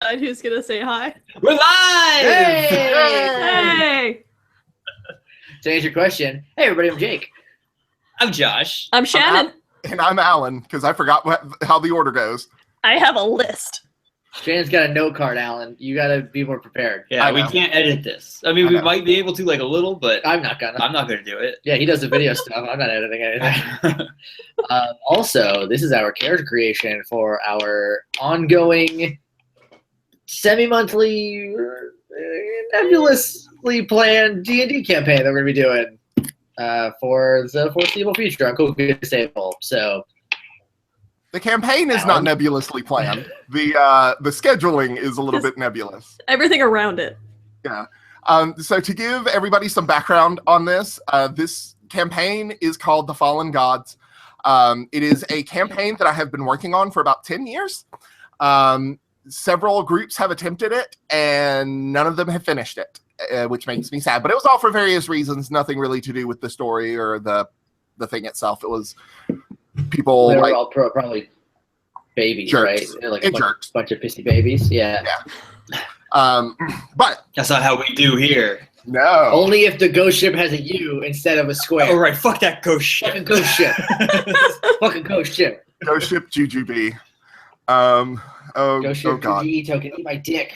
decide who's gonna say hi. We're live! Hey! To answer your question, hey everybody, I'm Jake. I'm Josh. I'm Shannon. And I'm Alan, because I forgot how the order goes. I have a list. Shannon's got a note card, Alan. You gotta be more prepared. Yeah, we can't edit this. I mean, we might be able to, like, a little, but I'm not gonna. I'm not gonna do it. Yeah, he does the video stuff. I'm not editing anything. Also, this is our character creation for our ongoing, semi-monthly, nebulously planned D&D campaign that we're gonna be doing for the foreseeable future on Cool Disable. So. The campaign is not nebulously planned. The scheduling is a little bit nebulous. Everything around it. Yeah. So to give everybody some background on this, this campaign is called The Fallen Gods. It is a campaign that I have been working on for about 10 years. Several groups have attempted it, and none of them have finished it, which makes me sad. But it was all for various reasons, nothing really to do with the story or the thing itself. It was people they were like all probably babies, jerks. right? Like and a jerks. bunch of pissy babies. Yeah. But that's not how we do here. No. Only if the ghost ship has a U instead of a square. Oh, right. Fuck that ghost ship. Fucking ghost ship. Fucking ghost ship. Ghost ship Jujubee. Ghost ship God. Jujito can eat my dick.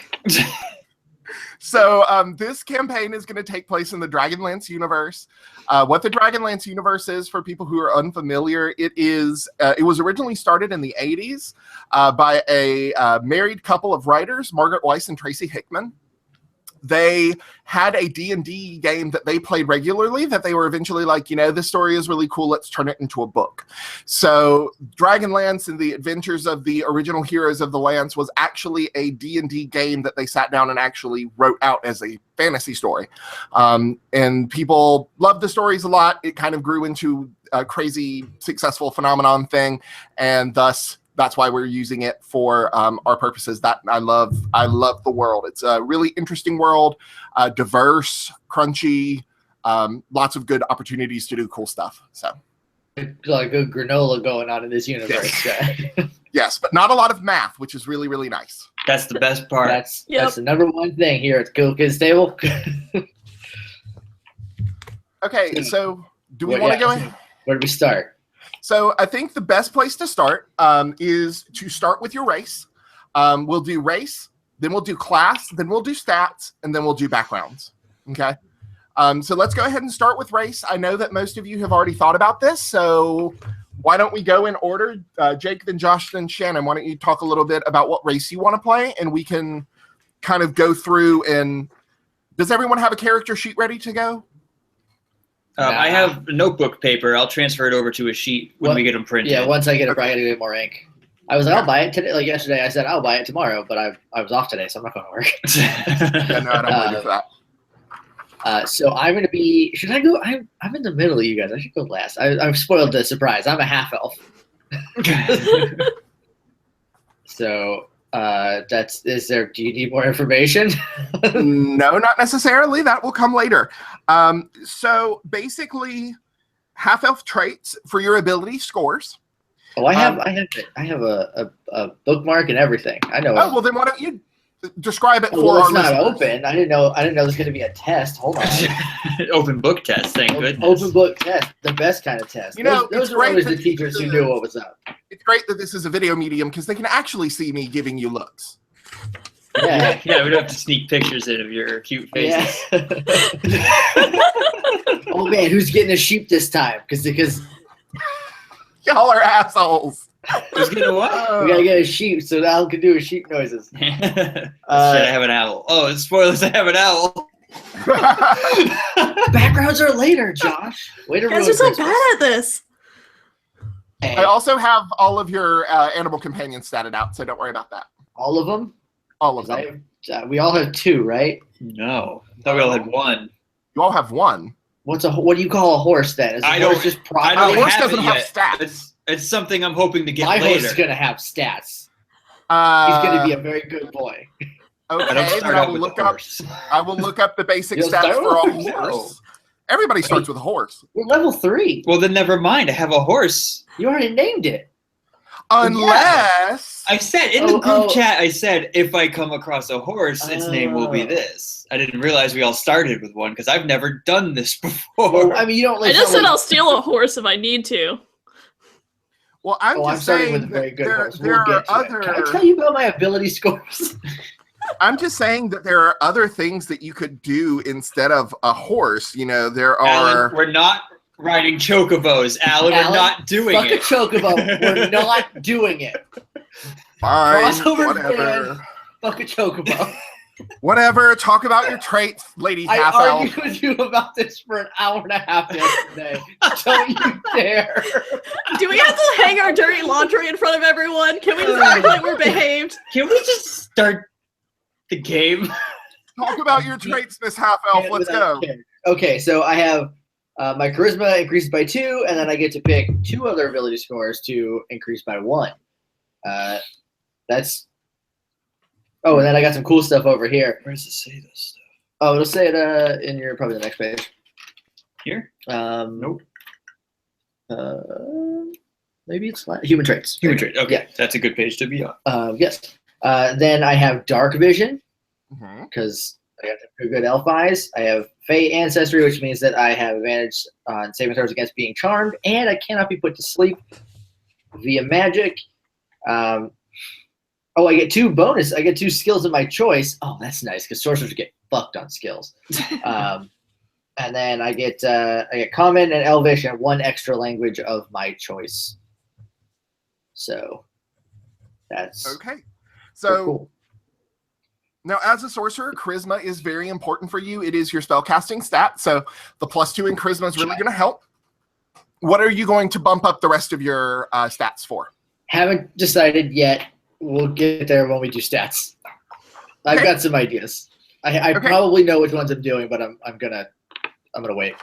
So this campaign is going to take place in the Dragonlance universe. What the Dragonlance universe is, for people who are unfamiliar, it was originally started in the 80s by a married couple of writers, Margaret Weiss and Tracy Hickman. They had a D&D game that they played regularly that they were eventually like, this story is really cool, let's turn it into a book. So Dragonlance and the Adventures of the Original Heroes of the Lance was actually a D&D game that they sat down and actually wrote out as a fantasy story. And people loved the stories a lot. It kind of grew into a crazy successful phenomenon thing, and thus that's why we're using it for our purposes. That I love the world. It's a really interesting world, diverse, crunchy, lots of good opportunities to do cool stuff. So, like good granola going on in this universe. yes, but not a lot of math, which is really, really nice. That's the best part. That's the number one thing here at Cool Kids Table. Okay, so do we want to go ahead? Where do we start? So I think the best place to start is to start with your race. We'll do race, then we'll do class, then we'll do stats, and then we'll do backgrounds. Okay? So let's go ahead and start with race. I know that most of you have already thought about this, so why don't we go in order? Jake, then Josh, then Shannon. Why don't you talk a little bit about what race you want to play, and we can kind of go through and... Does everyone have a character sheet ready to go? I have notebook paper. I'll transfer it over to a sheet when we get them printed. Yeah, once I get it, I got to get more ink. I was like, I'll buy it today. Like yesterday, I said I'll buy it tomorrow, but I was off today, so I'm not going to work. Yeah, no, I don't want to do that. So I'm going to be. Should I go? I'm in the middle of you guys. I should go last. I've spoiled the surprise. I'm a half elf. So do you need more information? No, not necessarily. That will come later. So basically, half elf traits for your ability scores. Oh, I have a bookmark and everything. I know. Oh, well, then why don't you describe it for well, our it's not listeners. open. I didn't know there's going to be a test. Hold on. Open book test. Thank goodness. Open book test, the best kind of test. Those are always the teachers who knew what was up. It's great that this is a video medium because they can actually see me giving you looks. Yeah, we don't have to sneak pictures in of your cute faces. Yeah. Oh man, who's getting a sheep this time? Because y'all are assholes. Who's getting what? We gotta get a sheep so Al can do his sheep noises. Shit, I have an owl. Oh, spoilers! I have an owl. Backgrounds are later, Josh. Way to You guys ruin are so Christmas. bad at this. I also have all of your animal companions statted out, so don't worry about that. All of them? All of them. We all have two, right? No, I thought we all had one. You all have one. What do you call a horse then? Is a horse just I don't A horse have doesn't it have yet. stats. It's something I'm hoping to get My later. horse is gonna have stats. He's gonna be a very good boy. Okay, I don't start then I out will with look the up. horse. I will look up the basic You'll stats start for all with a horse. Everybody starts with a horse. We're level 3. Well, then never mind. I have a horse. You already named it. Unless I said in the group chat, I said if I come across a horse, its name will be this. I didn't realize we all started with one because I've never done this before. Well, I mean, you don't. I just said I'll steal a horse if I need to. Well, I'm starting saying with a very good horse. there We'll are get to it. other. Can I tell you about my ability scores? I'm just saying that there are other things that you could do instead of a horse. You know, there Alan, are. we're not riding chocobos, Alan. We're not doing fuck it. a chocobo. We're not doing it. Fine, Crossover whatever. fan. Fuck a chocobo. Whatever. Talk about your traits, lady I half argued elf. with you about this for an hour and a half yesterday. Don't you dare. Do we have to hang our dirty laundry in front of everyone? Can we just act like we're behaved? Can we just start the game? Talk about your traits, Miss Half Elf. Let's go. Okay, so I have my charisma increases by 2, and then I get to pick 2 other ability scores to increase by 1. That's. Oh, and then I got some cool stuff over here. Where does it say this stuff? Oh, it'll say it in your probably the next page. Here? Nope. Maybe it's human traits. Human trait. Okay, Yeah. that's a good page to be on. Yes. Then I have dark vision Mhm. because I got the good elf eyes. I have Fey ancestry, which means that I have advantage on saving throws against being charmed, and I cannot be put to sleep via magic. I get 2 bonus. I get 2 skills of my choice. Oh, that's nice because sorcerers get fucked on skills. And then I get common and elvish and 1 extra language of my choice. So that's Okay. so So cool. now, as a sorcerer, charisma is very important for you. It is your spellcasting stat, so the +2 in charisma is really going to help. What are you going to bump up the rest of your stats for? Haven't decided yet. We'll get there when we do stats. I've Okay. got some ideas. I Okay. probably know which ones I'm doing, but I'm gonna wait.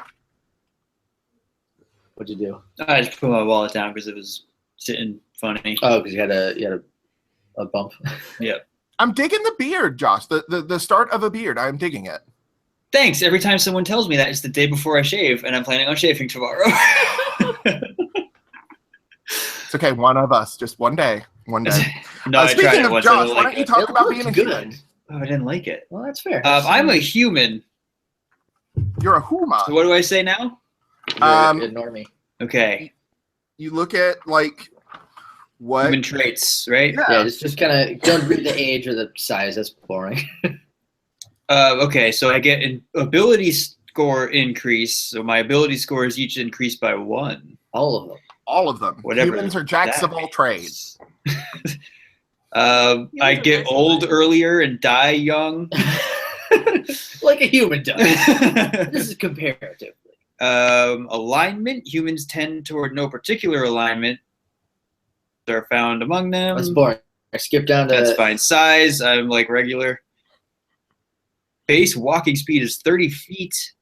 What'd you do? I just put my wallet down because it was sitting funny. Oh, because you had a bump. Yep. I'm digging the beard, Josh. The start of a beard. I'm digging it. Thanks. Every time someone tells me that, it's the day before I shave, and I'm planning on shaving tomorrow. It's okay. One of us, just one day. One day. No, I tried Speaking it of once. I Josh, didn't why like don't you it. talk It about looks being a good. human? Oh, I didn't like it. Well, that's fair. I'm a human. You're a huma. So what do I say now? Ignore me. Okay. You look at like what? Human traits, right? Yeah, just kind of don't read the age or the size. That's boring. Okay, so I get an ability score increase. So my ability scores each increase by 1. All of them. All of them. Whatever Humans are jacks that of all trades. I are get nice old and earlier and die young. Like a human does. This is comparatively. Alignment. Humans tend toward no particular alignment. Are found among them. That's boring. I skipped down to. That's fine. Size, I'm like regular. Base walking speed is 30 feet.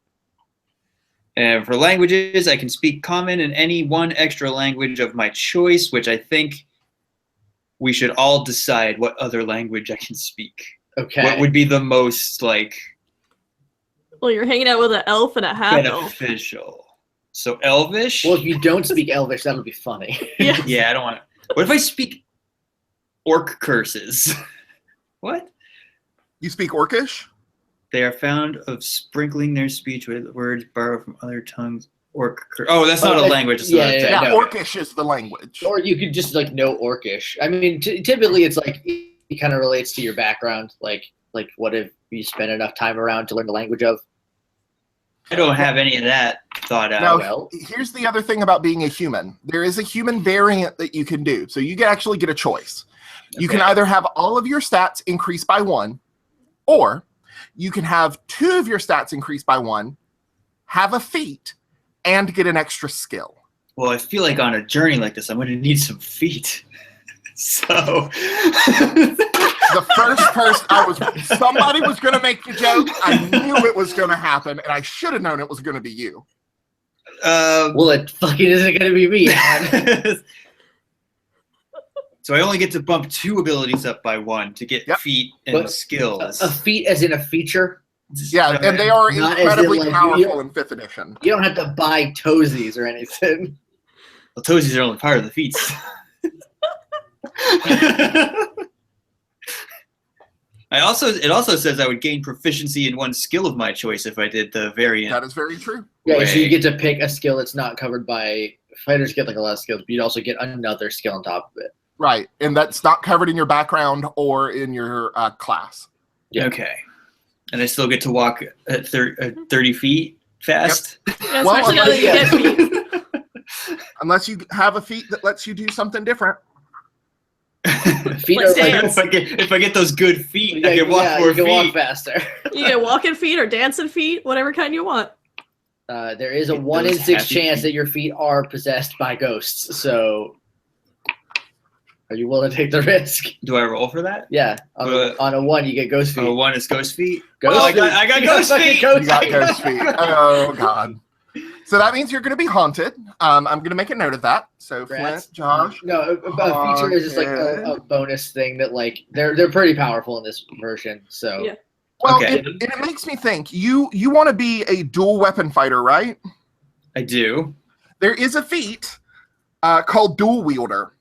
And for languages, I can speak common and any 1 extra language of my choice, which I think we should all decide what other language I can speak. Okay. What would be the most like Well, you're hanging out with an elf and a half elf. beneficial? So Elvish? Well, if you don't speak Elvish, that'll be funny. Yeah. Yeah, I don't want to. What if I speak orc curses? What? You speak Orcish? They are found of sprinkling their speech with words borrowed from other tongues. Oh, that's not a that's- language. It's yeah, another yeah, thing. Yeah, no. Orcish is the language. Or you could just like know Orcish. I mean, typically it's like it kind of relates to your background. Like what if you spend enough time around to learn the language of? I don't have any of that thought out. Now, well. here's the other thing about being a human. There is a human variant that you can do. So you can actually get a choice. You can Okay. either have all of your stats increase by 1, or you can have 2 of your stats increase by 1, have a feat, and get an extra skill. Well, I feel like on a journey like this, I'm going to need some feet. So, The first person somebody was going to make the joke. I knew it was going to happen, and I should have known it was going to be you. Well, it fucking isn't going to be me. Man. so I only get to bump 2 abilities up by 1 to get Yep. feet and But skills. A feat as in a feature. Yeah, and they are Not as in, incredibly like, powerful in 5th edition. You don't have to buy toesies or anything. Well, toesies are only part of the feats. It also says I would gain proficiency in one skill of my choice if I did the variant. That is very true. Yeah, so you way. get to pick a skill that's not covered by fighters. Get like a lot of skills, but you'd also get another skill on top of it. Right, and that's not covered in your background or in your class. Yeah. Okay. And I still get to walk at 30 feet fast? Yeah, Well, especially now that you unless- get feet. Unless you have a feat that lets you do something different. Feet Let's are like, dance. if I get those good feet, I yeah, can walk more you can feet. walk faster. You get walking feet or dancing feet, whatever kind you want. There is a Get 1 in those 6 happy chance feet. that your feet are possessed by ghosts. So, are you willing to take the risk? Do I roll for that? Yeah. On a 1, you get ghost feet. Oh, one is ghost feet. Ghost Oh, I got feet. ghost fucking feet. ghost You got feet. ghost feet. Oh God. So that means you're going to be haunted. I'm going to make a note of that. So Rats. Flint, Josh. No, a feature is just like a bonus thing that like they're pretty powerful in this version. So Yeah. Well, Okay. it makes me think. You want to be a dual weapon fighter, right? I do. There is a feat called Dual Wielder.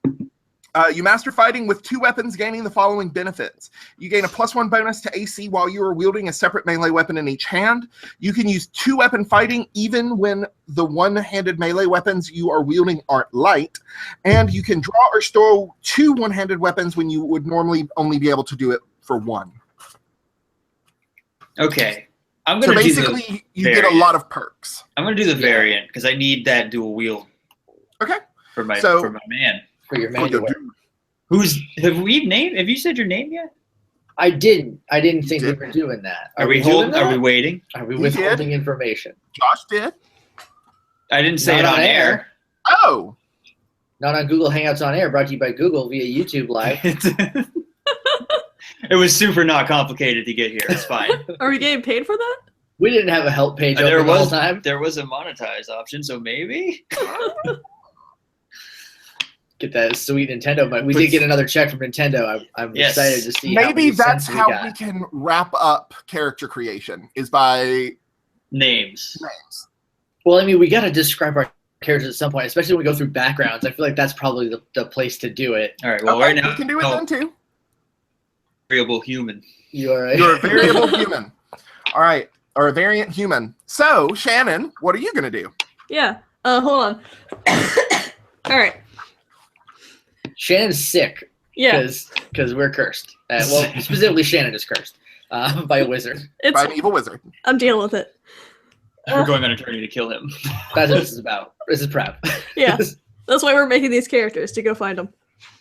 You master fighting with 2 weapons, gaining the following benefits. You gain a +1 bonus to AC while you are wielding a separate melee weapon in each hand. You can use 2-weapon fighting even when the one-handed melee weapons you are wielding aren't light. And you can draw or store 2 one-handed weapons when you would normally only be able to do it for 1. Okay. I'm So gonna do the basically, you get a variant. lot of perks. I'm gonna do the variant because I need that dual wield Okay. for my So- man. for your manual. Have you said your name yet? I didn't think we Did. were doing that. Are we doing holding? that? Are we waiting? Are we You withholding information? Josh did. I didn't say Not it on on air. Oh. Not on Google Hangouts on Air, brought to you by Google via YouTube Live. It was super not complicated to get here. It's fine. Are we getting paid for that? We didn't have a help page There open the whole was time. there was a monetized option, so maybe. Get that sweet Nintendo money. We did get another check from Nintendo. I'm Yes. excited to see. how Maybe many that's cents we how got. we can wrap up character creation is by Names. names. Well, I mean, we got to describe our characters at some point, especially when we go through backgrounds. I feel like that's probably the place to do it. All right. Well, Okay, right now, we can do it then too. variable human. You're You're a variable human. All right, or a variant human. So, Shannon, what are you going to do? Yeah. Hold on. All right. Shannon's sick Yeah. because we're cursed. Well, specifically, Shannon is cursed by a wizard. By It's. an evil wizard. I'm dealing with it. We're going on a journey to kill him. That's what this is about. This is prep. Yeah. That's why we're making these characters, to go find them.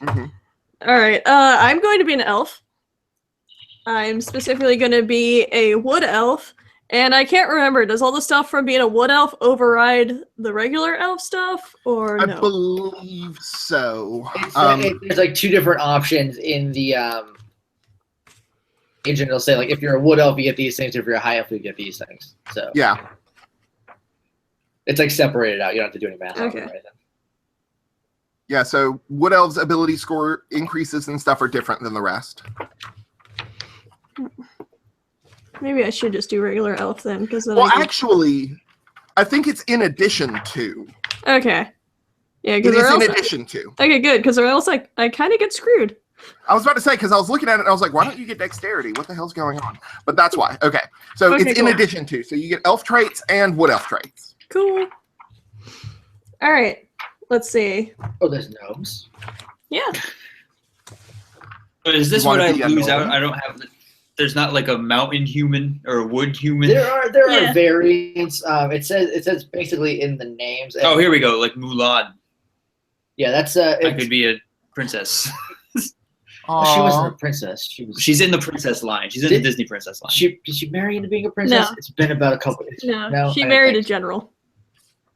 Mhm. All right. I'm going to be an elf. I'm specifically going to be a wood elf. And I can't remember, does all the stuff from being a wood elf override the regular elf stuff, or I no? believe so. There's like 2 different options in the agent. It'll say like if you're a wood elf, you get these things. If you're a high elf, you get these things. So Yeah. it's like separated out. You don't have to do any math. on it Okay. or anything. Yeah, so Wood Elves' ability score increases and stuff are different than the rest. Maybe I should just do regular elf then, because then Well, I can... actually, I think it's in addition to. Okay. Yeah, It because is or else... in addition to. Okay, good, because or else I kind of get screwed. I was about to say, because I was looking at it and I was like, why don't you get dexterity? What the hell's going on? But that's why. Okay. So Okay, it's in cool. addition to. So you get elf traits and wood elf traits. Cool. All right. Let's see. Oh, there's gnomes. Yeah. But is this You wanna what I be a lose out? gnome? I don't have. There's not like a mountain human or a wood human. There are Yeah. variants. It says basically in the names. Oh, here we go. Like Mulan. Yeah, that's I it's- could be a princess. she wasn't a princess. She was. She's in the princess line. She's in the Did- Disney princess line. Did she marry into being a princess? No. It's been about a couple. No, she I married a think- general.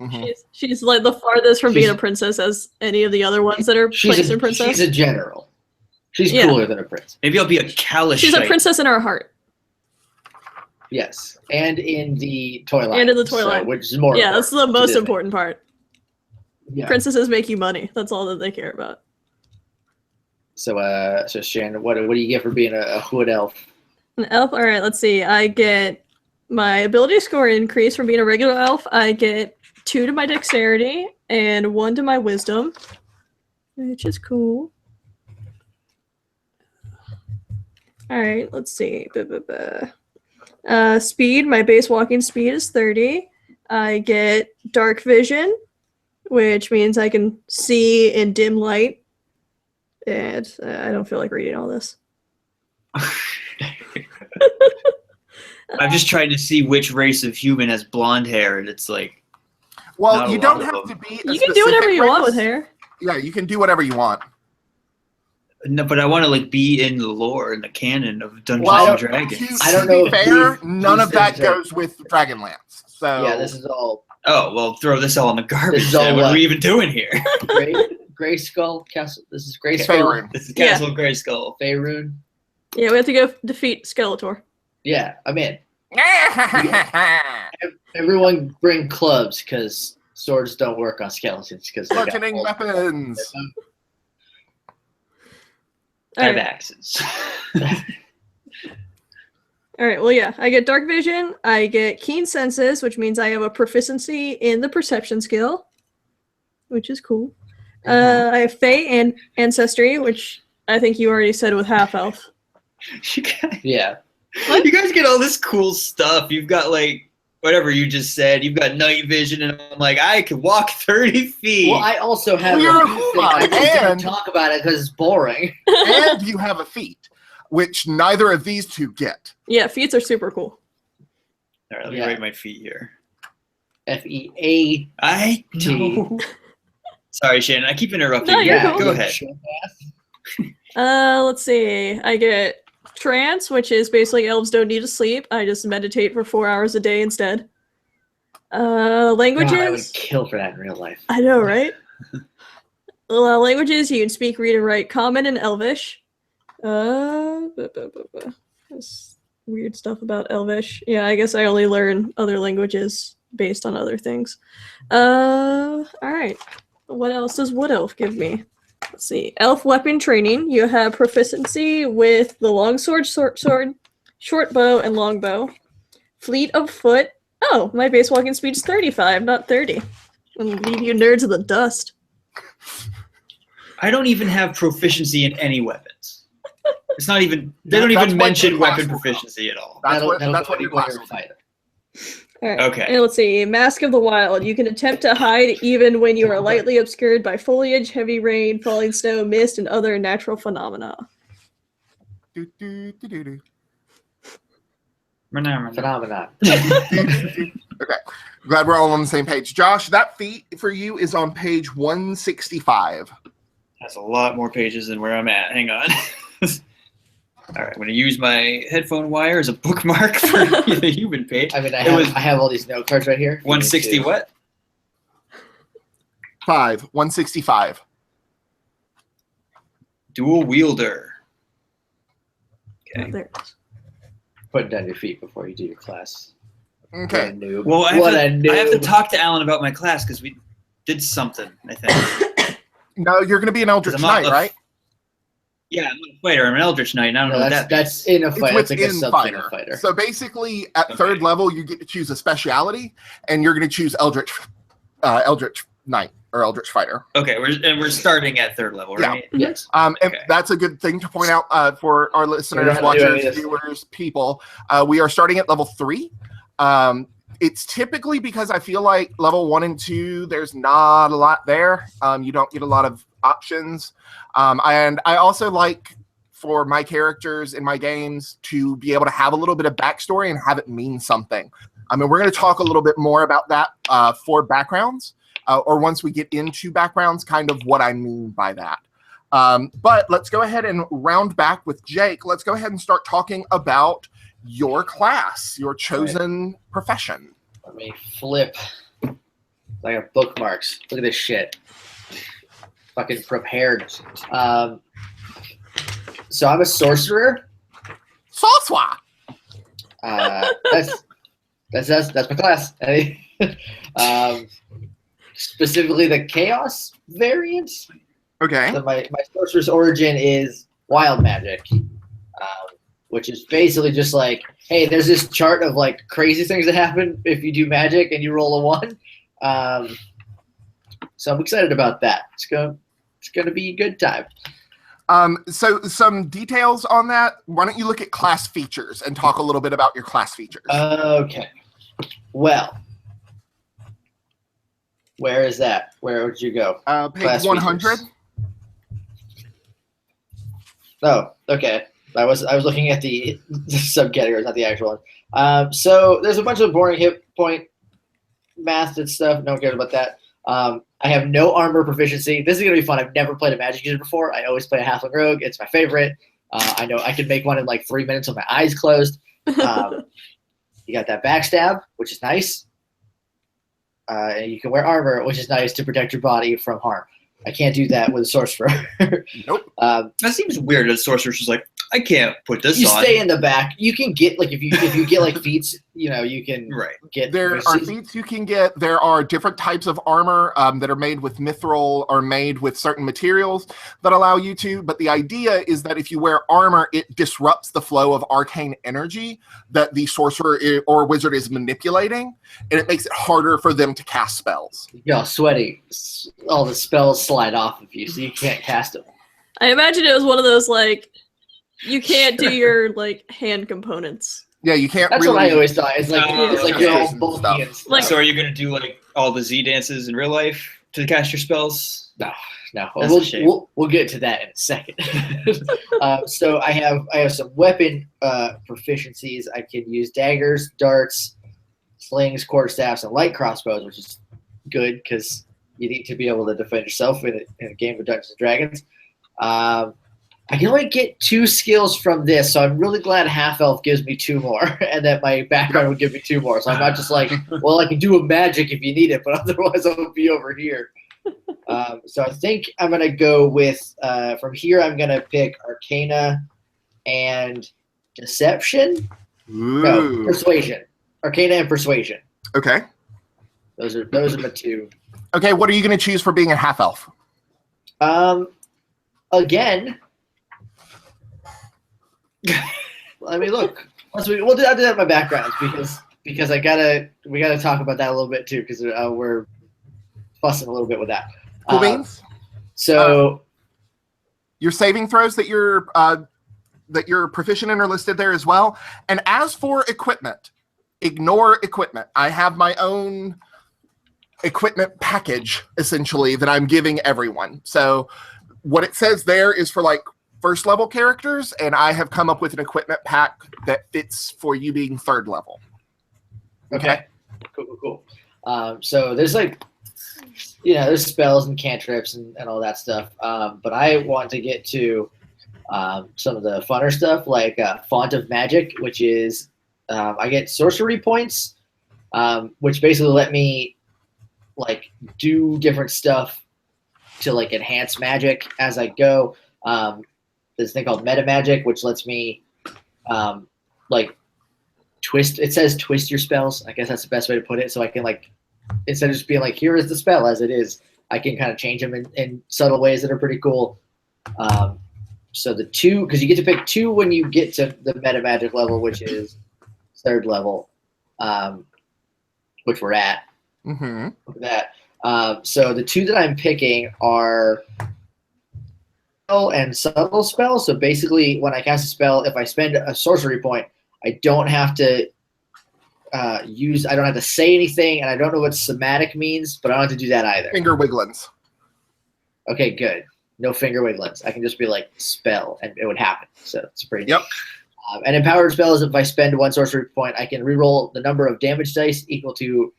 Mhm. She's like the farthest from being She's- a princess as any of the other ones that are placed in princess. She's a general. She's Yeah. cooler than a prince. Maybe I'll be a Kalashite. She's a princess in our heart. Yes, and in the toy line. And in the toy line. which is more. Yeah, that's the important to most Disney. important part. Yeah. Princesses make you money. That's all that they care about. So Shannon, what do you get for being a wood elf? An elf. All right. Let's see. I get my ability score increase from being a regular elf. I get 2 to my dexterity and 1 to my wisdom, which is cool. All right, let's see. Speed, my base walking speed is 30. I get dark vision, which means I can see in dim light. And I don't feel like reading all this. I'm just trying to see which race of human has blonde hair, and it's like, Well, not a you lot don't of have to them. be. A You can do whatever specific you want race. with hair. Yeah, you can do whatever you want. no, but I want to like be in the lore and the canon of Dungeons Well, and To, Dragons. I don't to know be if fair, these none of that things are- goes with Dragonlance. So Yeah, this is all Oh, well, throw this all in the garbage. This is all Then. What are what? we even doing here? Gray Skull Castle. This is Gray Faerun. Skull. This is Yeah. Castle Grayskull. Faerun. Yeah, we have to go defeat Skeletor. Yeah, I'm in. Everyone bring clubs because swords don't work on skeletons because bludgeoning weapons. I have Alright. axes. Alright, well, yeah. I get dark vision. I get keen senses, which means I have a proficiency in the perception skill, which is cool. I have Fey and Ancestry, which I think you already said with half elf. you, guys, Yeah. you guys get all this cool stuff. You've got like whatever you just said. You've got night vision, and I'm like, I can walk 30 feet. Well, I also have Well, you're a a feat Huron, thing. I just and- didn't talk about it because it's boring. And you have a feat, which neither of these two get. Yeah, feats are super cool. All right, let me Yeah. write my feet here. FEAT. I know. Sorry, Shannon. I keep interrupting. No, you. you're cool. Go ahead. Let's see. I get trance, which is basically elves don't need to sleep. I just meditate for 4 hours a day instead. Languages. God, I would kill for that in real life. I know, right? Languages, you can speak, read, and write Common and Elvish. There's weird stuff about Elvish. Yeah, I guess I only learn other languages based on other things. Alright. What else does Wood Elf give me? Let's see. Elf weapon training. You have proficiency with the longsword, sword, short bow, and longbow. Fleet of foot. Oh, my base walking speed is 35, not 30. And leave you nerds in the dust. I don't even have proficiency in any weapons. It's not even. They don't That's even what mention your class weapon will go. proficiency at all. That's what That'll that's go what your when class you're will a do. fighter. All right. Okay. And let's see. Mask of the Wild. You can attempt to hide even when you are lightly obscured by foliage, heavy rain, falling snow, mist, and other natural phenomena. Do, do, do, do, do. Phenomenon. Okay. Glad we're all on the same page. Josh, that feat for you is on page 165. That's a lot more pages than where I'm at. Hang on. All right, I'm going to use my headphone wire as a bookmark for the human page. I mean, It was- I have all these note cards right here. 160 what? 165. Dual wielder. Okay. There it is. Put down your feet before you do your class. Okay. What a noob. Well, I What a have to noob. talk to Alan about my class because we did something, I think. No, you're going to be an Eldritch 'Cause I'm not Knight, a- right? Yeah, I'm a fighter. I'm an Eldritch Knight, and I don't No, know what that's that means. that's in a It's fight. That's like a within sub fighter. fighter. So basically, at Okay. third level, you get to choose a speciality, and you're going to choose Eldritch Knight or Eldritch Fighter. Okay, we're starting at third level, Yeah. right? Yes. And Okay. that's a good thing to point out for our listeners, Yeah, yeah, watchers, yeah. viewers, people. We are starting at level 3. It's typically because I feel like level 1 and 2, there's not a lot there. You don't get a lot of options. And I also like for my characters in my games to be able to have a little bit of backstory and have it mean something. I mean, we're going to talk a little bit more about that for backgrounds, or once we get into backgrounds, kind of what I mean by that. But let's go ahead and round back with Jake. Let's go ahead and start talking about your class, your chosen profession. Let me flip. I got bookmarks. Look at this shit. Fucking prepared. So I'm a sorcerer. Soswa! That's my class. Specifically the chaos variant. Okay. So my sorcerer's origin is wild magic, which is basically just like, hey, there's this chart of like crazy things that happen if you do magic and you roll a 1. So I'm excited about that. It's gonna be a good time. So some details on that. Why don't you look at class features and talk a little bit about your class features? Okay. Well, where is that? Where would you go? Page Class 100. features. Oh, okay. I was looking at the subcategories, not the actual one. So there's a bunch of boring hit point math and stuff. No one cares about that. I have no armor proficiency. This is gonna be fun. I've never played a magic user before. I always play a halfling rogue. It's my favorite. I know I can make one in like 3 minutes with my eyes closed. You got that backstab, which is nice. And you can wear armor, which is nice to protect your body from harm. I can't do that with a sorcerer. Nope. That seems weird. That sorcerer's just like, I can't put this You on. stay in the back. You can get like if you get like feats, you can Right. get. There are feats you can get. There are different types of armor that are made with mithril or made with certain materials that allow you to. But the idea is that if you wear armor, it disrupts the flow of arcane energy that the sorcerer or wizard is manipulating, and it makes it harder for them to cast spells. You're sweaty. All the spells slide off of you, so you can't cast them. I imagine it was one of those like you can't do your like hand components. Yeah, you can't. That's really, what I always thought. It's like you're all stuff. bulky and stuff. Like- So are you gonna do like all the Z dances in real life to cast your spells? No. That's a shame. We'll get to that in a second. So I have some weapon proficiencies. I can use daggers, darts, slings, quarterstaffs, and light crossbows, which is good because you need to be able to defend yourself in a game of Dungeons and Dragons. I can only get 2 skills from this, so I'm really glad Half Elf gives me 2 more, and that my background would give me 2 more. So I'm not just like, well, I can do a magic if you need it, but otherwise I'll be over here. So I think I'm gonna go with from here. I'm gonna pick Arcana and Deception. No, Ooh. Persuasion. Arcana and Persuasion. Okay. Those are the 2. Okay. What are you going to choose for being a half elf? Again. I mean, look. I'll do that in my backgrounds because we gotta talk about that a little bit too because we're fussing a little bit with that. Cool beans. So Your saving throws that you're proficient in are listed there as well. And as for equipment, ignore equipment. I have my own equipment package essentially that I'm giving everyone. So what it says there is for like first level characters, and I have come up with an equipment pack that fits for you being 3rd level. okay, cool. So there's like, there's spells and cantrips and all that stuff. But I want to get to some of the funner stuff like Font of Magic, which is I get sorcery points, which basically let me like do different stuff to like enhance magic as I go. This thing called meta magic, which lets me like twist. It says twist your spells. I guess that's the best way to put it. So I can like, instead of just being like, here is the spell as it is, I can kind of change them in subtle ways that are pretty cool. So the 2, because you get to pick 2 when you get to the meta magic level, which is 3rd level, which we're at. Mm-hmm. Look at that. So the 2 that I'm picking are and subtle spell. So basically, when I cast a spell, if I spend a sorcery point, I don't have to I don't have to say anything, and I don't know what somatic means, but I don't have to do that either. Finger wigglings. Okay, good. No finger wigglings. I can just be like spell, and it would happen. So it's pretty. Yep. And empowered spell is if I spend 1 sorcery point, I can reroll the number of damage dice equal to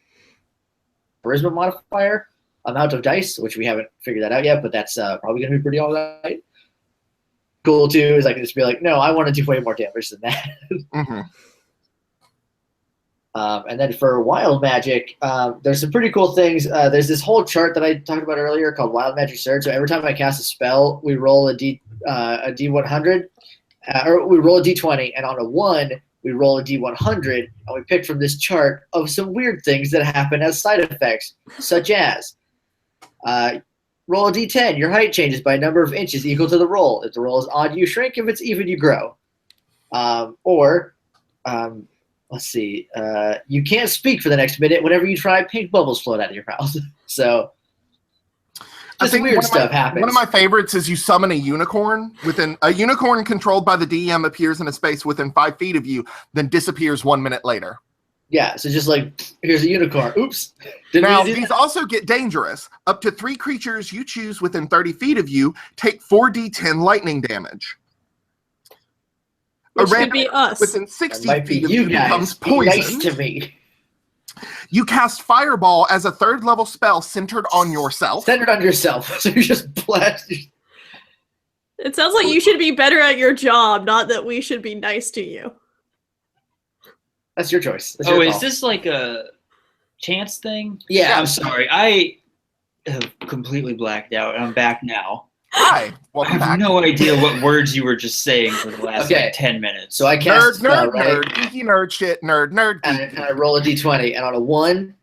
charisma modifier amount of dice, which we haven't figured that out yet, but that's probably going to be pretty all right. Cool too is I can just be like, no, I want to do way more damage than that. Mm-hmm. And then for wild magic, there's some pretty cool things. There's this whole chart that I talked about earlier called Wild Magic Surge. So every time I cast a spell, we roll a D100, or we roll a D20, and on a 1, we roll a D100, and we pick from this chart of some weird things that happen as side effects, such as roll a D10. Your height changes by a number of inches equal to the roll. If the roll is odd, you shrink. If it's even, you grow. Let's see. You can't speak for the next minute. Whenever you try, pink bubbles float out of your mouth. So Just weird stuff happens. One of my favorites is you summon a unicorn. A unicorn controlled by the DM appears in a space within 5 feet of you, then disappears 1 minute later. Yeah, so just like, here's a unicorn. Oops. Now, these also get dangerous. Up to 3 creatures you choose within 30 feet of you take 4d10 lightning damage. Which could be us. Within 60 feet of you becomes poisoned. poisoned. Nice to me. You cast Fireball as a 3rd level spell centered on yourself. Centered on yourself. So you just blast. It sounds like you should be better at your job, not that we should be nice to you. That's your choice. That's Oh, your is call. this like a chance thing? Yeah. I'm sorry. I have completely blacked out. I'm back now. Hi, I welcome have back. no idea what words you were just saying for the last Okay. like 10 minutes. So I cast a spell, right? Nerd, geeky nerd shit, nerd, And I roll a d20, and on a 1,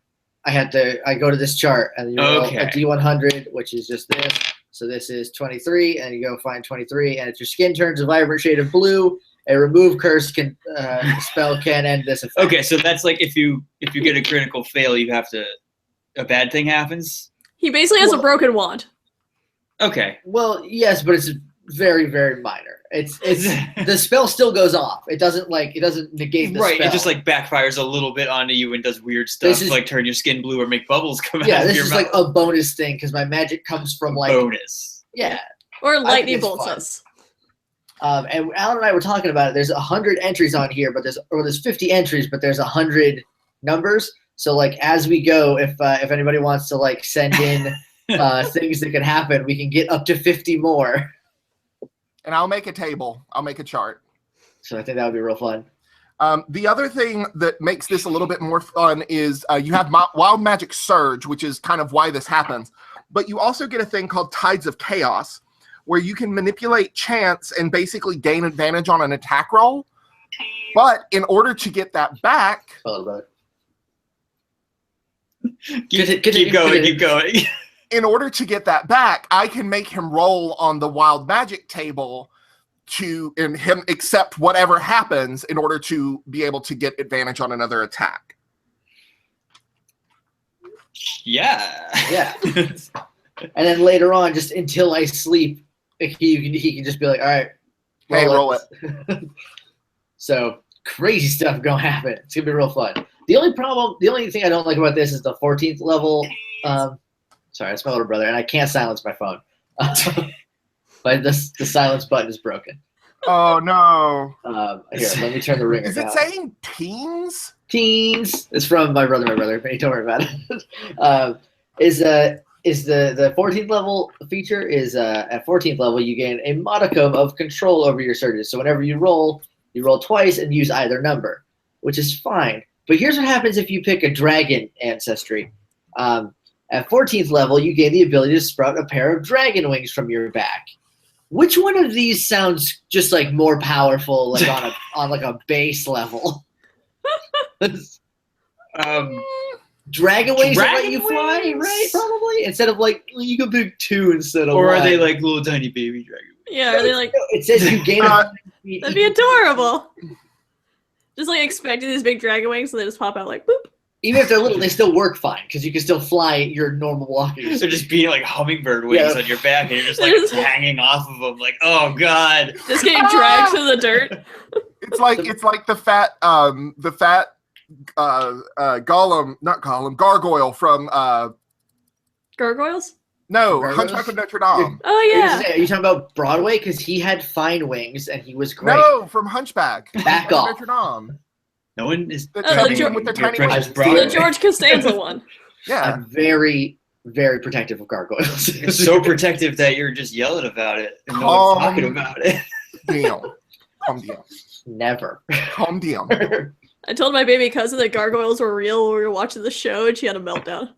I go to this chart, and you roll a d100, which is just this. So this is 23, and you go find 23, and if your skin turns a vibrant shade of blue, a remove curse spell can end this effect. Okay, so that's like if you get a critical fail, a bad thing happens. He basically has a broken wand. Okay. Well, yes, but it's very, very minor. It's the spell still goes off. It doesn't negate the Right, spell. it just like backfires a little bit onto you and does weird stuff, like turn your skin blue or make bubbles come out of this your is mouth. like a bonus thing because my magic comes from like bonus. Yeah. Or lightning it's bolts fun. us. And Alan and I were talking about it. There's 100 entries on here, but there's 50 entries, but there's 100 numbers. So like as we go, if anybody wants to like send in things that could happen, we can get up to 50 more. And I'll make a table. I'll make a chart. So I think that would be real fun. The other thing that makes this a little bit more fun is you have Wild Magic Surge, which is kind of why this happens. But you also get a thing called Tides of Chaos, where you can manipulate chance and basically gain advantage on an attack roll. But in order to get that back... Keep going. In order to get that back, I can make him roll on the Wild Magic table and him accept whatever happens in order to be able to get advantage on another attack. Yeah. And then later on, just until I sleep, he can just be like, all right, roll it. So crazy stuff gonna happen. It's gonna be real fun. The only thing I don't like about this is the 14th level. Sorry, that's my little brother, and I can't silence my phone. But the silence button is broken. Oh no! Here, let me turn the ringer down. Is it saying teens? Teens. It's from my brother, but don't worry about it. Is the 14th level feature is at 14th level you gain a modicum of control over your surges. So whenever you roll twice and use either number, which is fine. But here's what happens if you pick a dragon ancestry. At 14th level, you gain the ability to sprout a pair of dragon wings from your back. Which one of these sounds just like more powerful, like on like a base level? Dragon wings that let you fly, right? Probably instead of like you can pick 2 instead of. Or one. are they like little tiny baby dragon wings? Yeah, are they like? It says you gain. That'd be adorable. Just like expecting these big dragon wings, and they just pop out like boop. Even if they're little, they still work fine because you can still fly your normal walking. They're just being like hummingbird wings on your back, and you're just like hanging off of them, like, oh god, just getting dragged to the dirt. It's like the fat gargoyle from Gargoyles? No, Gargoyles? Hunchback of Notre Dame. Oh yeah. Are you talking about Broadway? Because he had fine wings and he was great. No, from Hunchback. Back off. Notre Dame. no one is The the tubby George- one with the tiny precious wings. Broadway. The George Costanza one. Yeah. I'm very, very protective of gargoyles. It's so protective that you're just yelling about it and no one's talking about it. Damn. Calm down. Never. Calm down. I told my baby cousin that gargoyles were real when we were watching the show, and she had a meltdown.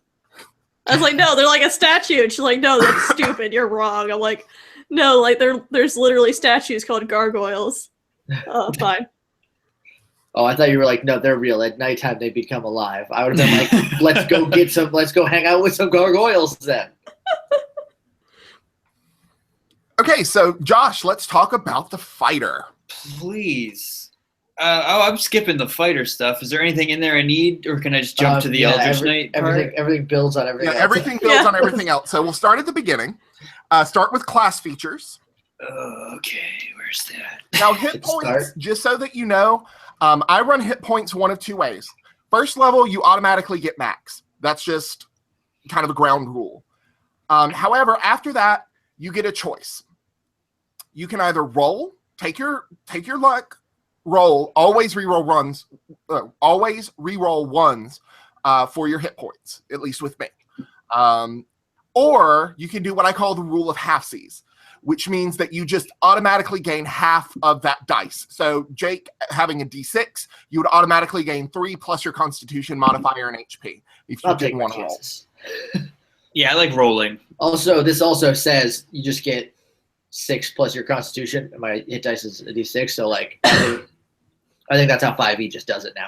I was like, no, they're like a statue. And she's like, no, that's stupid. You're wrong. I'm like, no, like there's literally statues called gargoyles. Fine. Oh, I thought you were like, no, they're real. At nighttime, they become alive. I would have been like, let's go hang out with some gargoyles then. Okay, so Josh, let's talk about the fighter. Please. I'm skipping the fighter stuff. Is there anything in there I need, or can I just jump to the Eldritch Knight part? Everything builds on everything. Yeah, else. everything builds on everything else. So we'll start at the beginning. Start with class features. Okay, where's that? Now, hit points, just so that you know, I run hit points one of two ways. First level, you automatically get max. That's just kind of a ground rule. However, after that, you get a choice. You can either roll, take your luck, roll, always reroll ones for your hit points, at least with me. Or you can do what I call the rule of halfsies, which means that you just automatically gain half of that dice. So Jake having a D6, you would automatically gain 3 plus your Constitution modifier and HP if you didn't want to roll. Yeah, I like rolling. Also, this also says you just get 6 plus your Constitution, and my hit dice is a D6. So, like, I think that's how 5e just does it now.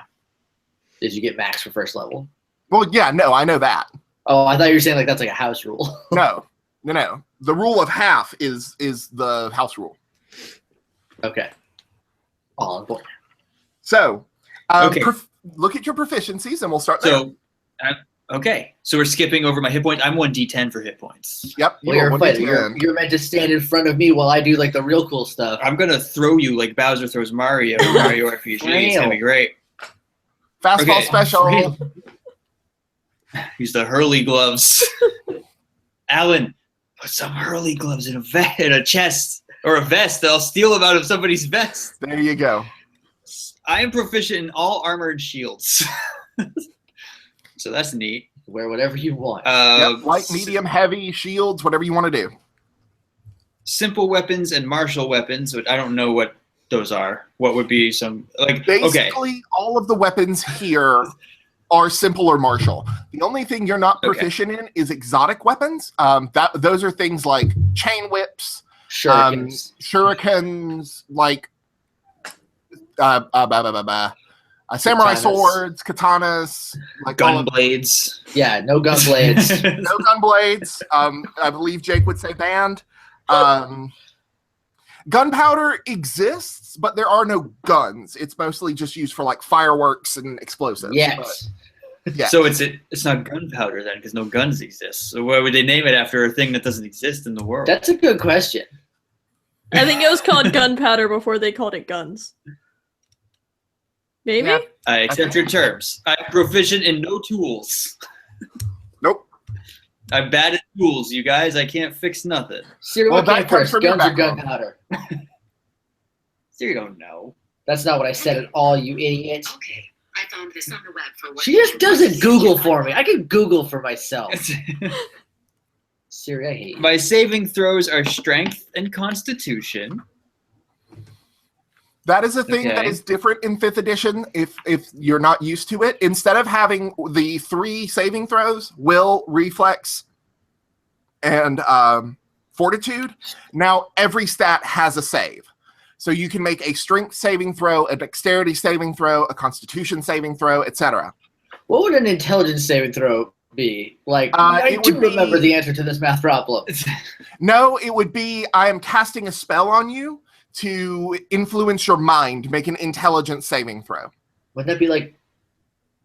Is you get max for first level. Well, yeah, no, I know that. Oh, I thought you were saying like that's like a house rule. No. The rule of half is the house rule. Okay. All on board. So, Okay. Look at your proficiencies, and we'll start there. So, okay. So we're skipping over my hit points. I'm 1d10 for hit points. Yep. Well, you're a fighter. You're meant to stand in front of me while I do like the real cool stuff. I'm gonna throw you like Bowser throws Mario. Mario RPG. It's gonna be great. Fastball Okay. special. Use the Hurley gloves. Alan, put some Hurley gloves in a chest or a vest. I'll steal them out of somebody's vest. There you go. I am proficient in all armored shields. So that's neat. Wear whatever you want. Yep, light, medium, heavy, shields, whatever you want to do. Simple weapons and martial weapons, but I don't know what those are. What would be some like Basically, all of the weapons here are simple or martial. The only thing you're not proficient in is exotic weapons. Those are things like chain whips, shurikens, like samurai swords, katanas, like gun blades. Yeah, no gun blades. No gun blades. I believe Jake would say banned. Gunpowder exists, but there are no guns. It's mostly just used for like fireworks and explosives. Yes. Yeah. So it's not gunpowder then, because no guns exist. So why would they name it after a thing that doesn't exist in the world? That's a good question. I think it was called gunpowder before they called it guns. Maybe? Yeah. I accept your terms. I'm proficient in no tools. Nope. I'm bad at tools, you guys. I can't fix nothing. Siri, Well, what that came comes first, from your guns or background. gunpowder? You don't know. That's not what I said at all, you idiot. Okay, I found this on the web for what She just doesn't Google for me. I can Google for myself. Siri, I hate you. My saving throws are strength and constitution. That is a thing that Okay. is different in 5th edition if you're not used to it. Instead of having the 3 saving throws, will, reflex, and fortitude, now every stat has a save. So you can make a strength saving throw, a dexterity saving throw, a constitution saving throw, etc. What would an intelligence saving throw be? Like, I it do would be- remember the answer to this math problem. No, it would be I am casting a spell on you to influence your mind, make an intelligence saving throw. Wouldn't that be like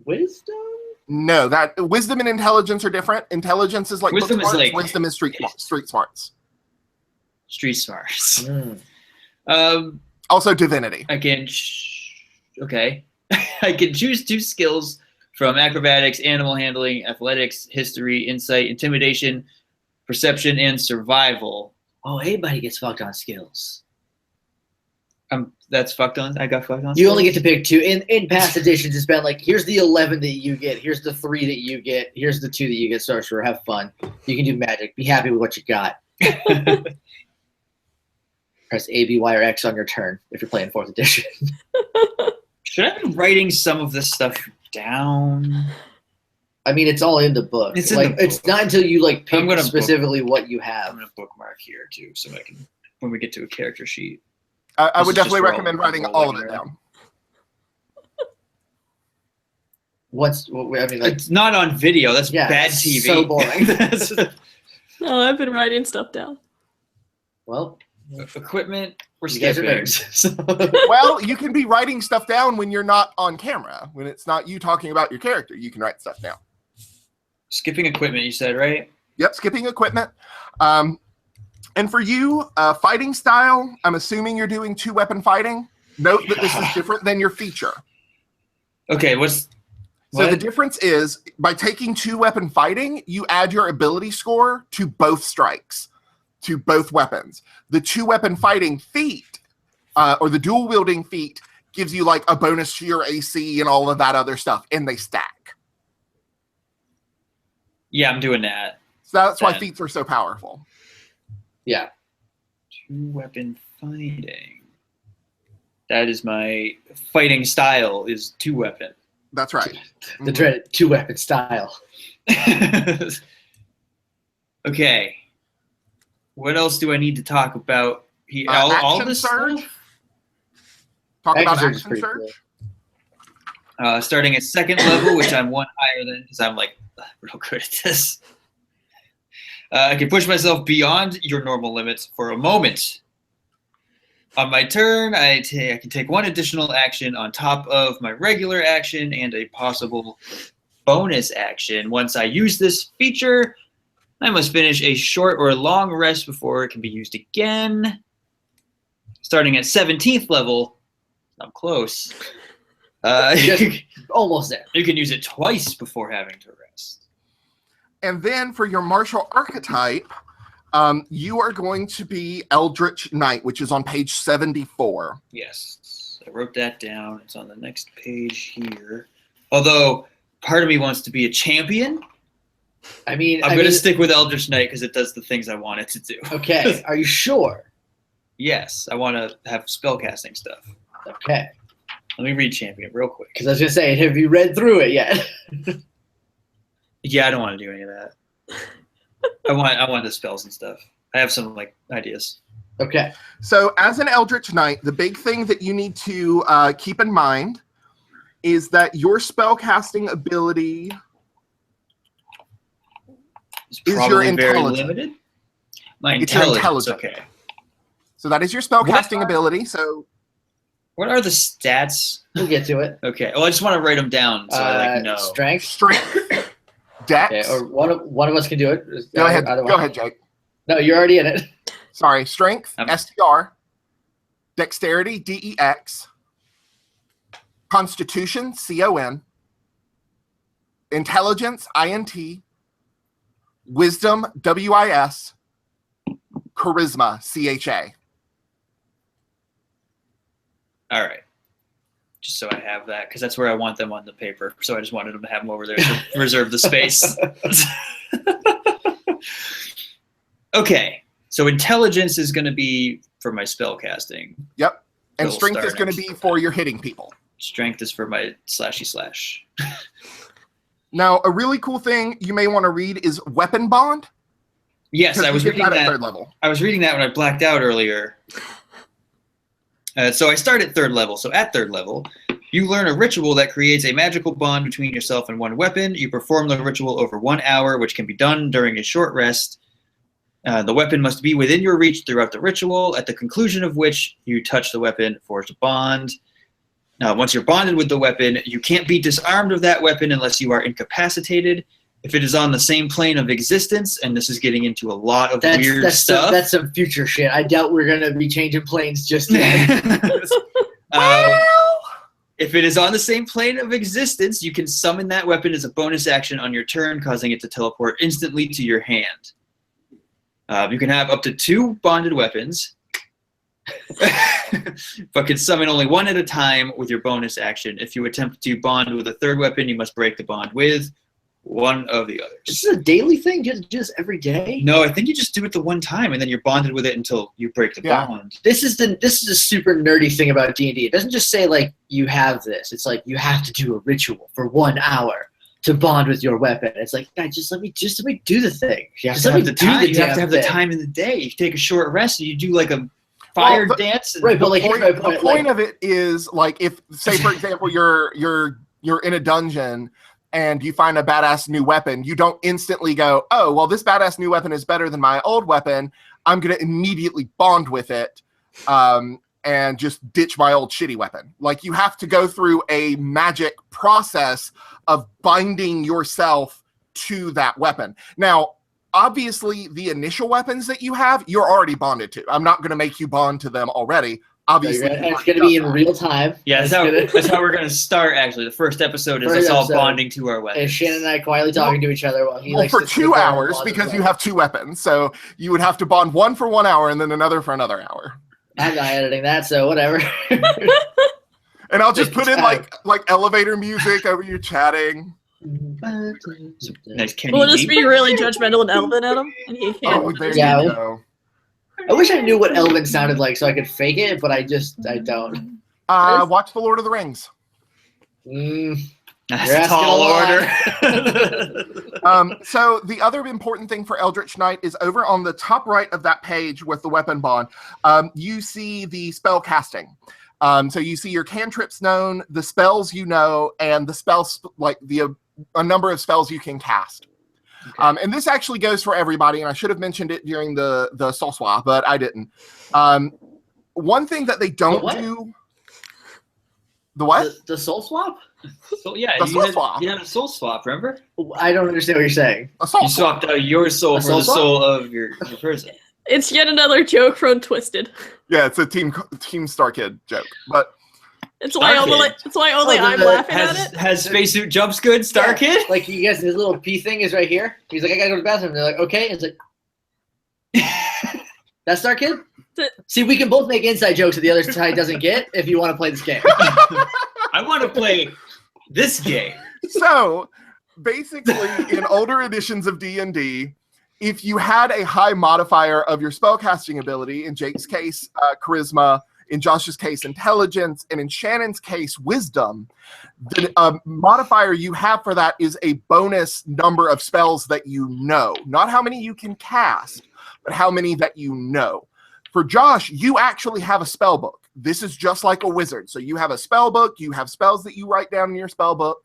wisdom? No, that wisdom and intelligence are different. Intelligence is like book Wisdom is smarts, like- wisdom is street smarts. Street smarts. Mm. Also divinity. I can. Okay. I can choose 2 skills from acrobatics, animal handling, athletics, history, insight, intimidation, perception, and survival. Oh, everybody gets fucked on skills. That's fucked on. I got fucked on. You only get to pick 2. In past editions, it's been like, here's the 11 that you get, here's the 3 that you get, here's the 2 that you get, sorcerer, have fun. You can do magic. Be happy with what you got. Press A, B, Y, or X on your turn if you're playing 4th edition. Should I be writing some of this stuff down? I mean, it's all in the book. It's in like the it's book. not until you like pick I'm gonna specifically what you I'm have. gonna bookmark here too, so I can when we get to a character sheet. I This would is just definitely recommend writing rolling all of it around. down. I mean, like, It's not on video. That's Yeah, bad it's TV. so boring. That's- No, I've been writing stuff down. well, Equipment, we're You guys are skipping. nerds. Well, you can be writing stuff down when you're not on camera. When it's not you talking about your character, you can write stuff down. Skipping equipment, you said, right? Yep, skipping equipment. And for you, fighting style, I'm assuming you're doing 2-weapon fighting. Note that this is different than your feature. Okay, So the difference is, by taking 2-weapon fighting, you add your ability score to both strikes, to both weapons. The 2-weapon fighting feat, or the dual-wielding feat, gives you like a bonus to your AC and all of that other stuff, and they stack. Yeah, I'm doing that. So that's why Then. feats are so powerful. Yeah. 2-weapon fighting. That is my fighting style, is 2-weapon. That's right. The dreaded 2-weapon style. Okay. What else do I need to talk about here? All Action this surge? stuff? Talk about Action surge is action pretty surge. cool. Starting at 2nd level, which I'm 1 higher than, because I'm like real good at this. I can push myself beyond your normal limits for a moment. On my turn, I can take 1 additional action on top of my regular action and a possible bonus action. Once I use this feature, I must finish a short or long rest before it can be used again. Starting at 17th level, I'm close. Almost there. You can use it twice before having to rest. And then for your martial archetype, you are going to be Eldritch Knight, which is on page 74. Yes, I wrote that down. It's on the next page here. Although part of me wants to be a champion. I'm going to stick with Eldritch Knight because it does the things I want it to do. Okay, are you sure? Yes, I want to have spellcasting stuff. Okay. Let me read champion real quick. Because I was going to say, have you read through it yet? Yeah, I don't want to do any of that. I want the spells and stuff. I have some ideas. Okay. So as an Eldritch Knight, the big thing that you need to keep in mind is that your spellcasting ability It's is your probably very intelligence. limited. My It's your intelligence. intelligence. Okay. So that is your spellcasting ability. So What are the stats? We'll get to it. Okay. Well, I just want to write them down so I know. Strength. strength, dex. Okay, or one of us can do it. Go ahead. Either Go one. ahead, Jake. No, you're already in it. Sorry. Strength, I'm- STR. Dexterity, DEX. Constitution, CON. Intelligence, INT. Wisdom, WIS. Charisma, CHA. All right. Just so I have that, because that's where I want them on the paper. So I just wanted them to have them over there to reserve the space. Okay. So intelligence is going to be for my spell casting. Yep. And It'll strength is start going to next. be for your hitting people. Strength is for my slashy/slash. Now, a really cool thing you may want to read is Weapon Bond. Yes, I because was you get reading at that. third level. I was reading that when I blacked out earlier. So I start at 3rd level. So at 3rd level, you learn a ritual that creates a magical bond between yourself and one weapon. You perform the ritual over 1 hour, which can be done during a short rest. The weapon must be within your reach throughout the ritual, at the conclusion of which you touch the weapon, forge a bond. Now, once you're bonded with the weapon, you can't be disarmed of that weapon unless you are incapacitated. If it is on the same plane of existence, and this is getting into a lot of weird stuff. That's some future shit. I doubt we're going to be changing planes just yet. If it is on the same plane of existence, you can summon that weapon as a bonus action on your turn, causing it to teleport instantly to your hand. You can have up to 2 bonded weapons, but can summon only 1 at a time with your bonus action. If you attempt to bond with a 3rd weapon, you must break the bond with one of the others. This is a daily thing, just every day. No, I think you just do it the one time, and then you're bonded with it until you break the bond. This is a super nerdy thing about D&D. It doesn't just say like you have this. It's like you have to do a ritual for 1 hour to bond with your weapon. It's like, guys, just let me do the thing. You have Just to let have me the do time. the You have to have the damn thing. time in the day. You take a short rest, and you do like a fire dance. And Right, but like here's my The point. point Like, of it is like if, say, for example, you're in a dungeon and you find a badass new weapon, you don't instantly go, oh, well, this badass new weapon is better than my old weapon. I'm going to immediately bond with it and just ditch my old shitty weapon. Like, you have to go through a magic process of binding yourself to that weapon. Now, obviously, the initial weapons that you have, you're already bonded to. I'm not going to make you bond to them already. Obviously, and it's going to be in real time. Yeah, that's how we're gonna start. Actually, the first episode is us all bonding to our weapons. And Shannon and I quietly talking to each other while he likes for to 2 hours because you have 2 weapons. So you would have to bond one for 1 hour and then another for another hour. I'm not editing that, so whatever. And I'll just put in like elevator music over you chatting. Nice. We'll just be really judgmental and Elvin at him, and he can't. Oh, there Yeah. you go. I wish I knew what Elvin sounded like so I could fake it, but I don't. Watch The Lord of the Rings. That's You're a tall order. So the other important thing for Eldritch Knight is over on the top right of that page with the weapon bond, you see the spell casting. So you see your cantrips known, the spells you know, and the spells, like a number of spells you can cast. Okay. And this actually goes for everybody, and I should have mentioned it during the soul swap, but I didn't. One thing that they don't do... The what? The soul swap? So, yeah, The soul swap. You had a soul swap, remember? I don't understand what you're saying. A soul You swap. swapped out your soul for the soul of your person. It's yet another joke from Twisted. Yeah, it's a Team Star Kid joke, but It's why only I'm laughing at it. Has spacesuit jumps good, Star Kid? Like, you guys, his little pee thing is right here. He's like, I gotta go to the bathroom. They're like, okay. It's like, that's Star Kid? See, we can both make inside jokes that the other side doesn't get if you want to play this game. I want to play this game. So, basically, in older editions of D&D, if you had a high modifier of your spellcasting ability, in Jake's case, charisma, in Josh's case, intelligence, and in Shannon's case, wisdom, the modifier you have for that is a bonus number of spells that you know. Not how many you can cast, but how many that you know. For Josh, you actually have a spell book. This is just like a wizard. So you have a spell book, you have spells that you write down in your spell book.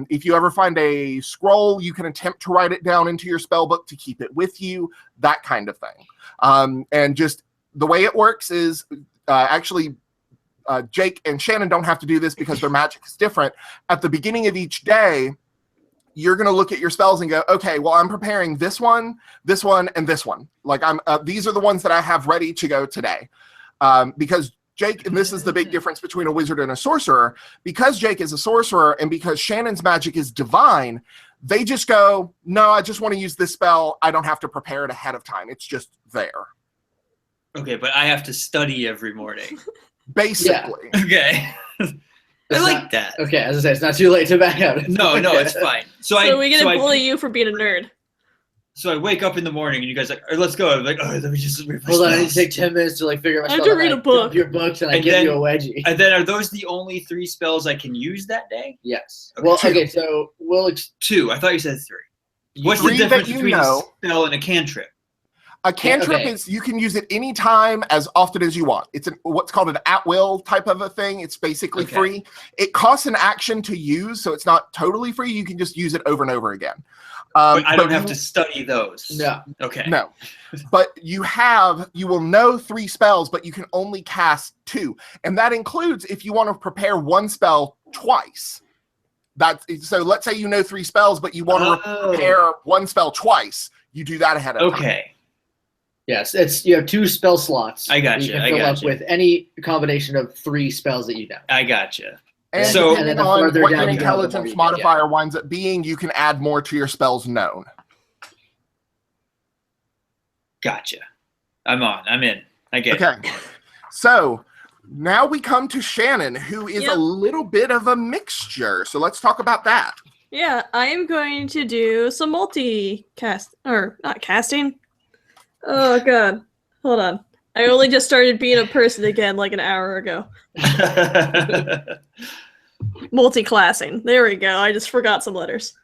If you ever find a scroll, you can attempt to write it down into your spell book to keep it with you, that kind of thing. And just the way it works is Jake and Shannon don't have to do this because their magic is different. At the beginning of each day, you're going to look at your spells and go, okay, well, I'm preparing this one, and this one. Like these are the ones that I have ready to go today. Because Jake, and this is the big difference between a wizard and a sorcerer, because Jake is a sorcerer and because Shannon's magic is divine, they just go, no, I just want to use this spell. I don't have to prepare it ahead of time. It's just there. Okay, but I have to study every morning. Basically. Yeah. Okay. I like that. Okay, as I said, it's not too late to back out. No, it's fine. So we get to bully you for being a nerd. So I wake up in the morning and you guys are like, all right, let's go. I'm like, let me just read my Hold on, I spells. need to take 10 minutes to figure out my I have to read a book. Your books and I give you a wedgie. And then are those the only 3 spells I can use that day? Yes. Okay, so we'll 2. I thought you said 3. What's the 3 difference that you between know. a spell and a cantrip? A cantrip is you can use it anytime as often as you want. It's what's called an at-will type of a thing. It's basically free. It costs an action to use, so it's not totally free. You can just use it over and over again. But I don't have to study those. No. Okay. No. But you will know 3 spells, but you can only cast 2. And that includes if you want to prepare 1 spell twice. So let's say you know 3 spells, but you want to prepare 1 spell twice. You do that ahead of time. Okay. Yes, you have 2 spell slots. I got you. You can fill up with any combination of 3 spells that you know. I gotcha. And so, depending on what your intelligence modifier winds up being, you can add more to your spells known. Gotcha. I'm in. I get it. Okay. So now we come to Shannon, who is a little bit of a mixture. So let's talk about that. Yeah, I am going to do some not casting. Oh, God. Hold on. I only just started being a person again like an hour ago. Multi-classing. There we go. I just forgot some letters.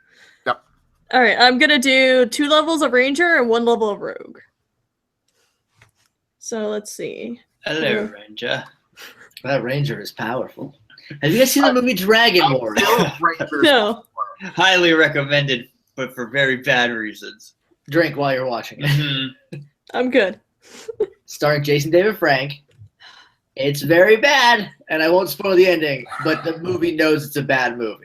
Yep. All right, I'm going to do 2 levels of Ranger and 1 level of Rogue. So let's see. Hello, Ranger. That Ranger is powerful. Have you guys seen the movie Dragon Wars? No. Highly recommended, but for very bad reasons. Drink while you're watching it. I'm good. starring Jason David Frank. It's very bad, and I won't spoil the ending, but the movie knows it's a bad movie.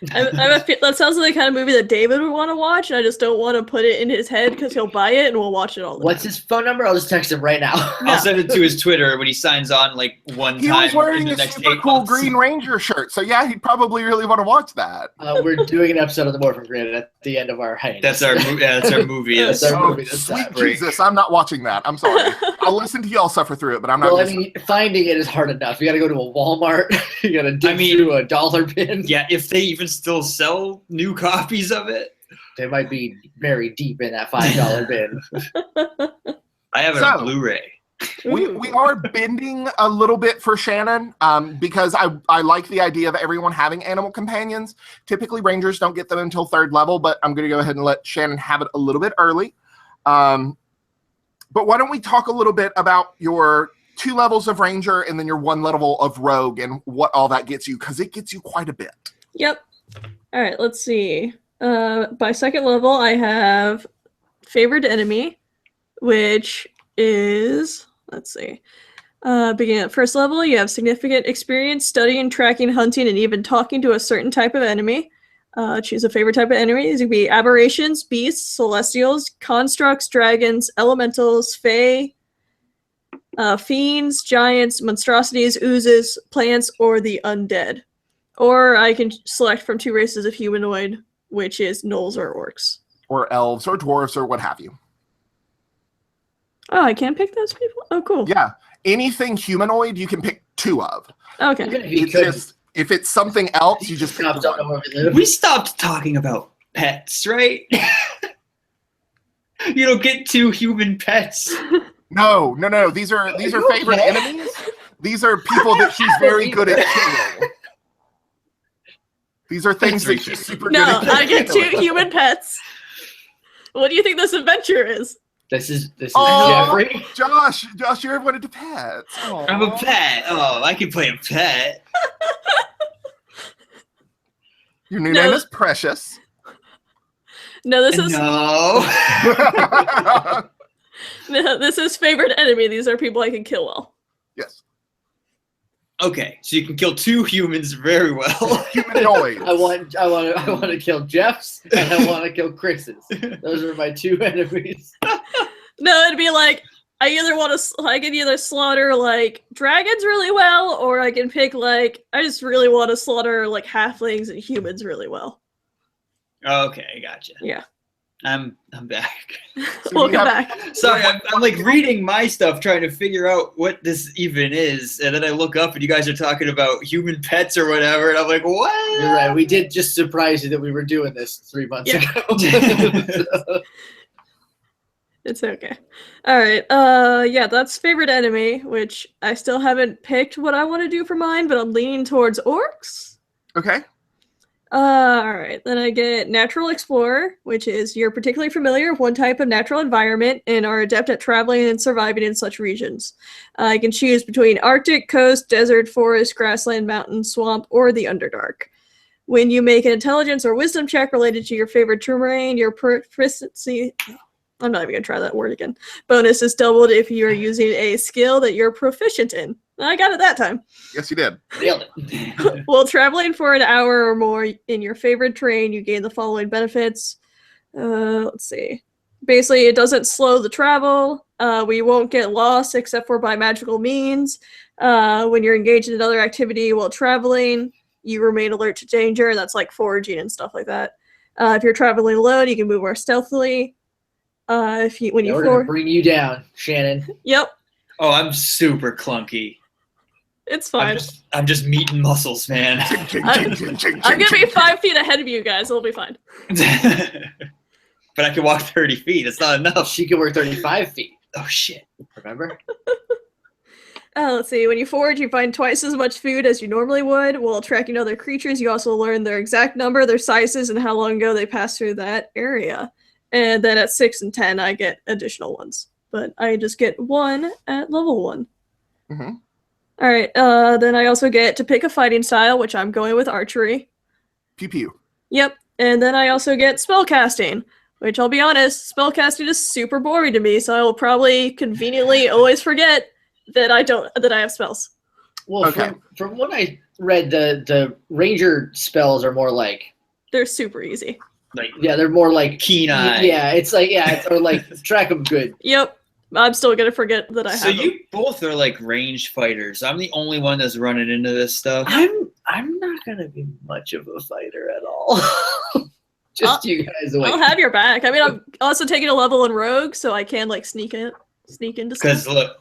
That sounds like the kind of movie that David would want to watch, and I just don't want to put it in his head because he'll buy it and we'll watch it all the What's time. his phone number? I'll just text him right now. I'll send it to his Twitter when he signs on like one He time was wearing in the a next super 8 cool months. Green Ranger shirt, so yeah, he'd probably really want to watch that. We're doing an episode of The Morphin Grid at the end of our hiatus. That's our movie. That's our movie this Sweet time. Jesus, I'm not watching that. I'm sorry. I'll listen to y'all suffer through it, but I'm not. Well, I gonna- mean, finding it is hard enough. You got to go to a Walmart. You got to dig I mean- through a dollar bin. Yeah, if they even still sell new copies of it. They might be very deep in that $5 bin. I have it on Blu-ray. we are bending a little bit for Shannon because I like the idea of everyone having animal companions. Typically, Rangers don't get them until 3rd level, but I'm going to go ahead and let Shannon have it a little bit early. But why don't we talk a little bit about your 2 levels of Ranger and then your 1 level of Rogue and what all that gets you, because it gets you quite a bit. Yep. All right, let's see. By 2nd level, I have favored enemy, which is, let's see. Beginning at 1st level, you have significant experience studying, tracking, hunting, and even talking to a certain type of enemy. Choose a favorite type of enemy. These could be aberrations, beasts, celestials, constructs, dragons, elementals, fae, fiends, giants, monstrosities, oozes, plants, or the undead. Or I can select from 2 races of humanoid, which is gnolls or orcs. Or elves or dwarves or what have you. Oh, I can't pick those people? Oh, cool. Yeah. Anything humanoid, you can pick 2 of. Okay. Even if you It's could, just, if it's something else, you just pick cops don't know 1. where we live. We stopped talking about pets, right? You don't get 2 human pets. No. These are you favorite okay? enemies. These are people that she's very good at killing. These are things that she's super good No, at killing. I get 2 human pets. What do you think this adventure is? This is Oh, Jeffrey. Josh, you're everyone into pets. Aw. I'm a pet. Oh, I can play a pet. Your new No. name is Precious. No, this is No. no, this is favorite enemy. These are people I can kill well. Yes. Okay, so you can kill 2 humans very well. Humanoids. I want to kill Jeff's and I want to kill Chris's. Those are my 2 enemies. No, it'd be like I can either slaughter like dragons really well, or I can pick like I just really want to slaughter like halflings and humans really well. Okay, gotcha. Yeah. I'm back. Welcome have- back. Sorry, I'm like reading my stuff trying to figure out what this even is, and then I look up and you guys are talking about human pets or whatever, and I'm like, what? You're right. We did just surprise you that we were doing this 3 months Yeah. ago. It's okay. All right. Yeah, that's favorite enemy, which I still haven't picked what I want to do for mine, but I'm leaning towards orcs. Okay. All right. Then I get Natural Explorer, which is you're particularly familiar with one type of natural environment and are adept at traveling and surviving in such regions. I can choose between Arctic, coast, desert, forest, grassland, mountain, swamp, or the Underdark. When you make an intelligence or wisdom check related to your favorite terrain, your proficiency. I'm not even going to try that word again. Bonus is doubled if you are using a skill that you're proficient in. I got it that time. Yes, you did. Nailed it. While traveling for an hour or more in your favorite terrain, you gain the following benefits. Let's see. Basically, it doesn't slow the travel. We won't get lost except for by magical means. When you're engaged in another activity while traveling, you remain alert to danger. That's like foraging and stuff like that. If you're traveling alone, you can move more stealthily. We're gonna bring you down, Shannon. Yep, Oh, I'm super clunky. it's fine. I'm just meat and muscles, man. I'm gonna be 5 feet ahead of you guys. It'll be fine. But I can walk 30 feet. It's not enough. She can work 35 feet. Oh shit. Remember? Let's see. When you forage, you find twice as much food as you normally would. While tracking other creatures, you also learn their exact number, their sizes, and how long ago they passed through that area. And then at 6 and 10, I get additional ones. But I just get 1 at level 1. Mhm. All right. Then I also get to pick a fighting style, which I'm going with archery. Pew pew. Yep. And then I also get spellcasting, Which I'll be honest, spellcasting is super boring to me, so I will probably conveniently always forget that I have spells. Well, Okay. from what I read, the ranger spells are more like They're super easy. Like they're more like keen eye. Yeah, it's like or like track them good. Yep. I'm still gonna forget that I So have them. you both are like ranged fighters. I'm the only one that's running into this stuff. I'm not gonna be much of a fighter at all. Just you guys away. I'll have your back. I mean, I'm also taking a level in Rogue, so I can like sneak into Because stuff. look,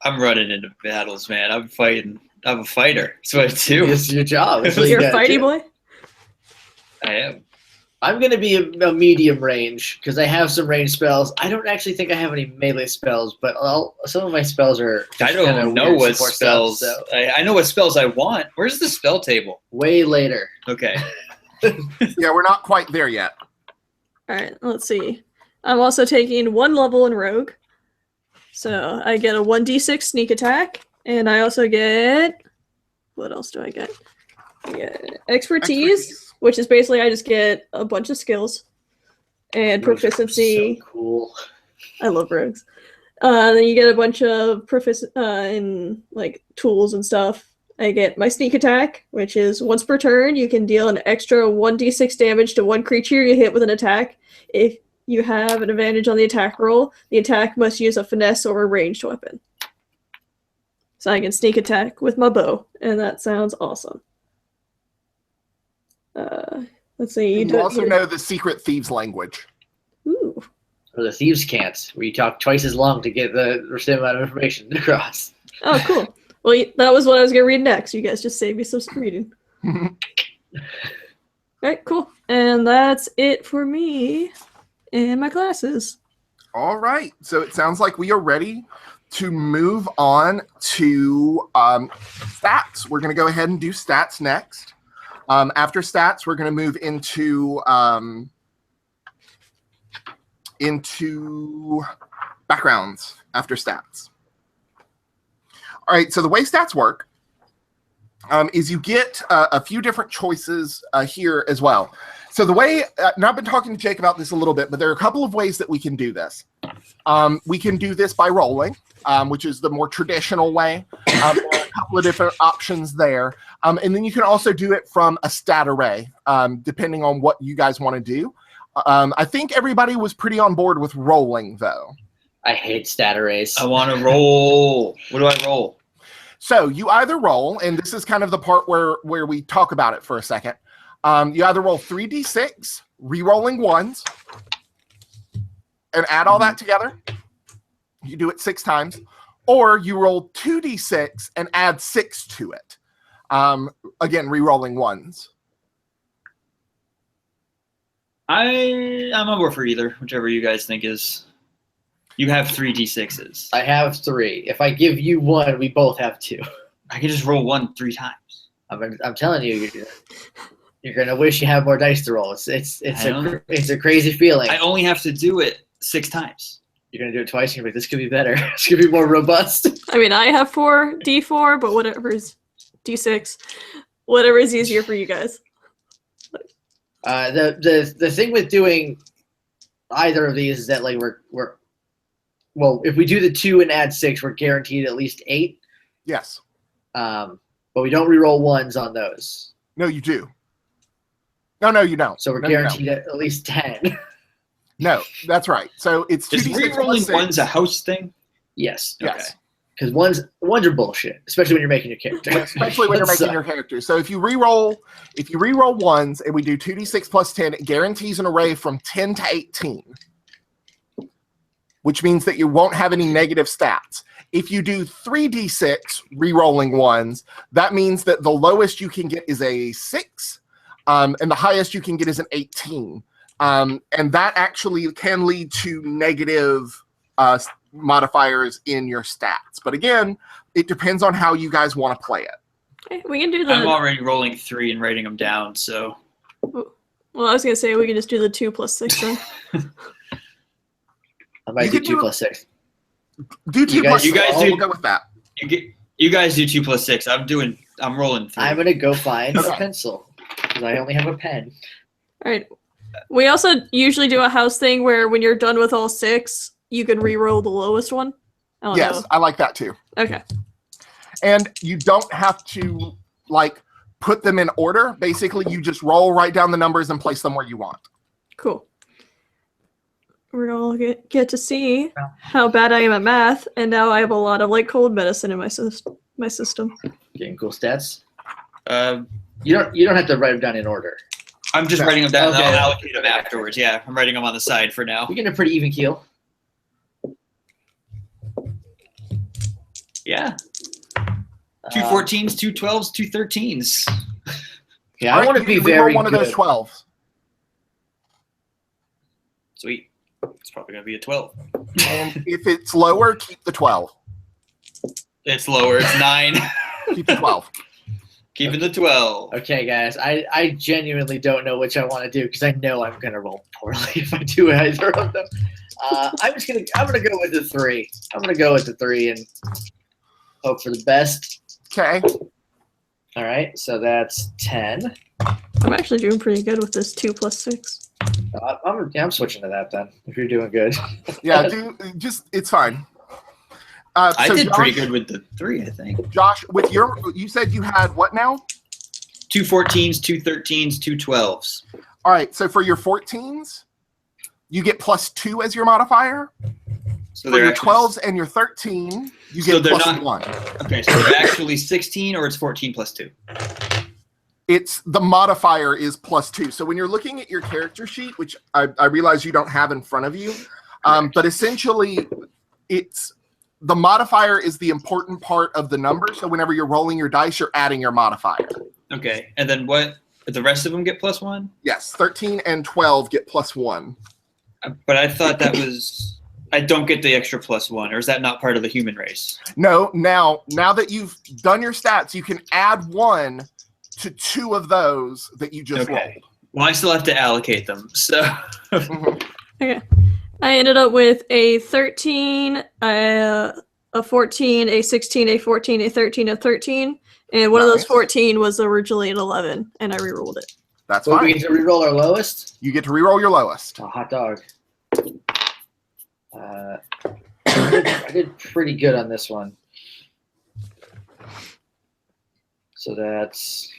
I'm running into battles, man. I'm fighting. I'm a fighter. That's what I do. It's your job. It's what You're you a gotta fighty do. boy. I am. I'm gonna be a medium range because I have some range spells. I don't actually think I have any melee spells, but some of my spells are. I kinda don't know weird what support spells. stuff, so I know what spells I want. Where's the spell table? way later. Okay. Yeah, we're not quite there yet. Alright, let's see. I'm also taking 1 level in Rogue. So I get a 1d6 sneak attack, and I also get... What else do I get? I get expertise, which is basically I just get a bunch of skills. And Rogues are proficiency. So cool. I love rogues. Then you get a bunch of in like tools and stuff. I get my sneak attack, which is once per turn, you can deal an extra 1d6 damage to one creature you hit with an attack. If you have an advantage on the attack roll, the attack must use a finesse or a ranged weapon. So I can sneak attack with my bow, and that sounds awesome. Let's see. You also know the secret thieves language. Ooh. Or the thieves' can't, where you talk twice as long to get the same amount of information across. Oh, cool. Well, that was what I was going to read next. You guys just saved me some reading. Alright, cool. And that's it for me and my classes. All right. So it sounds like we are ready to move on to stats. We're going to go ahead and do stats next. After stats, we're going to move into backgrounds after stats. All right, so the way stats work is you get a few different choices here as well. So the way, and I've been talking to Jake about this a little bit, but there are a couple of ways that we can do this. We can do this by rolling, which is the more traditional way. There are a couple of different options there. And then you can also do it from a stat array, depending on what you guys want to do. I think everybody was pretty on board with rolling, though. I hate stat arrays. I want to roll. What do I roll? So you either roll, and this is kind of the part where we talk about it for a second. You either roll 3d6, re-rolling ones, and add all that together. You do it 6 times. Or you roll 2d6 and add 6 to it. Again, re-rolling ones. I'm on board for either, whichever you guys think is. You have 3 d6s. I have 3. If I give you 1, we both have 2. I can just roll 1 3 times. I'm telling you, you're gonna wish you had more dice to roll. It's a crazy feeling. I only have to do it 6 times. You're gonna do it twice. You're gonna be like, this could be better. This could be more robust. I mean, I have 4 d4, but whatever is d6. Whatever is easier for you guys. The thing with doing either of these is that like we're well, if we do the 2 and add 6, we're guaranteed at least 8. Yes. But we don't re-roll ones on those. No, you do. No, you don't. So we're No, you don't. guaranteed at least 10. No, that's right. So it's 2d6 Is plus re-rolling 6. ones a house thing? Yes. Yes. Because ones are bullshit, especially when you're making your character. Especially when you're making your character. So if you re-roll ones and we do 2d6 plus 10, it guarantees an array from 10 to 18. Which means that you won't have any negative stats. If you do 3d6 re-rolling ones, that means that the lowest you can get is a 6, and the highest you can get is an 18. And that actually can lead to negative modifiers in your stats. But again, it depends on how you guys want to play it. Okay, we can do the. I'm already rolling 3 and writing them down, so. Well, I was gonna say we can just do the 2 plus 6 then. I might do 2 plus 6. Do 2 You plus guys- 6. do- We'll go with that. You guys do 2 plus 6. I'm rolling 3. I'm gonna go find a Okay. pencil because I only have a pen. All right. We also usually do a house thing where when you're done with all 6, you can re-roll the lowest one. I don't Yes, know. I like that too. Okay. And you don't have to like put them in order. Basically, you just write down the numbers and place them where you want. Cool. We're all get to see how bad I am at math, and now I have a lot of like cold medicine in my system. Getting cool stats. Um, You don't have to write them down in order. I'm just writing them down. Okay. And I'll allocate them afterwards. Yeah, I'm writing them on the side for now. You're getting a pretty even keel. Yeah. 2 14s, 2 12s, 2 13s. Yeah, All I right, want to you be can re-roll very one of good. those 12s. Sweet. It's probably gonna be a 12. And if it's lower, keep the 12. It's lower. It's 9. Keep the 12. Keeping the 12. Okay, guys, I genuinely don't know which I want to do because I know I'm gonna roll poorly if I do either of them. I'm gonna go with the 3. I'm gonna go with the 3 and hope for the best. Okay. All right, so that's 10. I'm actually doing pretty good with this 2 plus 6. I'm switching to that then. If you're doing good. Yeah, it's fine. I So did Josh, pretty good with the 3, I think. Josh, you said you had what now? 2 14s, 2 13s, 2 12s. All right, so for your 14s, you get +2 as your modifier. So For they're your actually, 12s and your 13, you So get they're plus not- 1. Okay, so they're actually 16 or it's 14 plus 2. It's the modifier is +2. So when you're looking at your character sheet, which I realize you don't have in front of you, but essentially it's the modifier is the important part of the number. So whenever you're rolling your dice, you're adding your modifier. Okay, and then what? The rest of them get +1? Yes, 13 and 12 get +1. But I thought that was. I don't get the extra +1, or is that not part of the human race? No, now that you've done your stats, you can add 1 to 2 of those that you just rolled. Well, I still have to allocate them. So Okay. I ended up with a 13, a 14, a 16, a 14, a 13, a 13. And one of those Nice. 14 was originally an 11, and I rerolled it. That's So we fine. get to reroll our lowest. You get to reroll your lowest. Oh, hot dog. I did pretty good on this one. So that's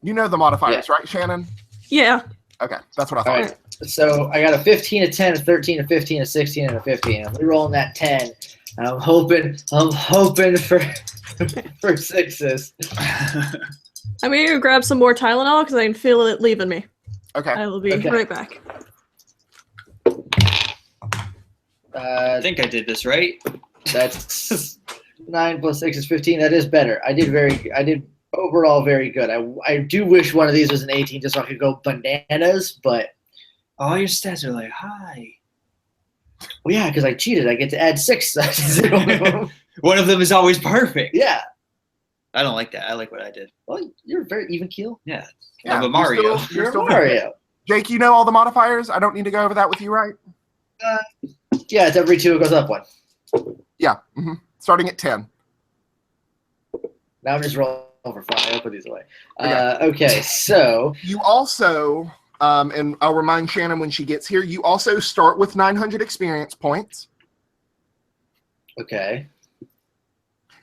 You know the modifiers, right, Shannon? Yeah. Okay, that's what I all thought. right. So I got a 15, a 10, a 13, a 15, a 16, and a 15. I'm rerolling that 10. And I'm hoping for for 6s. I'm going to grab some more Tylenol because I can feel it leaving me. Okay. I will be Okay. right back. I think I did this right. That's 9 plus 6 is 15. That is better. I did overall very good. I do wish one of these was an 18 just so I could go bananas, but All your stats are like high. well, yeah, because I cheated. I get to add 6. One of them is always perfect. Yeah. I don't like that. I like what I did. Well, you're very even keel. Yeah. Yeah, I'm a Mario. You're You're still Mario. Jake, you know all the modifiers? I don't need to go over that with you, right? Yeah, it's every 2 it goes up 1. Yeah. Starting at 10. Now I'm just rolling for fun. I'll put these away. Okay, so You also, and I'll remind Shannon when she gets here, you also start with 900 experience points, okay.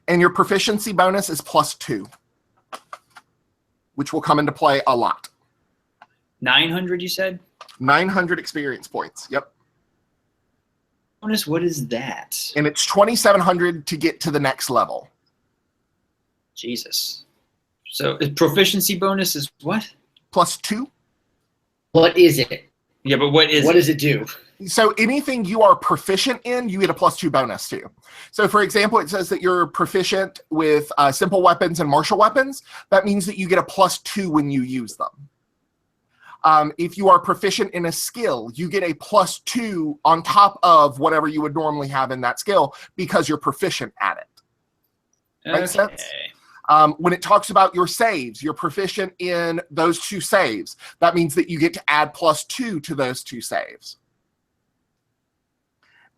and your proficiency bonus is +2, which will come into play a lot. 900, you said? 900 experience points. Yep. Bonus, what is that? And it's 2,700 to get to the next level. Jesus. So proficiency bonus is what? +2. What is it? Yeah, but what is What it? does it do? So anything you are proficient in, you get a +2 bonus to. So for example, it says that you're proficient with simple weapons and martial weapons. That means that you get a +2 when you use them. If you are proficient in a skill, you get a +2 on top of whatever you would normally have in that skill because you're proficient at it. Makes sense? When it talks about your saves, you're proficient in those 2 saves. That means that you get to add +2 to those 2 saves.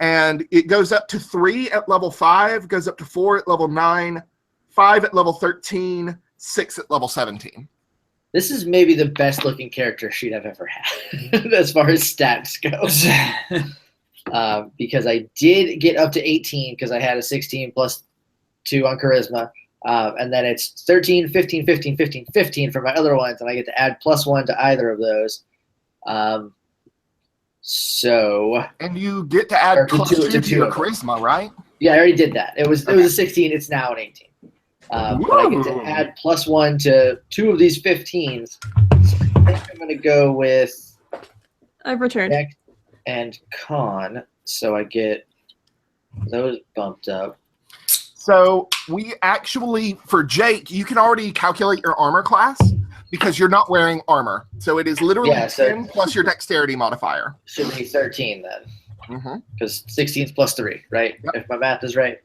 And it goes up to 3 at level 5, goes up to 4 at level 9, 5 at level 13, 6 at level 17. This is maybe the best looking character sheet I've ever had as far as stats go. Because I did get up to 18 because I had a 16 plus 2 on charisma. And then it's 13, 15, 15, 15, 15 for my other ones, and I get to add +1 to either of those. And you get to add +2 to your charisma, right? Yeah, I already did that. It was a 16. It's now an 18. But I get to add +1 to 2 of these 15s. So I think I'm going to go with I've returned. Dex and Con, so I get those bumped up. So we actually, for Jake, you can already calculate your armor class because you're not wearing armor. So it is literally 10 plus your dexterity modifier. Should be 13 then. Mm-hmm. Because 16 is +3, right? Yep. If my math is right.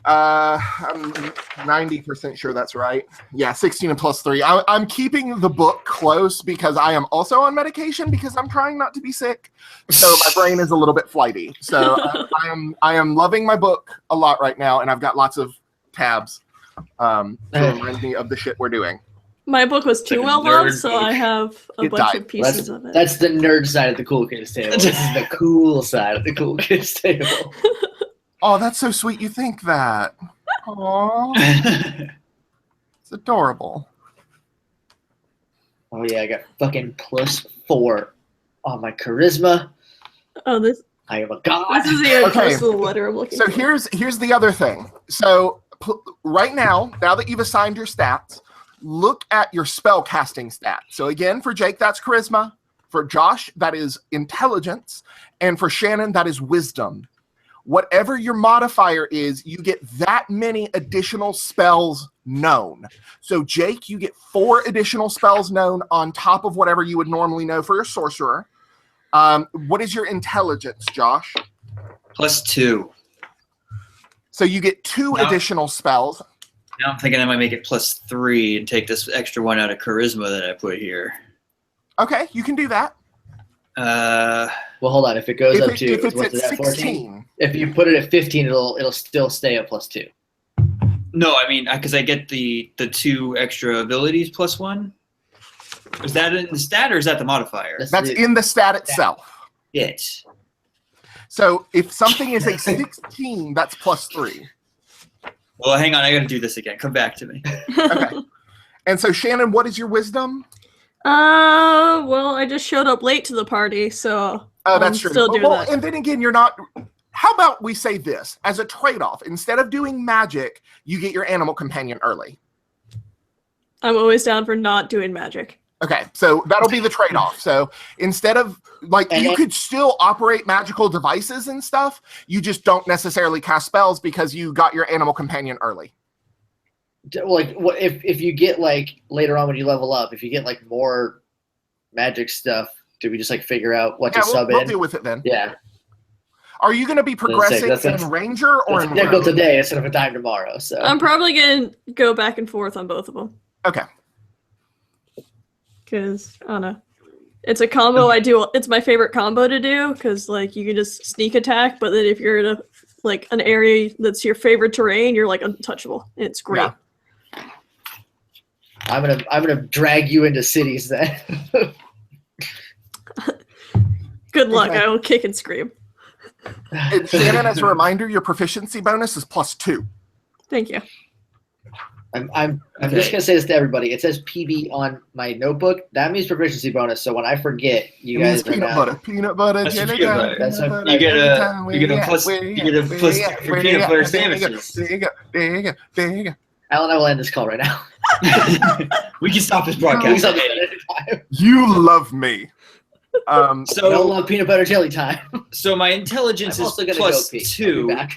I'm 90% sure that's right. Yeah, 16 and +3. I'm keeping the book close because I am also on medication because I'm trying not to be sick. So my brain is a little bit flighty. So I am loving my book a lot right now, and I've got lots of tabs to remind me of the shit we're doing. My book was too well loved, so I have a bunch of pieces of it. That's the nerd side of the cool kids table. This is the cool side of the cool kids table. Oh, that's so sweet you think that. Aww. It's adorable. Oh, yeah, I got fucking +4 on my charisma. Oh, this. I am a god. This is even close to the letter I'm looking for. So here's the other thing. So right now that you've assigned your stats, look at your spell casting stat. So again, for Jake, that's charisma. For Josh, that is intelligence. And for Shannon, that is wisdom. Whatever your modifier is, you get that many additional spells known. So Jake, you get 4 additional spells known on top of whatever you would normally know for your sorcerer. What is your intelligence, Josh? +2. So you get 2 additional spells. Now I'm thinking I might make it +3 and take this extra one out of charisma that I put here. Okay, you can do that. Well, hold on. If it goes up to if it's what's at it, 16, if you put it at 15, it'll still stay at +2. No, I mean because I get the 2 extra abilities +1. Is that in the stat or is that the modifier? That's in the stat itself. It. So if something is a 16, that's +3. Well, hang on. I got to do this again. Come back to me. Okay. And so Shannon, what is your wisdom? Well, I just showed up late to the party, so that's true. Still doing that. And then again, you're not. How about we say this as a trade-off? Instead of doing magic, you get your animal companion early. I'm always down for not doing magic. Okay, so that'll be the trade-off. So instead of you could still operate magical devices and stuff, you just don't necessarily cast spells because you got your animal companion early. Like, what if you get later on when you level up, if you get more magic stuff, do we just figure out what to sub in? We'll deal with it then. Yeah. Are you going to be progressing in Ranger or in Nickel today instead of a dime tomorrow? So I'm probably gonna go back and forth on both of them. Okay. Because I don't know, it's a combo I do. It's my favorite combo to do because you can just sneak attack, but then if you're in an area that's your favorite terrain, you're untouchable. It's great. Yeah. I'm gonna drag you into cities then. Good luck. I will kick and scream. And Shannon, as a reminder, your proficiency bonus is +2. Thank you. I'm just gonna say this to everybody. It says PB on my notebook. That means proficiency bonus. So when I forget, you guys peanut butter, peanut butter. That's jelly peanut butter, butter. peanut butter. You get a plus for peanut butter sandwiches. There you go. Alan, I will end this call right now. We can stop this broadcast. You love me. I don't love peanut butter jelly time. So my intelligence is +2.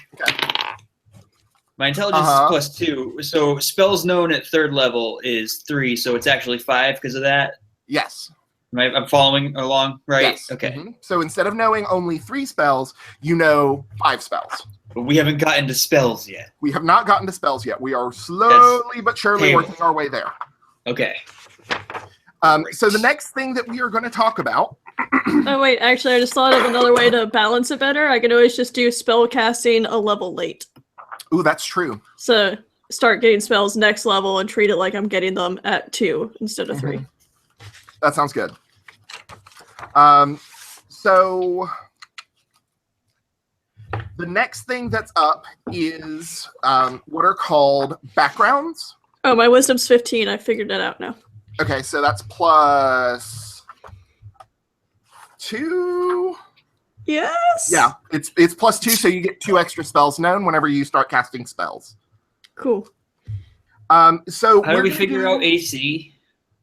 My intelligence is +2. So spells known at 3rd level is 3. So it's actually 5 because of that. Yes. I'm following along, right? Yes. Okay. Mm-hmm. So instead of knowing only 3 spells, you know 5 spells. But we haven't gotten to spells yet. We have not gotten to spells yet. We are slowly but surely working our way there. Okay. So the next thing that we are going to talk about. Oh wait, actually, I just thought of another way to balance it better. I can always just do spell casting a level late. Ooh, that's true. So start getting spells next level and treat it like I'm getting them at 2 instead of 3. That sounds good. So the next thing that's up is what are called backgrounds. Oh, my wisdom's 15. I figured that out now. Okay, so that's plus 2. Yes. Yeah, it's plus 2, so you get 2 extra spells known whenever you start casting spells. Cool. So How do we figure out AC?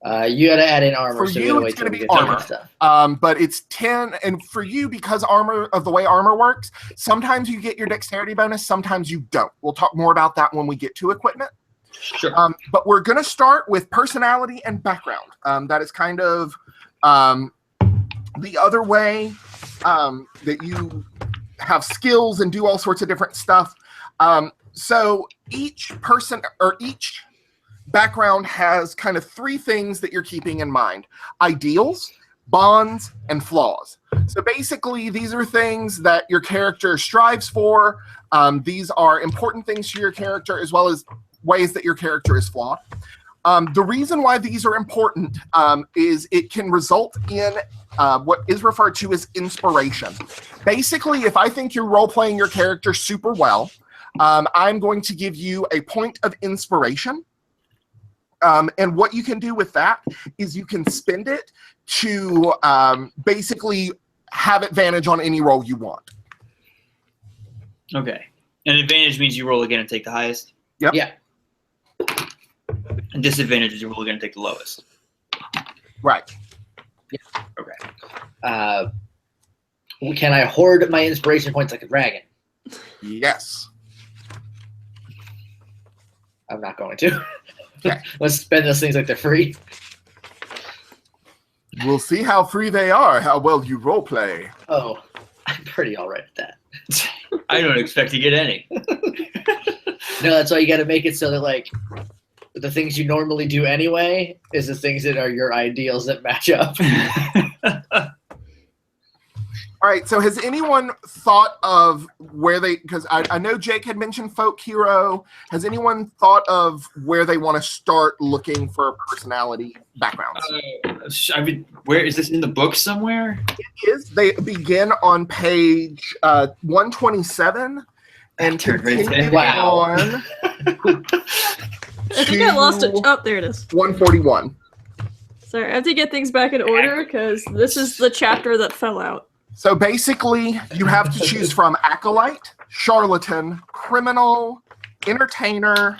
You got to add in armor. For so we you, gotta it's wait till gonna we be get to armor. stuff. But it's 10, and for you, because of the way armor works, sometimes you get your dexterity bonus, sometimes you don't. We'll talk more about that when we get to equipment. Sure. But we're going to start with personality and background. That is kind of the other way that you have skills and do all sorts of different stuff. So each person or each background has kind of 3 things that you're keeping in mind: ideals, bonds, and flaws. So basically, these are things that your character strives for. These are important things to your character, as well as ways that your character is flawed. The reason why these are important is it can result in what is referred to as inspiration. Basically, if I think you're role-playing your character super well, I'm going to give you a point of inspiration. And what you can do with that is you can spend it to basically have advantage on any roll you want. Okay. And advantage means you roll again and take the highest. Yep. Yeah. And disadvantage is you roll again and take the lowest. Right. Okay. Can I hoard my inspiration points like a dragon? Yes. I'm not going to. Okay. Let's spend those things like they're free. We'll see how free they are, how well you roleplay. Oh, I'm pretty all right at that. I don't expect to get any. No, that's why you got to make it so that, like, the things you normally do anyway is the things that are your ideals that match up. All right, so has anyone thought of where they, because I know Jake had mentioned folk hero. Has anyone thought of where they want to start looking for personality backgrounds? I mean, where is this in the book somewhere? They begin on page 127 and Turned right continue there. Wow. on I think I lost it. Oh, there it is. 141. Sorry, I have to get things back in order because this is the chapter that fell out. So basically, you have to choose from acolyte, charlatan, criminal, entertainer,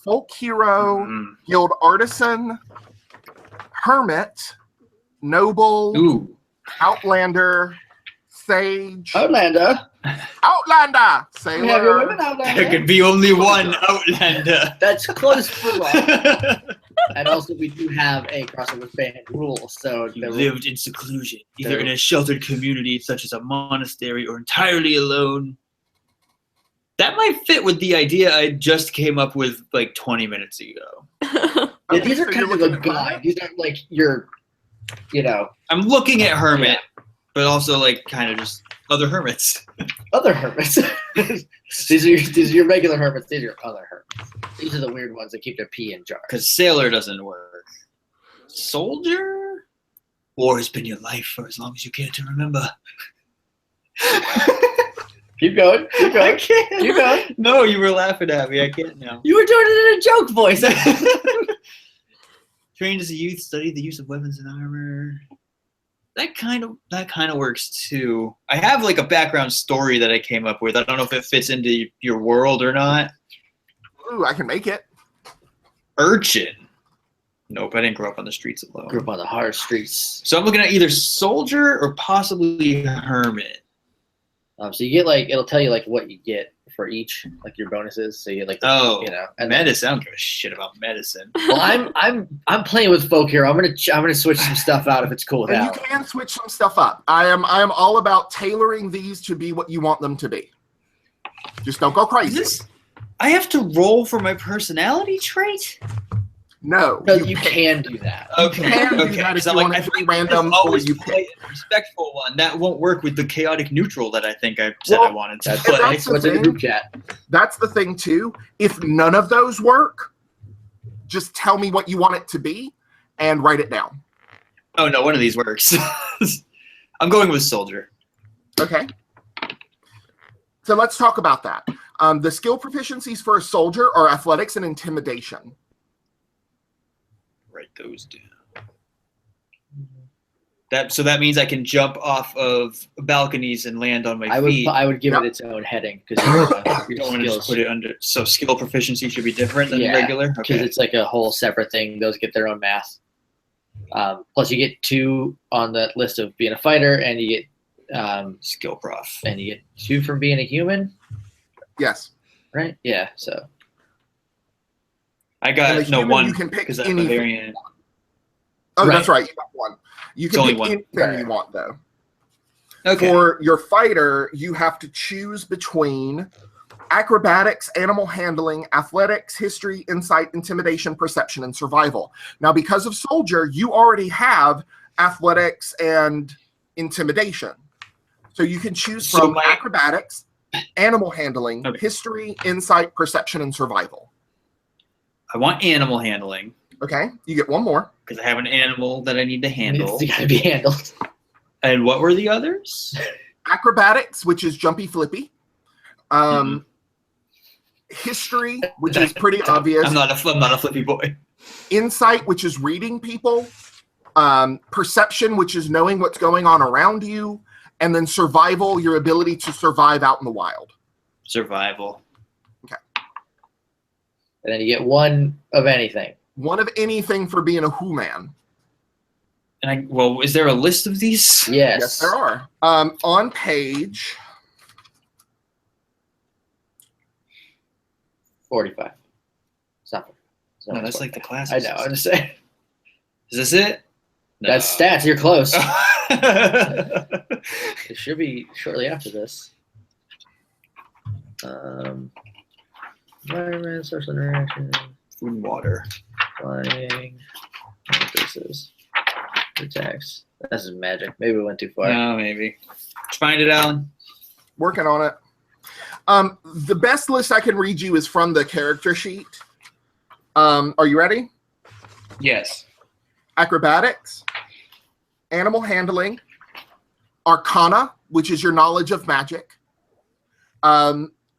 folk hero, guild artisan, hermit, noble, Ooh. outlander, sage, Outlander. outlander, We have your women sailor. Outlander. There could be only one Outlander. That's close for one. And also, we do have a crossover with Bandit rule, so He the lived in seclusion, either in a sheltered community such as a monastery or entirely alone. That might fit with the idea I just came up with like 20 minutes ago. Yeah, these are so kind you're of a looking at guide. hermit? These aren't like your, you know, I'm looking at Hermit, but also like kind of just other hermits. other hermits. these are your regular hermits. These are your other hermits. These are the weird ones that keep their pee in jars. Because sailor doesn't work. Soldier? War has been your life for as long as you care to remember. Keep going. Keep I going. can't. Keep going. No, you were laughing at me. I can't now. You were doing it in a joke voice. Trained as a youth, studied the use of weapons and armor. That kind of works too. I have like a background story that I came up with. I don't know if it fits into your world or not. Ooh, I can make it. Urchin. Nope, I didn't grow up on the streets alone. Grew up on the hard streets. So I'm looking at either soldier or possibly hermit. So you get like, it'll tell you like what you get for each, like your bonuses. So you get like, you know, and medicine. I don't give a shit about medicine. well, I'm playing with folk here. I'm gonna switch some stuff out if it's cool with And you Alan. can switch some stuff up. I am all about tailoring these to be what you want them to be. Just don't go crazy. I have to roll for my personality trait? No, No, you you pick. can do that. Okay. can do okay. that if So you want I it to be think there's random or always you play a respectful one. That won't work with the chaotic neutral that I think I said I Well, wanted to that's- play. that's the What's in the thing. group chat? That's the thing too. If none of those work, just tell me what you want it to be and write it down. Oh no, one of these works. I'm going with soldier. Okay. So let's talk about that. The skill proficiencies for a soldier are athletics and intimidation. Write those down. So that means I can jump off of balconies and land on my feet. I would give Yep. it its own heading because You don't want to just put it under. So skill proficiency should be different than Yeah, regular. because Okay. it's like a whole separate thing. Those get their own math. Plus, you get 2 on that list of being a fighter, and you get Skill prof. 2 from being a human, Yes. right? Yeah. So I And got the no human, one you can pick because I'm a anything. variant. Oh, Right. that's right. You got 1. You It's can only pick 1. anything Right. you want, though. Okay. For your fighter, you have to choose between acrobatics, animal handling, athletics, history, insight, intimidation, perception, and survival. Now, because of soldier, you already have athletics and intimidation. So you can choose So from my- acrobatics, animal handling, Okay. history, insight, perception, and survival. I want animal handling Okay, you get 1 more. because I have an animal that I need to handle. it's got to be handled. And what were the others? Acrobatics, which is jumpy flippy. History, which is pretty obvious. I'm not a flippy boy. Insight, which is reading people. Perception, which is knowing what's going on around you. And then survival, your ability to survive out in the wild. Survival. And then you get 1 of anything. 1 of anything for being a who-man. And is there a list of these? Yes. Yes, there are. On page 45. It's not. It's not No, that's like the classes. I know. I'm just saying. Is this it? No. That's stats. You're close. It should be shortly after this. Environment, social interaction, Food and water. flying. What this is. Attacks. This is magic. Maybe we went too far. No, maybe. Find it, Alan. working on it. The best list I can read you is from the character sheet. Are you ready? Yes. Acrobatics, animal handling, arcana, which is your knowledge of magic,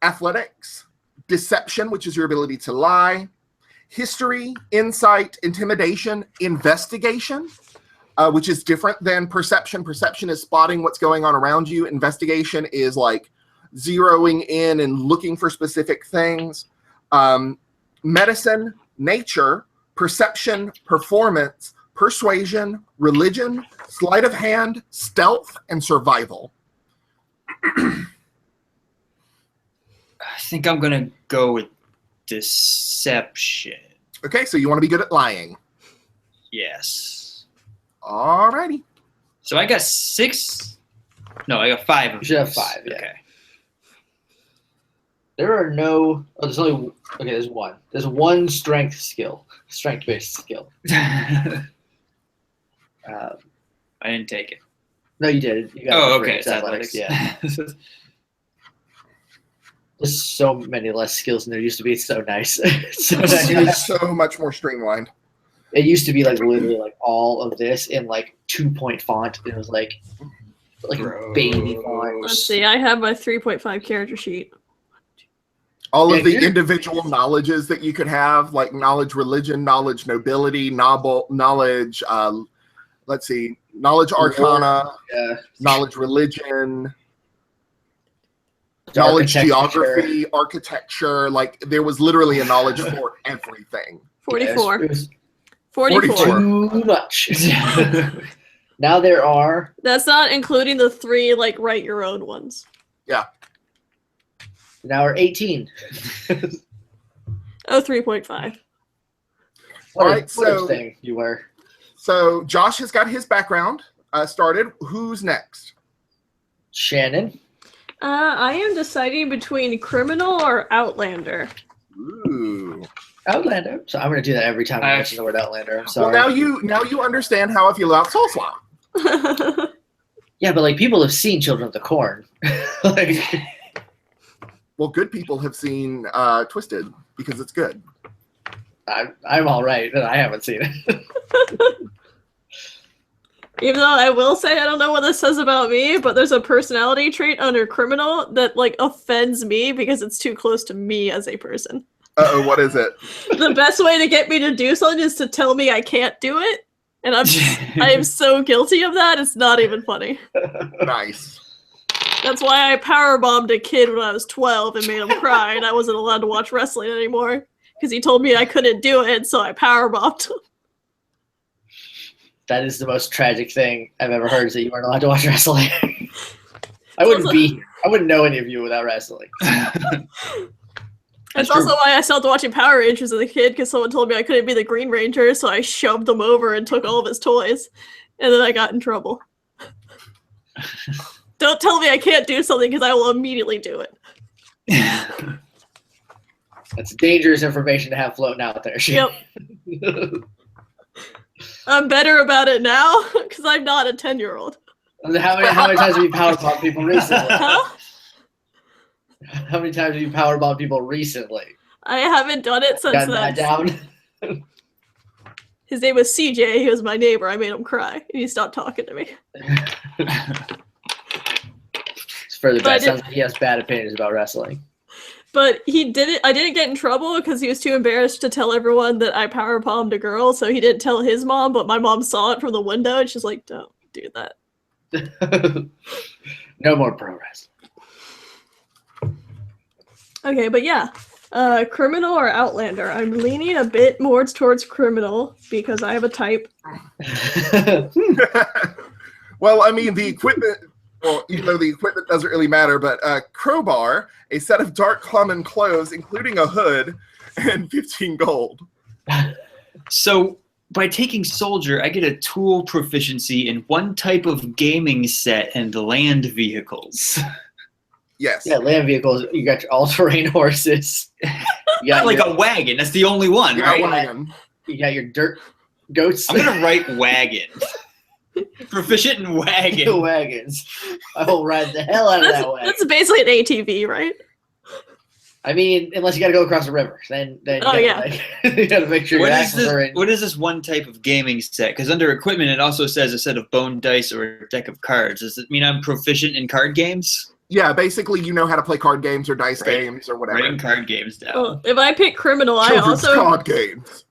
athletics, deception, which is your ability to lie, history, insight, intimidation, investigation, which is different than perception. Perception is spotting what's going on around you. Investigation is like zeroing in and looking for specific things. Medicine, nature, perception, performance, persuasion, religion, sleight of hand, stealth, and survival. I think I'm gonna go with deception. Okay, so you want to be good at lying. Yes. Alrighty. So I got 6. No, I got 5 of You should have these. 5, yeah. Okay. There are no. Oh, there's only. Okay, there's 1. There's 1 strength skill, strength-based skill. I didn't take it. No, you did. You got Oh, it for free. okay. It's It's athletics. athletics. Yeah. There's so many less skills than there used to be. It's so nice. It's so nice. It's so much more streamlined. It used to be like literally like all of this in like 2-point font. It was like baby font. Let's see. I have my 3.5 character sheet. All of Yeah, the you're- individual knowledges that you could have, like knowledge, religion, knowledge, nobility, knowledge, let's see, knowledge, arcana, Yeah. knowledge, religion, knowledge, Architecture. geography, architecture. Like there was literally a knowledge for everything. 44. It was 44. 44. too much. Now there are. That's not including the 3 like write your own ones. Now we're 18. Oh, 3.5. What All a- right, what a so- thing you were. So Josh has got his background started. Who's next? Shannon. I am deciding between criminal or outlander. Ooh. Outlander. So I'm gonna do that every time I mention the word Outlander. I'm Well, sorry. now you understand how I feel about Soul Swap. Yeah, but like people have seen Children of the Corn. Like, Well, good people have seen Twisted because it's good. I'm all right, but I haven't seen it. Even though I will say I don't know what this says about me, but there's a personality trait under criminal that like offends me because it's too close to me as a person. Uh-oh, what is it? The best way to get me to do something is to tell me I can't do it. And I am so guilty of that, it's not even funny. Nice. That's why I powerbombed a kid when I was 12 and made him cry, and I wasn't allowed to watch wrestling anymore. Because he told me I couldn't do it, so I powerbombed him. That is the most tragic thing I've ever heard, is that you weren't allowed to watch wrestling. I wouldn't be here. I wouldn't know any of you without wrestling. That's also why I stopped watching Power Rangers as a kid, because someone told me I couldn't be the Green Ranger, so I shoved him over and took all of his toys. And then I got in trouble. Don't tell me I can't do something, because I will immediately do it. That's dangerous information to have floating out there. Yep. I'm better about it now, because I'm not a 10-year-old. How many times have you powerbombed people recently? Huh? How many times have you powerbombed people recently? I haven't done it since Gotten then. that down? His name was CJ. He was my neighbor. I made him cry, and he stopped talking to me. It's further But bad. Sounds like he has bad opinions about wrestling. But he didn't. I didn't get in trouble because he was too embarrassed to tell everyone that I power bombed a girl. So he didn't tell his mom. But my mom saw it from the window, and she's like, "Don't do that." No more pro wrestling. Okay, but yeah, criminal or Outlander. I'm leaning a bit more towards criminal because I have a type. Well, I mean, the equipment, well, even though the equipment doesn't really matter, but crowbar, a set of dark common clothes, including a hood, and 15 gold. So by taking soldier, I get a tool proficiency in one type of gaming set and land vehicles. Yes. Yeah, land vehicles. You got your all-terrain horses. You got Like your, a wagon. That's the only one, You right? got wagon. you got your dirt goats. I'm gonna write wagon. Proficient in wagon. Wagons. I will ride the hell out of that wagon. That's basically an ATV, right? I mean, unless you got to go across a river, then you Oh, gotta, yeah. like, you got to make sure your axles are in. What is this one type of gaming set? Because under equipment, it also says a set of bone dice or a deck of cards. Does it mean I'm proficient in card games? Yeah, basically, you know how to play card games or dice games or whatever. Writing card games down. Well, if I pick criminal, I Children's also card games.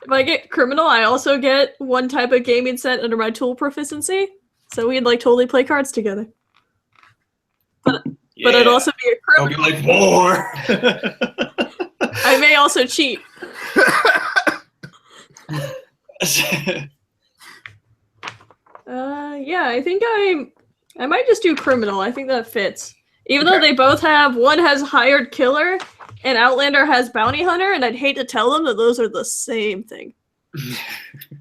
if I get criminal, I also get one type of gaming set under my tool proficiency. So we'd like totally play cards together. But I'd also be a I'll be criminal. like war. I may also cheat. Yeah, I think I might just do criminal. I think that fits. Even though Okay. they both have, one has hired killer and Outlander has bounty hunter, and I'd hate to tell them that those are the same thing.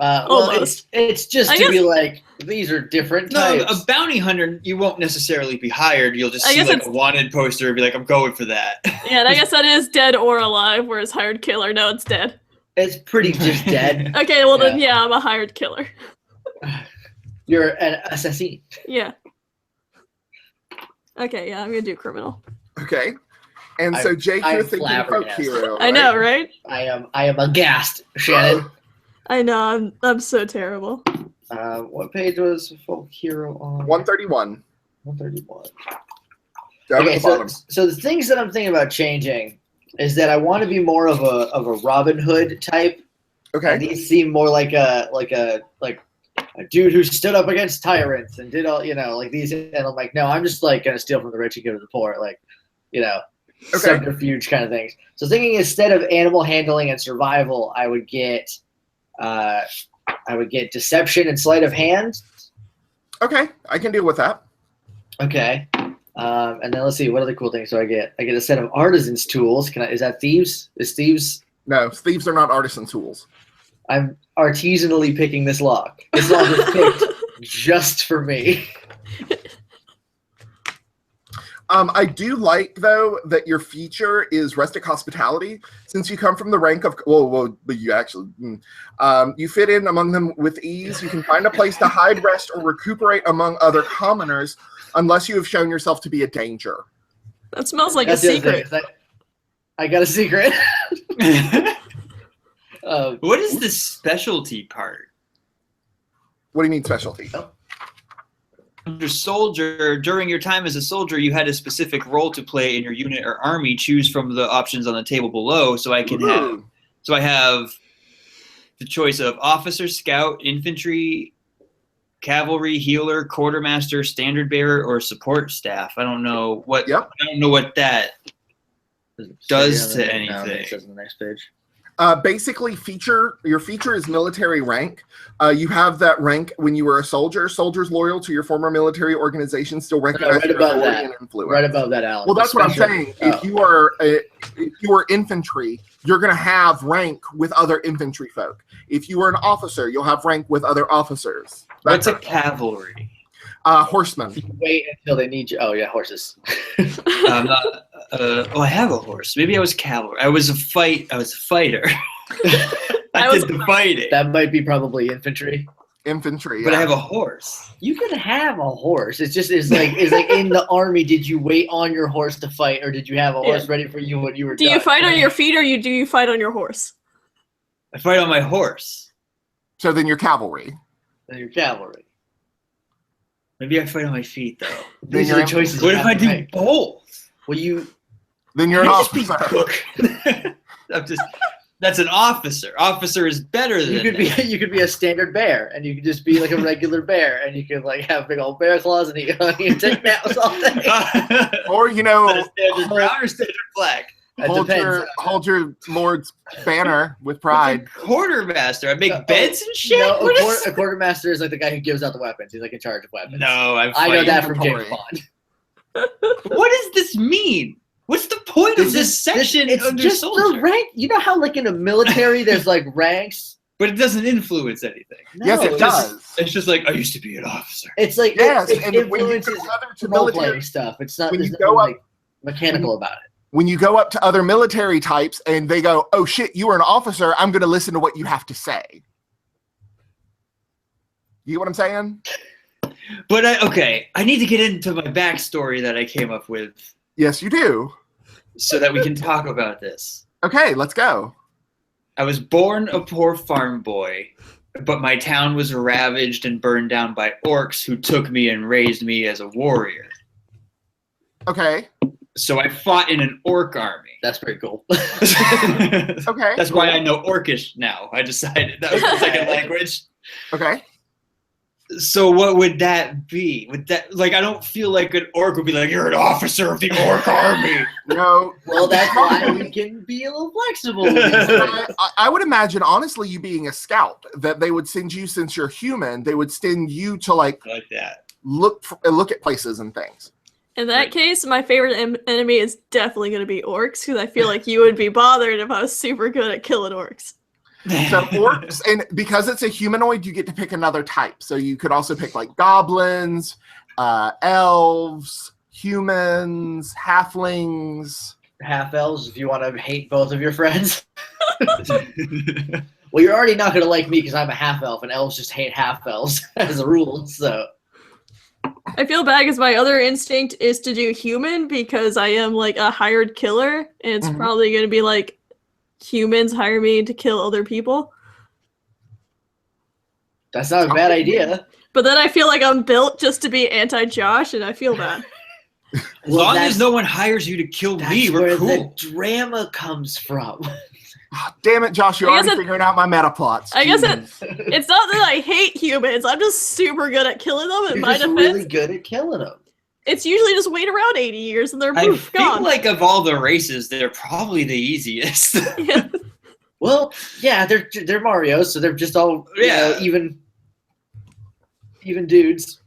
Well, Almost. it's just I to be guess- like, these are different No, types. a bounty hunter, you won't necessarily be hired. You'll just I see guess like it's- a wanted poster and be like, I'm going for that. Yeah, and I guess that is dead or alive, whereas hired killer, no, it's dead. It's pretty just dead. Okay, well then, yeah, I'm a hired killer. You're an assassin. Yeah. Okay, yeah, I'm gonna do criminal. Okay. And so, Jake, I'm you're thinking folk flabbergasted. hero. I know, right? I am aghast, Shannon. I know, I'm so terrible. What page was folk hero on? 131. 131. Down Okay, at the bottom. so the things that I'm thinking about changing is that I want to be more of a Robin Hood type. Okay. These seem more like a dude who stood up against tyrants and did all, like these. And I'm like, no, I'm just like gonna steal from the rich and give to the poor, like, Okay. subterfuge kind of things. So thinking instead of animal handling and survival, I would get deception and sleight of hand. Okay. I can deal with that. Okay. And then let's see, what other cool things do I get? I get a set of artisans tools. Is that thieves? Is thieves? No, thieves are not artisan tools. I'm artisanally picking this lock. This lock is picked just for me. I do like, though, that your feature is rustic hospitality. Since you come from the rank of, but you actually, you fit in among them with ease. You can find a place to hide, rest, or recuperate among other commoners, unless you have shown yourself to be a danger. That smells like That's a the other secret. thing, is I got a secret. What is the specialty part? What do you mean specialty? Under soldier, during your time as a soldier, you had a specific role to play in your unit or army. Choose from the options on the table below. So I have the choice of officer, scout, infantry, cavalry, healer, quartermaster, standard bearer, or support staff. I don't know what. Yep. I don't know what that does to No, anything. it says on the next page. Basically, your feature is military rank. You have that rank when you were a soldier. Soldiers loyal to your former military organization still recognize right your above authority that. and influence. Right above that, Alan. Well, that's what I'm Special- saying. Oh. If you are infantry, you're going to have rank with other infantry folk. If you are an officer, you'll have rank with other officers. What's a cavalry? Horseman? Wait until they need you. Oh yeah, horses. I'm not. I have a horse. Maybe I was cavalry. I was a fighter. I did the fighting. That might be probably infantry. Infantry. But yeah. I have a horse. You can have a horse. It's just is like in the army. Did you wait on your horse to fight, or did you have a horse ready for you when you were? Do you fight on your feet or do you fight on your horse? I fight on my horse. So then you're cavalry. Your cavalry? Maybe I fight on my feet though. These are the choices. What you if have I to do make. both? Well, you. Then you're an I just be officer. cook. That's an officer. Officer is better than You could be that. you could be a standard bear, and you could just be like a regular bear, and you could like have big old bear claws, and you take naps all day. Or Is that a standard brown or standard black? It hold depends. your lord's banner with pride. Quartermaster. I make beds and shit. No, What is- a quartermaster is like the guy who gives out the weapons. He's like in charge of weapons. No, I'm I know fighting. that from James inventory. Bond. What does this mean? What's the point of this section It's under just soldier? the rank. You know how like in the military there's like ranks. But it doesn't influence anything. Yes, No, it it's does. It's just like I used to be an officer. It's like Yes, it and when you influences go other to role military, playing stuff. It's not. when There's you nothing go up- like mechanical about it. when you go up to other military types and they go, "Oh shit, you are an officer. I'm going to listen to what you have to say." You get what I'm saying? But I need to get into my backstory that I came up with Yes, you do. so that we can talk about this. Okay, let's go. I was born a poor farm boy, but my town was ravaged and burned down by orcs who took me and raised me as a warrior. Okay. So I fought in an orc army. That's pretty cool. Okay. That's why I know Orcish now. I decided that was the second language. Okay. So what would that be? Would that I don't feel like an orc would be like, you're an officer of the orc army. No. Well, that's why we can be a little flexible. With these things. I would imagine, honestly, you being a scout, that they would send you, since you're human, they would send you to like that. look at places and things. In that case, my favorite enemy is definitely going to be orcs, because I feel like you would be bothered if I was super good at killing orcs. So orcs, and because it's a humanoid, you get to pick another type. So you could also pick like goblins, elves, humans, halflings. Half elves, if you want to hate both of your friends. Well, you're already not going to like me because I'm a half elf, and elves just hate half elves as a rule. So I feel bad because my other instinct is to do human, because I am like a hired killer, and it's Mhm. probably going to be like humans hire me to kill other people. that's not a bad idea. But then I feel like I'm built just to be anti-Josh, and I feel bad. As long as no one hires you to kill me, That's we're where cool. the drama comes from. Damn it, Josh! You're I guess already figuring out my meta plots. I guess Jesus. It's not that I hate humans, I'm just super good at killing them. In You're my just defense, really good at killing them. it's usually just wait around 80 years and they're I poof, feel gone. like of all the races, they're probably the easiest. Yeah. Well, yeah, they're Marios, so they're just all even dudes.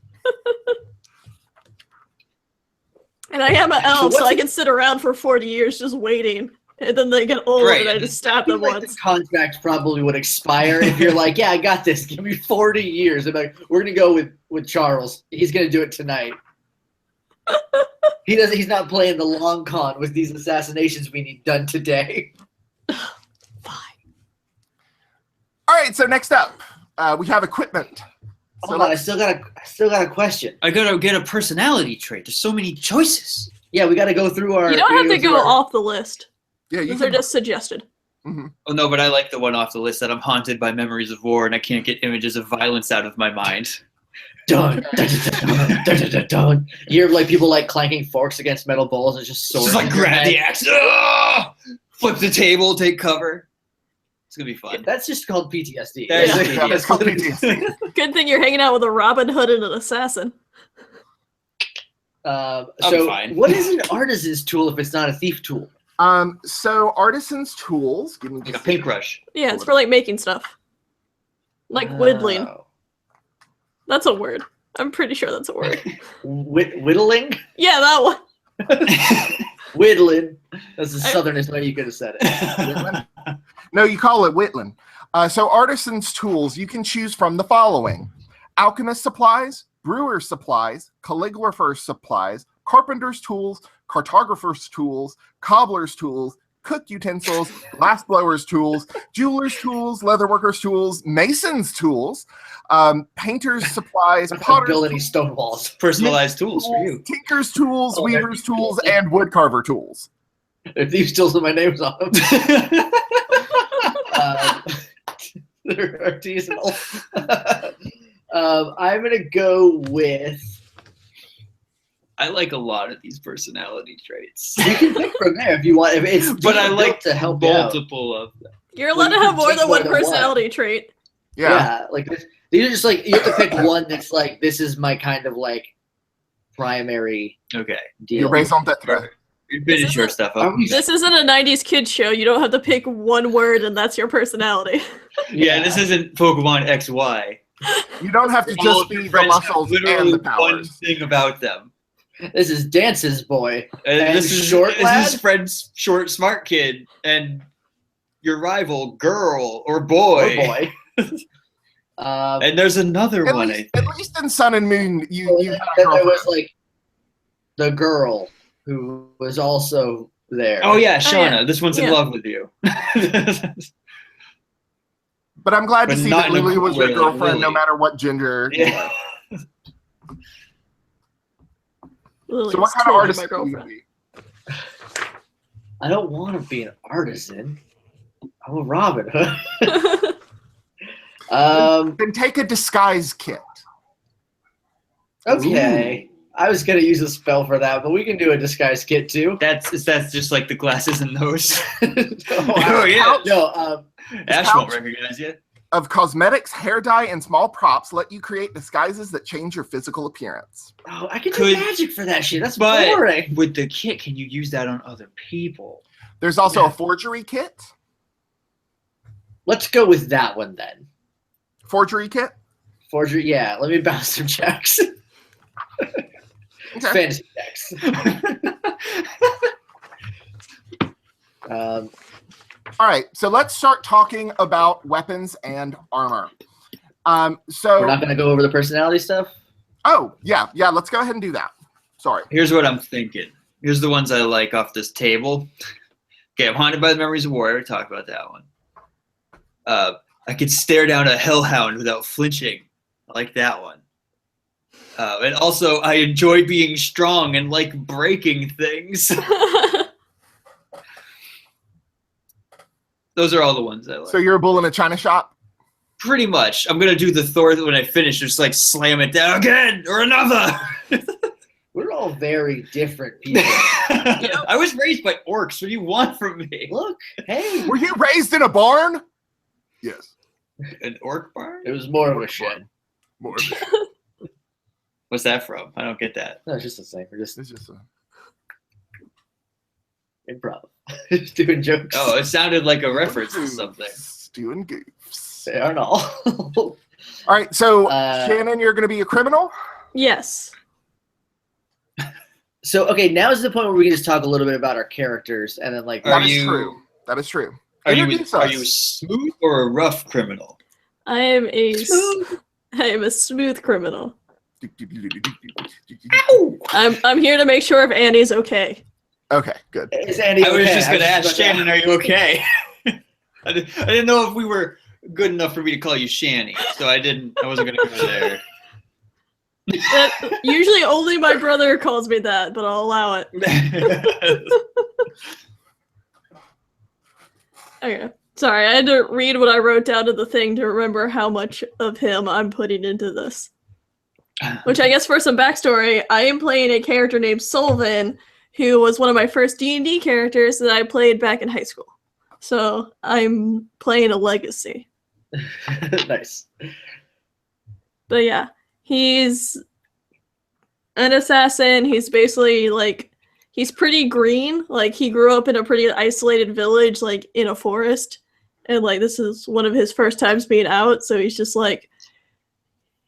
And I am an elf, so what's I the- can sit around for 40 years just waiting. And then they get old Right. and I just stab I feel them like once. the contract probably would expire if you're like, yeah, I got this. Give me 40 years. I'm like, we're gonna go with Charles. He's gonna do it tonight. He's not playing the long con with these assassinations we need done today. All right, so next up, we have equipment. So Hold on, I still got a question. I gotta get a personality trait. There's so many choices. Yeah, we got to go through our. You don't have to go through our- off the list. yeah, you These are can. just suggested. Mhm. Oh no, but I like the one off the list that I'm haunted by memories of war and I can't get images of violence out of my mind. Dun, dun, dun, dun, dun, dun, dun. You hear like people like clanking forks against metal bowls and just swords. Just like in your grab head. the axe, flip the table, take cover. It's gonna be fun. That's just called PTSD. That is That's- Yeah, it's called literally- PTSD. Good thing you're hanging out with a Robin Hood and an assassin. I'm So, fine. what is an artisan's tool if it's not a thief tool? So artisans' tools. Give me Like a just paintbrush. Yeah, it's for like making stuff. Like whittling. Oh. That's a word. I'm pretty sure that's a word. Whittling? Yeah, that one. Whittling. That's the southernest way you could have said it. No, you call it Whitland. So artisans' tools, you can choose from the following: alchemist supplies, brewer's supplies, calligrapher's supplies, carpenter's tools, cartographer's tools, cobbler's tools, cook utensils, glassblower's tools, jeweler's tools, leatherworker's tools, mason's tools, painter's supplies, I'm not potter's build any stone walls. Personalized tools for you. tinker's tools, Oh, weaver's that'd be tools, cool. and woodcarver tools. If thieves tools with my names on them. There are seasonal. I'm gonna go with. I like a lot of these personality traits. You can pick from there if you want. If it's But I built like to help you out. multiple of them. You're Well, allowed you to have can more take than more one than one. personality trait. Yeah. Like these are just like you have to pick one that's like this is my kind of like primary Okay. deal. Your raison d'etre. You This finish is your a- stuff Are up. we- This isn't a 90s kids show. You don't have to pick one word and that's your personality. Yeah, this isn't Pokemon XY. You don't have to All just of your be the friends have muscles literally and the one powers. thing about them. This is Dance's boy. And This is short this lad? is Fred's short smart kid and your girl or boy. Oh boy. And there's another At one. least, at least in Sun and Moon, you then had a there girlfriend. was like the who was also there. Oh yeah, Oh, yeah. Shauna. This one's in Yeah. love with you. But I'm glad to But see not that in a Lily was your way like girlfriend, no Lily. matter what gender. you Yeah. were. Lily's So what kind of totally artist my will you girlfriend. be? I don't want to be an artisan. I'm a Robin Hood. Then take a disguise kit. Okay. I was gonna use a spell for that, but we can do a disguise kit too. That's just like the glasses and nose. Oh, Oh yeah. No, Ash won't recognize you. Of cosmetics, hair dye, and small props let you create disguises that change your physical appearance. I can do Could- magic for that shit. That's But boring. with the kit, can you use that on other people? There's also a forgery kit. Let's go with that one then. Forgery kit. Forgery, yeah. Let me bounce some checks. Okay. Fantasy checks. All right, so let's start talking about weapons and armor. So, We're not gonna go over the personality stuff. oh yeah, let's go ahead and do that. Sorry. Here's what I'm thinking. Here's the ones I like off this table. Okay, I'm haunted by the memories of war. I already talked about that one. I could stare down a hellhound without flinching. I like that one. And also, I enjoy being strong and like breaking things. Those are all the ones I like. So you're a bull in a china shop. Pretty much. I'm gonna do the Thor when I finish, just like slam it down again or another. We're all very different people. I was raised by orcs. What do you want from me? Look, hey, Were you raised in a barn? Yes. An orc barn? it was more of a shed. More. What's that from? I don't get that. No, it's just the same. We're just It's just a, improv, just doing jokes. Oh, it sounded like a reference to something. Doing goofs. They aren't all. All right, so Uh, Shannon, you're going to be a criminal. Yes. So okay, now is the point where we can just talk a little bit about our characters and then like Are That is you- true. That is true. Are Introduce you us. smooth or a rough criminal? I am a smooth criminal. I'm here to make sure if Andy's okay. Okay, good. Is Andy I was okay? just going to I was ask Shannon, are you okay? I didn't know if we were good enough for me to call you Shanny, so I wasn't going to go there. Usually only my brother calls me that, but I'll allow it. Okay. Sorry, I had to read what I wrote down to the thing to remember how much of him I'm putting into this. Which I guess for some backstory, I am playing a character named Sullivan, who was one of my first D&D characters that I played back in high school. So I'm playing a legacy. Nice. But yeah, he's an assassin. He's basically like, he's pretty green. Like, he grew up in a pretty isolated village, like in a forest. And like, this is one of his first times being out. So he's just like,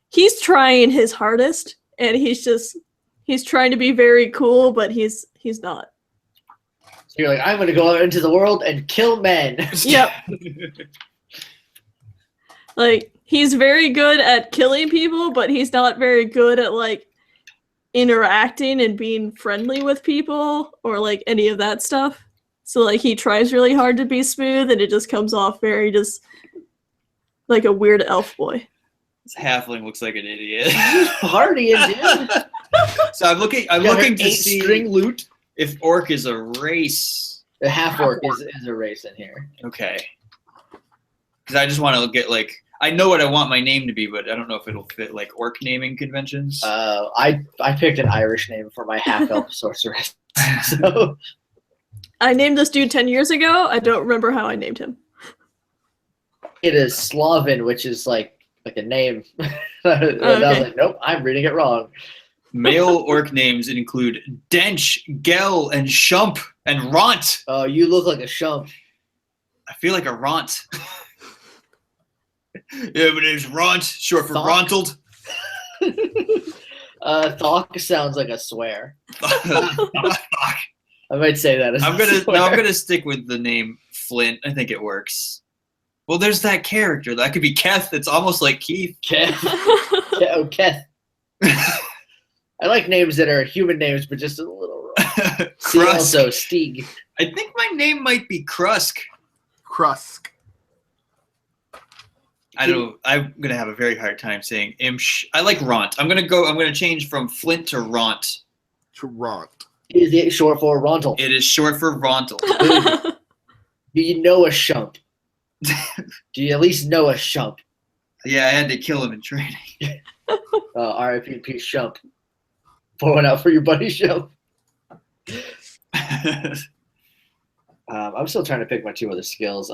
he's trying his hardest. And he's trying to be very cool, but he's not. So you're like, I'm going to go out into the world and kill men. Yep. Like, he's very good at killing people, but he's not very good at like interacting and being friendly with people or like any of that stuff. So like, he tries really hard to be smooth and it just comes off very just like a weird elf boy. This halfling looks like an idiot. Partying, dude. So I'm looking to see string loot. if orc is a race. The half orc is a race in here. Okay. Because I just want to get like, I know what I want my name to be, but I don't know if it'll fit like orc naming conventions. I picked an Irish name for my half elf sorceress. So I named this dude 10 years ago. I don't remember how I named him. it is Slavin, which is like a name. I was like, nope, I'm reading it wrong. Male orc names include Dench, Gel, and Shump, and Ront. Oh, you look like a shump. I feel like a Ront. Yeah, my name's Ront, short for Thok. Rontled. Thok sounds like a swear. I might say that as I'm a swear. gonna stick with the name Flint. I think it works. Well, there's that character that could be Keth. It's almost like Keith. Keth. Oh, Keth. I like names that are human names, but just a little wrong. See Krusk. also Stieg. I think my name might be Krusk. Krusk. I don't. I'm gonna have a very hard time saying Imsh. I like Ront. I'm gonna change from Flint to Ront. Tront. Is it short for Rontal? It is short for Rontal. Do you know a shump? Do you at least know a shump? Yeah, I had to kill him in training. R.I.P. Shump. Pour one out for your buddy Shump. I'm still trying to pick my two other skills.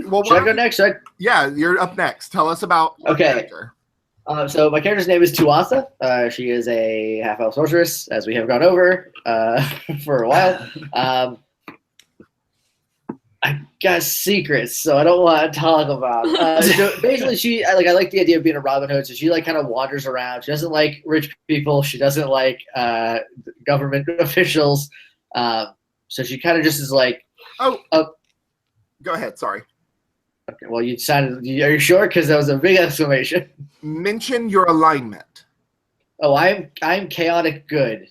Well, Should I go next? Yeah, you're up next. Tell us about your Okay. character. So my character's name is Tuatha. She is a half-elf sorceress, as we have gone over for a while. I got secrets, so I don't want to talk about. So basically, I like the idea of being a Robin Hood. So she like kind of wanders around. She doesn't like rich people. She doesn't like government officials. So she kind of just is like. Go ahead. Sorry. Okay. Well, you sounded. Are you sure? Because that was a big exclamation. Mention your alignment. Oh, I'm chaotic good.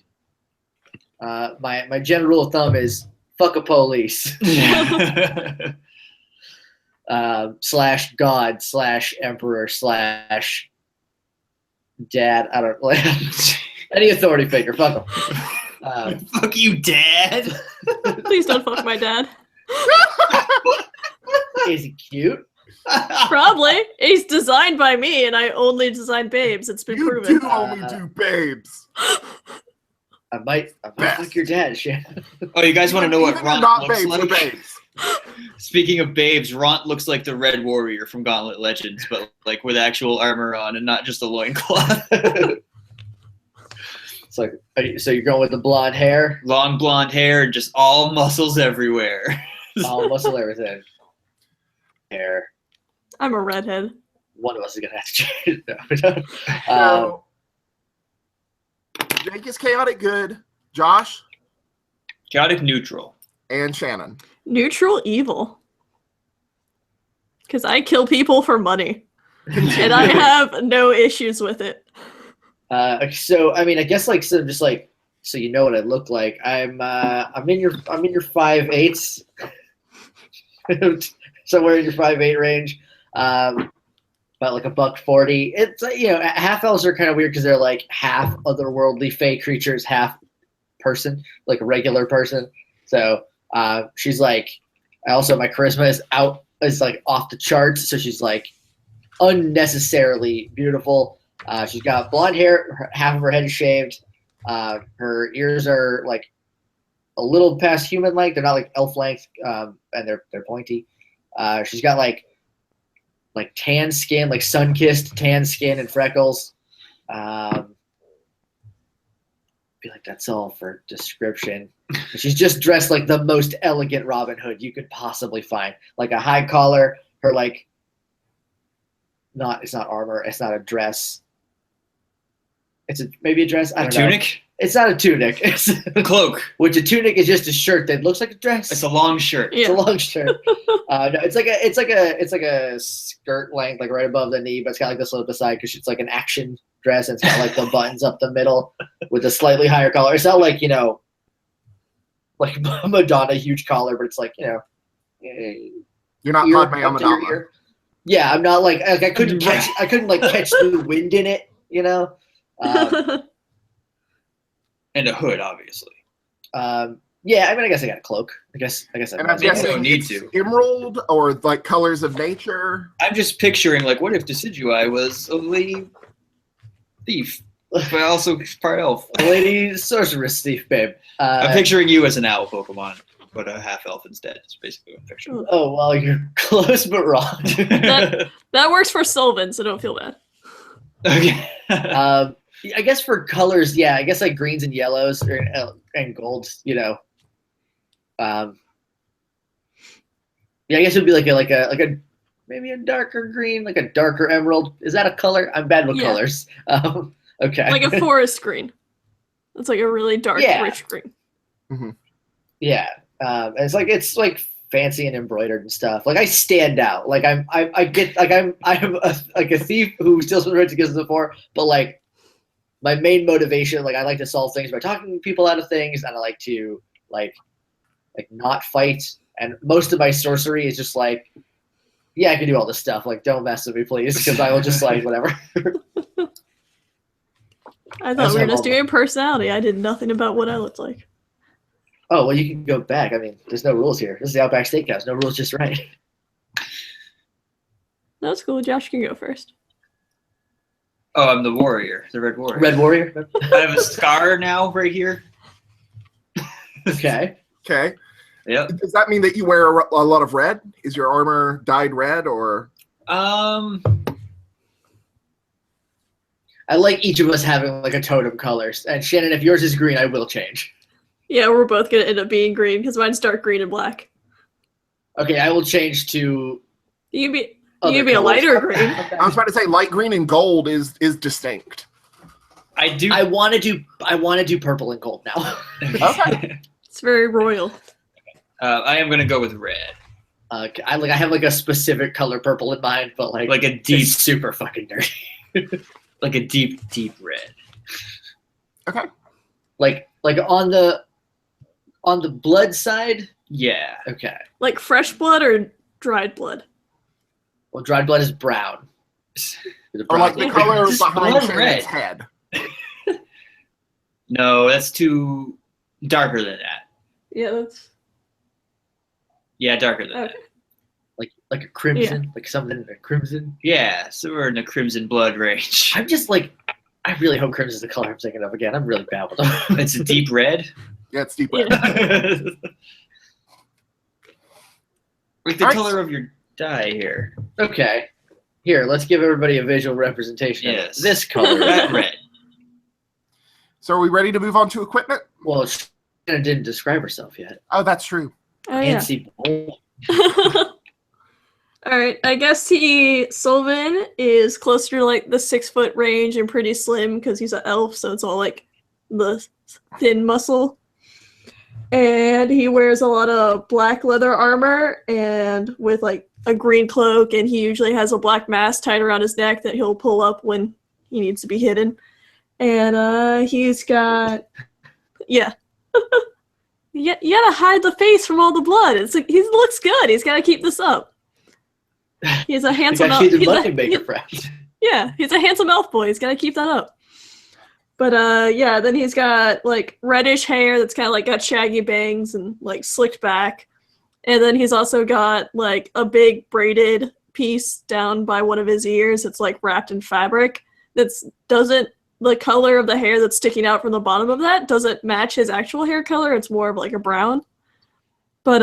My general rule of thumb is fuck a police. Slash God slash Emperor slash Dad. I don't like any authority figure. Fuck them. Fuck you, Dad. Please don't fuck my dad. Is he cute? Probably. He's designed by me, and I only design babes. It's been You proven. do only do babes. I might fuck your dad, Shannon. Oh, you guys want to know what Even Ront not looks babes, like? the babes. Speaking of babes, Ront looks like the Red Warrior from Gauntlet Legends, but like with actual armor on and not just a loincloth. It's like, so you're going with the blonde hair, Long blonde hair, and just all muscles everywhere. all muscle, everything. Hair. I'm a redhead. One of us is gonna have to change. No. So, Jake is chaotic good. Josh Chaotic neutral. and Shannon. Neutral evil. Because I kill people for money. and I have no issues with it. So I mean, I guess like so, just like so you know what I look like. I'm in your 5'8", somewhere in your 5'8" range. About like $140. It's half elves are kind of weird because they're like half otherworldly fey creatures, half person, like a regular person. So she's like, also my charisma is like off the charts. So she's like unnecessarily beautiful. She's got blonde hair, half of her head is shaved. Her ears are like a little past human length. They're not like elf length, and they're pointy. She's got like tan skin, like sun-kissed tan skin and freckles. I feel like that's all for description. She's just dressed like the most elegant Robin Hood you could possibly find. Like a high collar, her like it's not armor, it's not a dress. It's maybe a dress. I don't know. Tunic? It's not a tunic. It's A cloak. which a tunic is just a shirt that looks like a dress. It's a long shirt. It's a long shirt. No, it's like a skirt length, like right above the knee, but it's got like this little beside because it's like an action dress and it's got like the buttons up the middle with a slightly higher collar. It's not like like Madonna huge collar, but it's like You're not Padme Amidala. Yeah, I'm not like I couldn't catch the wind in it, And a hood, obviously. Yeah, I mean, I guess I got a cloak. I guess. And I'm You guessing don't need it's to. emerald or like colors of nature. I'm just picturing, like, what if Decidui was a lady thief, but also part elf? Lady sorceress thief, babe. I'm picturing you as an owl Pokemon, but a half elf instead. That's basically what I'm picturing. Oh well, you're close but wrong. That works for Sylvan, so don't feel bad. Okay. I guess for colors, yeah, I guess like greens and yellows and golds, Yeah, I guess it would be like a maybe a darker green, like a darker emerald. Is that a color? I'm bad with colors. Okay. Like a forest green. It's like a really dark, rich green. Mm-hmm. Yeah. It's like fancy and embroidered and stuff. Like I stand out. Like I'm a thief who steals from the rich and gives them the poor, but like my main motivation, like I like to solve things by talking people out of things, and I like to like not fight. And most of my sorcery is just like, yeah, I can do all this stuff. Like, don't mess with me, please, because I will just like whatever. I thought we were just doing personality. I did nothing about what I looked like. Oh well, you can go back. I mean, there's no rules here. This is the Outback Steakhouse. No rules, just right. That's cool. Josh can go first. Oh, I'm the warrior, the red warrior. Red warrior. I have a scar now right here. Okay. Okay. Yep. Does that mean that you wear a lot of red? Is your armor dyed red or? I like each of us having like a totem colors. And Shannon, if yours is green, I will change. Yeah, we're both gonna end up being green because mine's dark green and black. Okay, I will change to. You can be other a colors. lighter green. I was about to say light green and gold is distinct. I do. I want to do purple and gold now. Okay. It's very royal. I am gonna go with red. I have like a specific color purple in mind, but like a deep, it's super fucking dirty. like a deep, deep red. Okay. Like on the blood side. Yeah. Okay. Like fresh blood or dried blood? Well, dried blood is brown. Or like the color Just behind blood Shannon's red. head. No, that's too darker than that. Yeah, that's Yeah, darker than okay. that. Like a crimson, like something in a crimson. Yeah, so we're in the crimson blood range. I'm just like, I really hope crimson is the color I'm thinking of again. I'm really bad with them. It's a deep red. Yeah, it's deep red. Like the Alright. color of your dye here. Okay. Here, let's give everybody a visual representation Yes. of this color. That red. So are we ready to move on to equipment? Well, Shannon didn't describe herself yet. Oh, that's true. Oh yeah. Nancy Bowl. All right, I guess Sylvan is closer to like the 6 foot range and pretty slim because he's an elf, so it's all like the thin muscle. And he wears a lot of black leather armor and with like a green cloak, and he usually has a black mask tied around his neck that he'll pull up when he needs to be hidden. And he's got, yeah. You gotta hide the face from all the blood. It's like, he looks good. He's gotta keep this up. He's a handsome elf. Yeah, he's a handsome elf boy. He's gotta keep that up. But yeah, then he's got like reddish hair that's kind of like got shaggy bangs and like slicked back. And then he's also got like a big braided piece down by one of his ears. It's like wrapped in fabric. The color of the hair that's sticking out from the bottom of that doesn't match his actual hair color. It's more of like a brown. But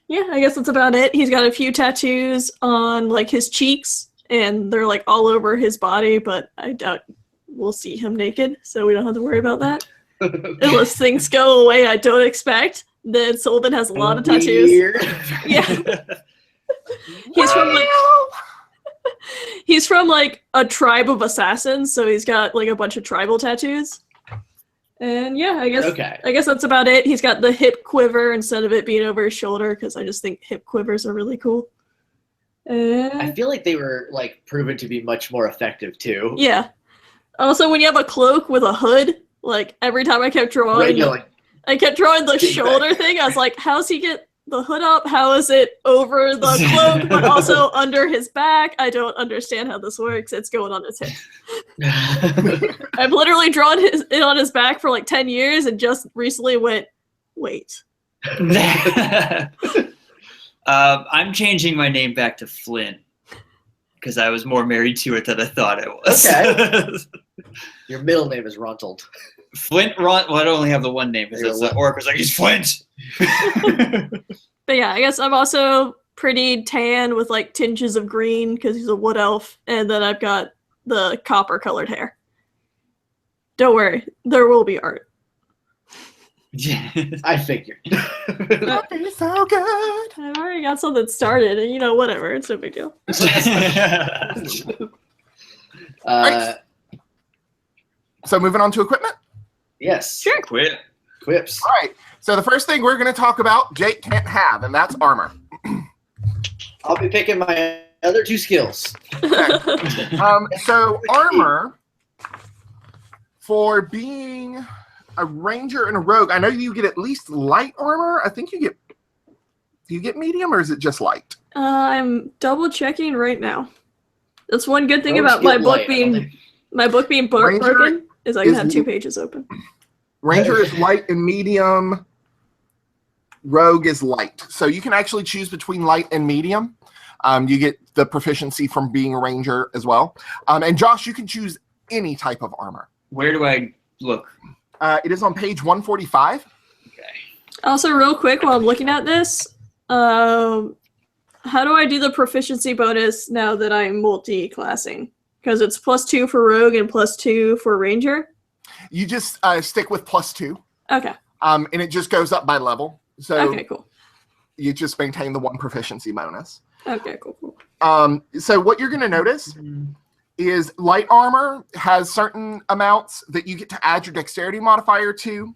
yeah, I guess that's about it. He's got a few tattoos on like his cheeks, and they're like all over his body, but I doubt we'll see him naked, so we don't have to worry about that. Unless things go away I don't expect. Then Sullivan has a lot of tattoos. Yeah. He's from like a tribe of assassins, so he's got like a bunch of tribal tattoos. And yeah, I guess that's about it. He's got the hip quiver instead of it being over his shoulder, because I just think hip quivers are really cool. I feel like they were like proven to be much more effective too. Yeah. Also, when you have a cloak with a hood, like every time I kept drawing, the shoulder thing. I was like, how's he get the hood up? How is it over the cloak, but also under his back? I don't understand how this works. It's going on his hip. I've literally drawn it on his back for like 10 years and just recently went, wait. I'm changing my name back to Flynn because I was more married to it than I thought I was. Okay. Your middle name is Rontold. Flint Well, I only have the one name because the orc was like, he's Flint. But yeah, I guess I'm also pretty tan with like tinges of green because he's a wood elf, and then I've got the copper colored hair. Don't worry, there will be art. I figured. That'd be so good. I've already got something started, and whatever, it's no big deal. So moving on to equipment? Yes. Sure. Quips. All right. So the first thing we're going to talk about, Jake can't have, and that's armor. I'll be picking my other two skills. Okay. So armor, for being a ranger and a rogue, I know you get at least light armor. I think do you get medium, or is it just light? I'm double checking right now. That's one good thing about my book being broken is I can have 2 pages open. Ranger is light and medium. Rogue is light. So you can actually choose between light and medium. You get the proficiency from being a ranger as well. And Josh, you can choose any type of armor. Where do I look? It is on page 145. Okay. Also, real quick, while I'm looking at this, how do I do the proficiency bonus now that I'm multi-classing? Because it's +2 for rogue and +2 for ranger. You just stick with +2. Okay. And it just goes up by level. So okay, cool. You just maintain the 1 proficiency bonus. Okay, cool. So what you're going to notice is light armor has certain amounts that you get to add your dexterity modifier to.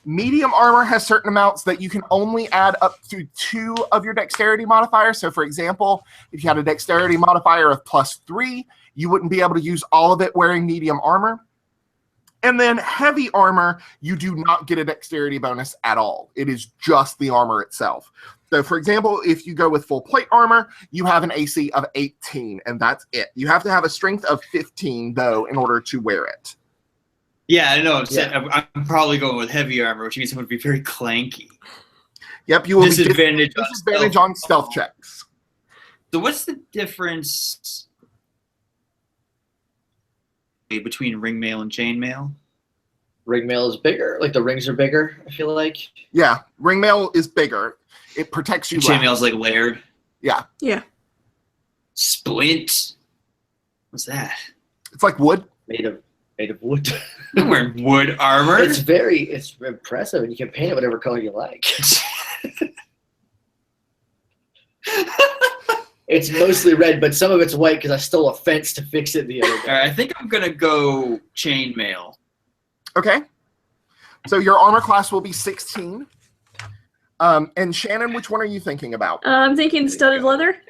Medium armor has certain amounts that you can only add up to 2 of your dexterity modifier. So for example, if you had a dexterity modifier of +3, you wouldn't be able to use all of it wearing medium armor. And then heavy armor, you do not get a dexterity bonus at all. It is just the armor itself. So for example, if you go with full plate armor, you have an AC of 18, and that's it. You have to have a strength of 15, though, in order to wear it. Yeah, I know. I'm probably going with heavy armor, which means it would be very clanky. Yep, you will disadvantage on stealth checks. So what's the difference between ringmail and chainmail? Ringmail is bigger. Like the rings are bigger, I feel like. Yeah, ringmail is bigger. It protects you. Chainmail's like layered. Yeah. Yeah. Splint. What's that? It's like wood. Made of wood. I'm wearing wood armor. It's impressive, and you can paint it whatever color you like. It's mostly red, but some of it's white because I stole a fence to fix it the other day. All right, I think I'm gonna go chainmail. Okay. So your armor class will be 16. And Shannon, which one are you thinking about? I'm thinking studded leather.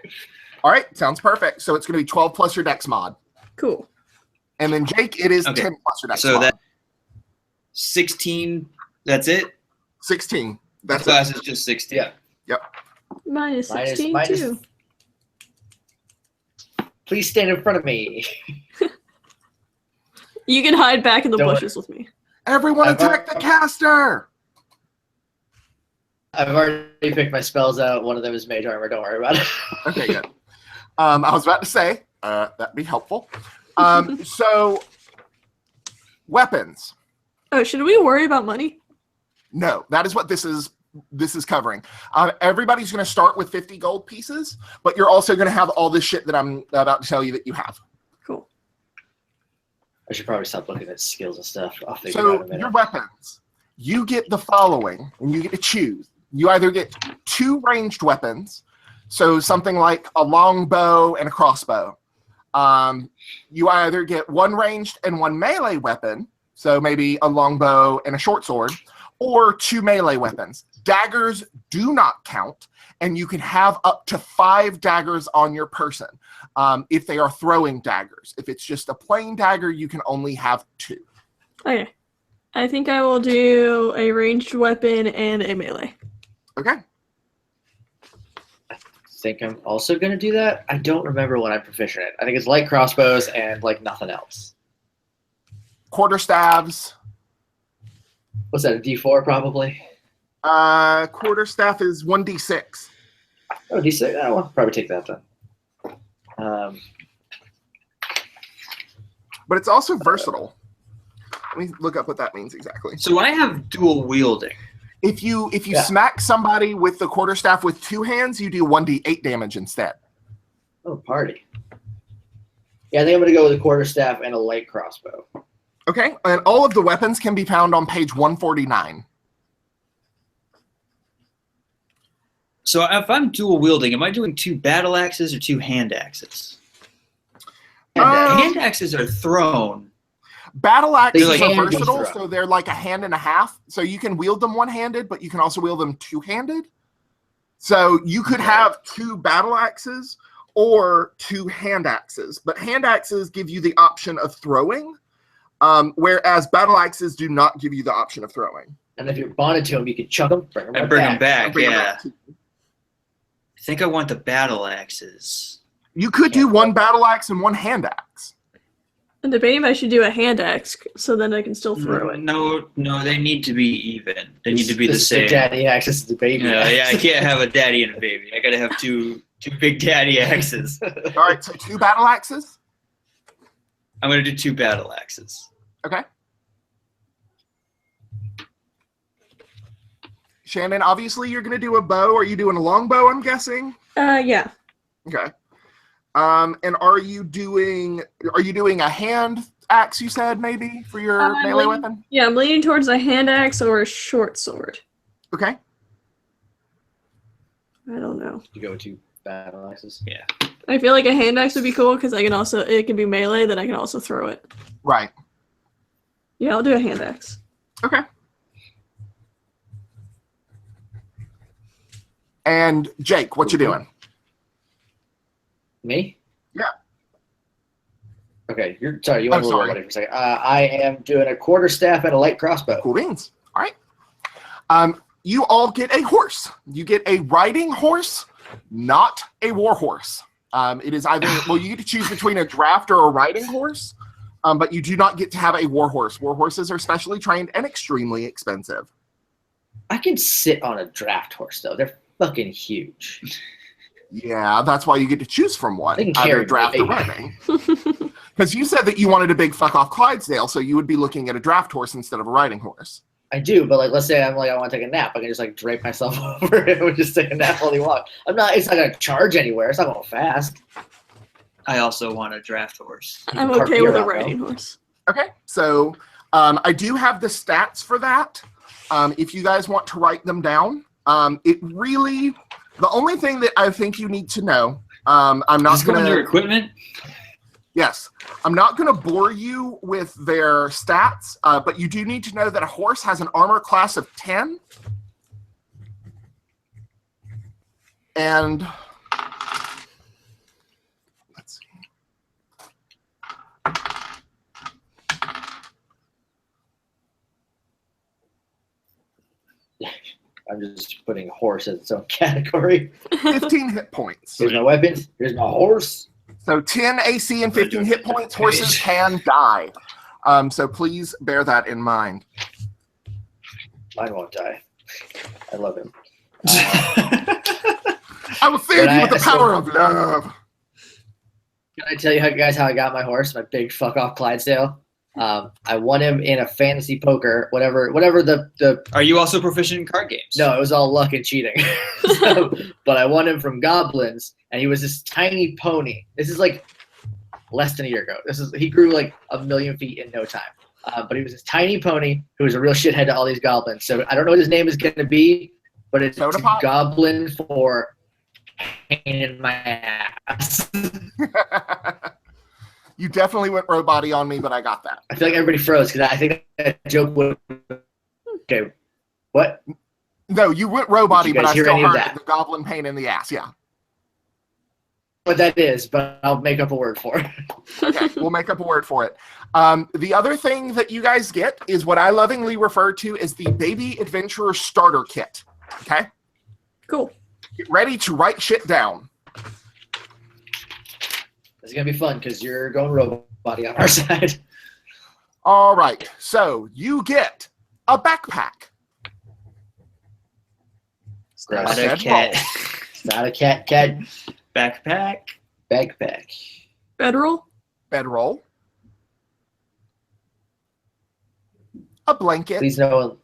All right, sounds perfect. So it's going to be 12 plus your dex mod. Cool. And then Jake, it is Okay. 10 plus your dex So mod. that 16. That's it. 16. That's That's class is just 16. Yeah. Minus Minus- 16 minus- too. Please stand in front of me. You can hide back in the Don't- bushes with me. Everyone I've attack the already- caster! I've already picked my spells out. One of them is mage armor. Don't worry about it. Okay, good. I was about to say, that'd be helpful. So, weapons. Oh, should we worry about money? No, that is what this is covering. Everybody's going to start with 50 gold pieces, but you're also going to have all this shit that I'm about to tell you that you have. Cool. I should probably stop looking at skills and stuff. I'll figure it out in So a minute. your weapons, you get the following, and you get to choose. You either get 2 ranged weapons, so something like a longbow and a crossbow. You either get 1 ranged and 1 melee weapon, so maybe a longbow and a short sword, or 2 melee weapons. Daggers do not count, and you can have up to 5 daggers on your person if they are throwing daggers. If it's just a plain dagger, you can only have 2. Okay. I think I will do a ranged weapon and a melee. Okay. I think I'm also going to do that. I don't remember what I'm proficient at. I think it's light crossbows and like nothing else. Quarterstaves. What's that, a D4 probably? Quarterstaff is 1d6. Oh, D6? I'll probably take that then. But it's also versatile. Let me look up what that means exactly. So I have dual wielding. If you Yeah. smack somebody with the quarterstaff with 2 hands, you do 1d8 damage instead. Oh, party. Yeah, I think I'm going to go with a quarterstaff and a light crossbow. Okay, and all of the weapons can be found on page 149. So if I'm dual wielding, am I doing 2 battle axes or 2 hand axes? Hand axes are thrown. Battle axes They are can be versatile, thrown. so they're like a hand and a half. So you can wield them one-handed, but you can also wield them two-handed. So you could have 2 battle axes or 2 hand axes, but hand axes give you the option of throwing, whereas battle axes do not give you the option of throwing. And if you're bonded to them, you can chuck them, bring them And right bring them back, Bring them yeah. back. I think I want the battle axes. You could do 1 battle axe and 1 hand axe. I'm debating if I should do a hand axe so then I can still throw it. No, they need to be even. They need to be the This is same. daddy axe, this is the baby Yeah, axe. yeah, I can't have a daddy and a baby. I gotta have two big daddy axes. All right, so 2 battle axes. I'm gonna do 2 battle axes. Okay. Shannon, obviously you're going to do a bow. Are you doing a long bow, I'm guessing? Yeah. Okay. And are you doing a hand axe, you said, maybe, for your melee weapon? Yeah, I'm leaning towards a hand axe or a short sword. Okay. I don't know. You go with 2 battle axes. Yeah. I feel like a hand axe would be cool because it can be melee, then I can also throw it. Right. Yeah, I'll do a hand axe. Okay. And Jake, what you doing? Me? Yeah. Okay, sorry, you went Oh, a little sorry. bit for a second. I am doing a quarterstaff and a light crossbow. Cool beans. All right. You all get a horse. You get a riding horse, not a war horse. It is either, well, you get to choose between a draft or a riding horse, but you do not get to have a war horse. War horses are specially trained and extremely expensive. I can sit on a draft horse, though. They're fucking huge. Yeah, that's why you get to choose from one, They can either carry draft or me. riding. Because you said that you wanted a big fuck off Clydesdale, so you would be looking at a draft horse instead of a riding horse. I do, but like, let's say I want to take a nap. I can just like drape myself over it and just take a nap while you walk. It's not gonna charge anywhere. It's not going fast. I also want a draft horse. I'm Park okay your with a route, riding horse. Okay, so I do have the stats for that. If you guys want to write them down, the only thing that I think you need to know, I'm not Is this going under to. equipment? Yes, I'm not going to bore you with their stats, but you do need to know that a horse has an armor class of 10. And let's see. I'm just putting horse as its own category. 15 hit points. Here's my weapons. Here's my horse. So 10 AC and 15 hit points. Horses can die. So please bear that in mind. Mine won't die. I love him. I will save you with the power of love. Can I tell you guys how I got my horse? My big fuck off Clydesdale. I won him in a fantasy poker, whatever the. Are you also proficient in card games? No, it was all luck and cheating. But I won him from goblins, and he was this tiny pony. This is like less than a year ago. He grew like 1,000,000 feet in no time. But he was this tiny pony who was a real shithead to all these goblins. So I don't know what his name is going to be, but it's Soda Pop? Goblin for pain in my ass. You definitely went robot-y on me, but I got that. I feel like everybody froze because I think that joke would. Okay, what? No, you went robot-y, Did you but guys I hear still any of heard that? the goblin pain in the ass. Yeah. What that is, but I'll make up a word for it. Okay, we'll make up a word for it. The other thing that you guys get is what I lovingly refer to as the Baby Adventurer Starter Kit. Okay? Cool. Get ready to write shit down. This is gonna be fun because you're going robot on our side. All right, so you get a backpack. Gross. Not a Said cat. It's not a cat Backpack. backpack. Federal. Bedroll. A blanket. Please no.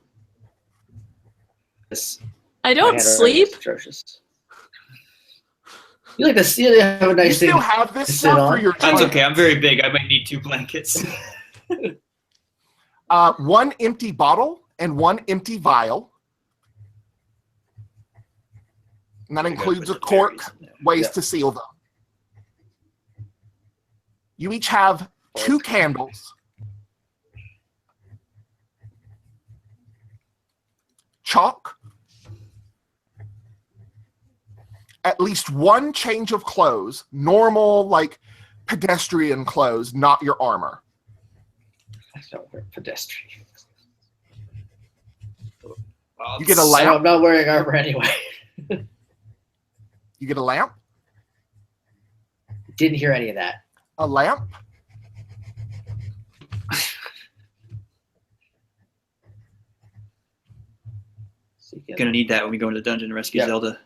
This I my don't handwriting sleep. is atrocious. You like to see you have a You nice thing. still have this to sit stuff for on. your That's joint. okay. I'm very big. I might need 2 blankets. One empty bottle and one empty vial. And that includes a cork, ways Yeah. to seal them. You each have 2 candles, chalk, at least 1 change of clothes, normal, like pedestrian clothes, not your armor. I don't wear pedestrian. You get a I'm lamp. not wearing armor anyway. You get a lamp. Didn't hear any of that. A lamp. So you Gonna need that when we go into dungeon and rescue Yeah. Zelda.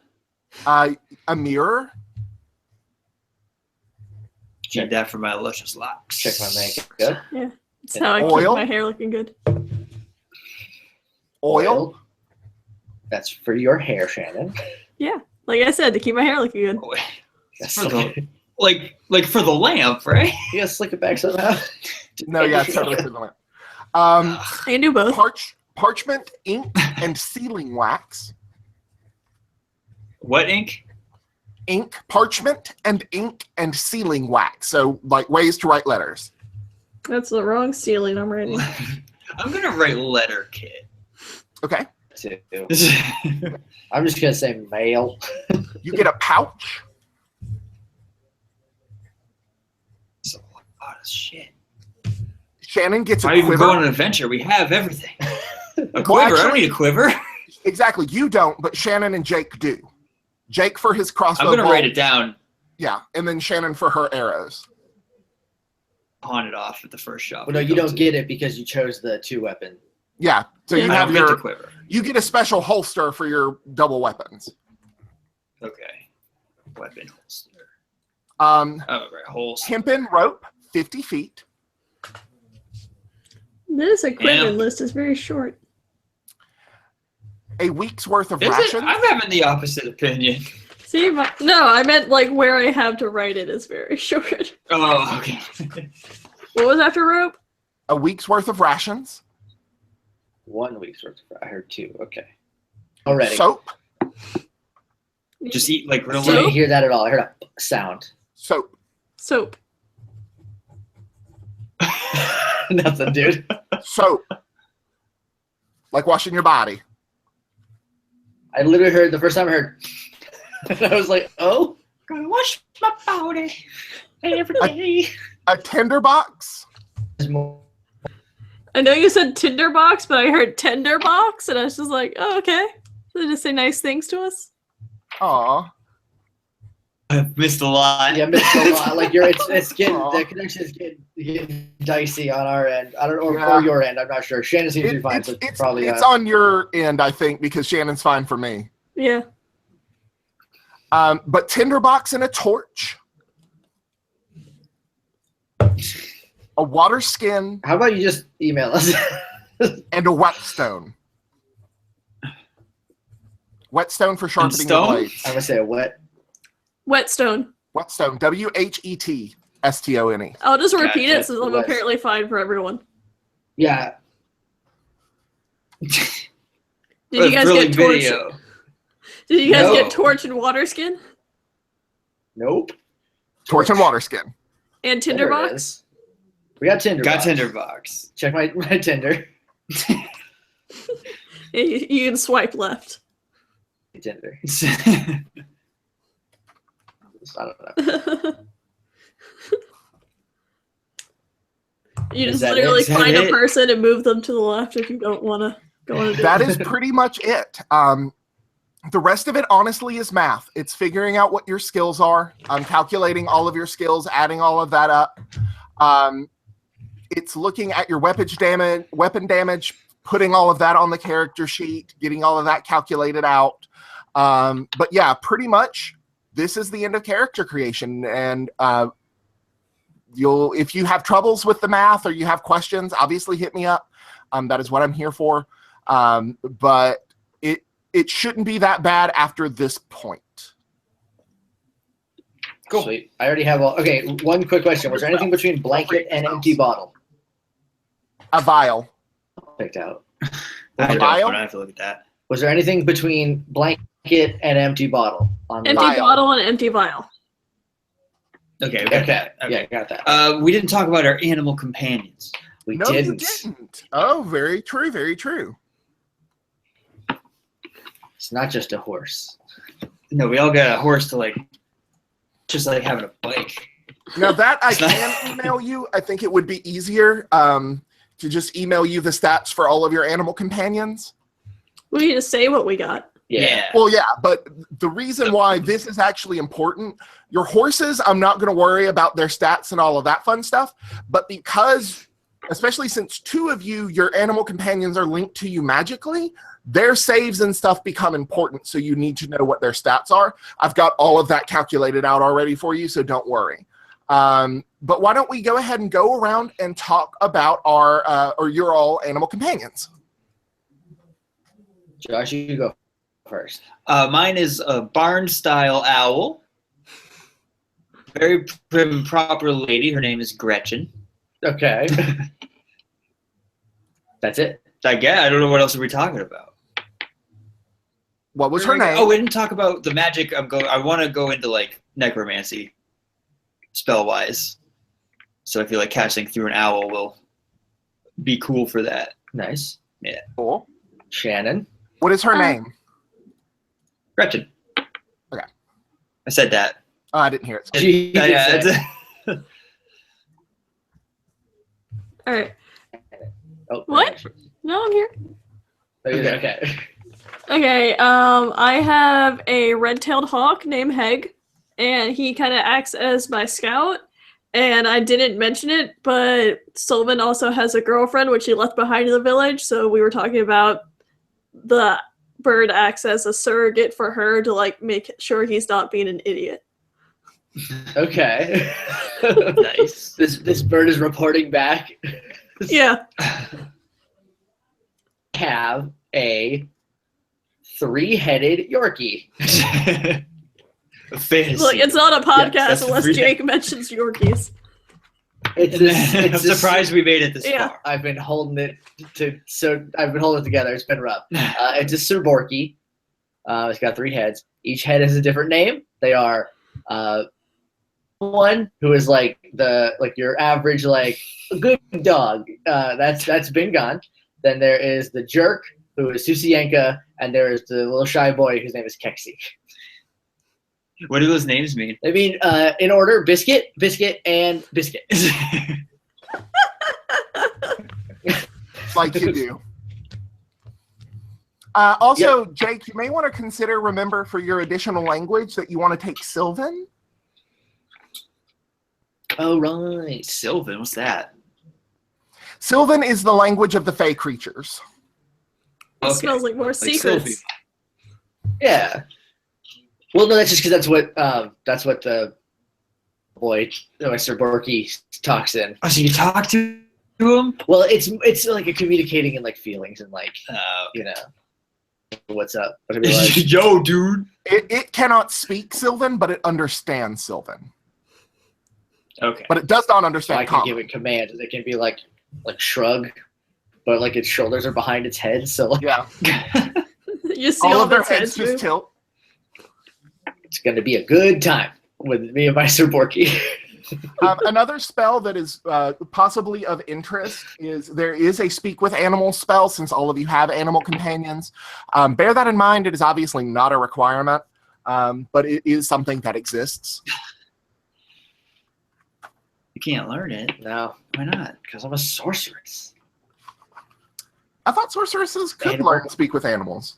A mirror. Need that for my luscious locks. check my makeup. That's how I Oil? keep my hair looking good. Oil. That's for your hair, Shannon. Yeah. Like I said, to keep my hair looking good. Oh, wait. Yes. For the, like for the lamp, right? You gotta slick it back somehow. No, yeah, it's totally for the lamp. I can do both. Parchment, ink, and sealing wax. What ink? Ink, parchment, and ink and sealing wax. So, like ways to write letters. That's the wrong ceiling I'm writing. I'm gonna write letter kit. Okay. Too. I'm just gonna say mail. You get a pouch. It's a lot of shit. Shannon gets a Why even quiver. go on an adventure? We have everything. A quiver. Well, I don't actually- need a quiver. Exactly. You don't, but Shannon and Jake do. Jake for his crossbow. I'm gonna bolt. write it down. Yeah, and then Shannon for her arrows. Pawn it off at the first shop. Well, no, we you go don't to. get it because you chose the 2-weapon. Yeah. So Yeah. you I have don't get the your quiver. you get a special holster for your double weapons. Okay. Weapon holster. Oh, right, holster. hempen rope, 50 feet. This equipment Yeah. list is very short. A week's worth of Is it? rations. I'm having the opposite opinion. See, no, I meant like where I have to write it is very short. Oh, okay. What was after rope? A week's worth of rations. 1 week's worth. I heard 2. Okay. Already. Soap. Just eat like real I didn't Soap? hear that at all. I heard a sound. Soap. Soap. Nothing, dude. Soap. Like washing your body. I literally heard the first time I heard. And I was like, oh, Gonna wash my body every day. A tinderbox. there's more. I know you said tinderbox, but I heard tenderbox, and I was just like, oh, okay. They just say nice things to us. Aw. I've missed a lot. Yeah, missed a lot. Like it's getting Aw. the connection is getting dicey on our end. I don't know, Yeah. or your end. I'm not sure. Shannon seems to be fine. So It's probably on your end, I think, because Shannon's fine for me. Yeah. But tinderbox and a torch. A water skin How about you just email us? and a whetstone. Whetstone for sharpening the stone? blades. I'm gonna say a wet. Whetstone. Whetstone. WHETSTONE. I'll just repeat Gotcha. it since I'm West. apparently fine for everyone. Yeah. Did you guys get torch? Did you guys get No. torch and water skin? Nope. Torch and water skin. And There it tinderbox? is. We got Tinder. Got Tinderbox. Check my Tinder. You can swipe left. Tinder. I don't know. You Is just that literally it? Is that find a it? person and move them to the left if you don't want to go on a date. That is pretty much it. The rest of it, honestly, is math. It's figuring out what your skills are. Calculating all of your skills, adding all of that up. It's looking at your weapon damage, putting all of that on the character sheet, getting all of that calculated out. But yeah, pretty much, this is the end of character creation. And if you have troubles with the math or you have questions, obviously hit me up. That is what I'm here for. But it shouldn't be that bad after this point. Cool. Sweet. I already have all. Okay, one quick question. Was there anything between blanket and empty bottle? A vial. Picked out. I vial? don't have to look at that. Was there anything between blanket and empty bottle on the Empty Vial. bottle and empty vial. Okay, we got Okay. that. Okay. Yeah, got that. We didn't talk about our animal companions. We No, didn't. you didn't. Oh, very true, very true. It's not just a horse. No, we all got a horse to just like having a bike. Now that I can email you, I think it would be easier to just email you the stats for all of your animal companions. We need to say what we got. Yeah. Well, yeah, but the reason why this is actually important, your horses, I'm not going to worry about their stats and all of that fun stuff, but because, especially since two of you, your animal companions are linked to you magically, their saves and stuff become important, so you need to know what their stats are. I've got all of that calculated out already for you, so don't worry. But why don't we go ahead and go around and talk about your all animal companions? Josh, you go first. Mine is a barn-style owl. Very prim and proper lady. Her name is Gretchen. Okay. That's it. I don't know what else are we talking about. What was her name? Oh, we didn't talk about the magic. I want to go into necromancy, spell-wise. So I feel like casting through an owl will be cool for that. Nice. Cool. Shannon. What is her name? Gretchen. Okay. I said that. Oh, I didn't hear it. She did Yeah, say- it's- All right. Oh, What? No, I'm here. Okay. Okay, I have a red-tailed hawk named Heg, and he kind of acts as my scout, and I didn't mention it, but Sylvan also has a girlfriend, which he left behind in the village, so we were talking about the bird acts as a surrogate for her to, make sure he's not being an idiot. Okay. Nice. This bird is reporting back. Yeah. Have a 3-headed Yorkie. A fantasy. Look, it's not a podcast that's unless really- Jake mentions Yorkies. I'm surprised we made it this Yeah. far. I've been holding it I've been holding it together. It's been rough. It's a Serborki. It's got 3 heads. Each head has a different name. They are one who is your average good dog. That's been gone. Then there is the jerk, who is Susienka, and there is the little shy boy whose name is Keksi. What do those names mean? I mean, in order: biscuit, biscuit, and biscuit. Like you do. Also, Jake, you may want to consider, remember, for your additional language that you want to take Sylvan. Oh, right. Sylvan, what's that? Sylvan is the language of the Fey creatures. It Okay. smells like more Like secrets. Sylvie. Yeah. Well, no, that's just because that's what the boy, Mr. Borky, talks in. Oh, so you talk to him? Well, it's like a communicating in like feelings and like you know, what's up? Whatever you like. Yo, dude. It cannot speak Sylvan, but it understands Sylvan. Okay. But it does not So I understand can common. give it commands. It can be like shrug, but like its shoulders are behind its head, so like, Yeah. You see All all of their its heads heads just move. tilt. it's gonna be a good time with me and my Sir Borky. Another spell that is possibly of interest is there is a speak with animals spell, since all of you have animal companions. Bear that in mind. It is obviously not a requirement, but it is something that exists. You can't learn it. No, Why not? because I'm a sorceress. I thought sorceresses could Animal. learn to speak with animals.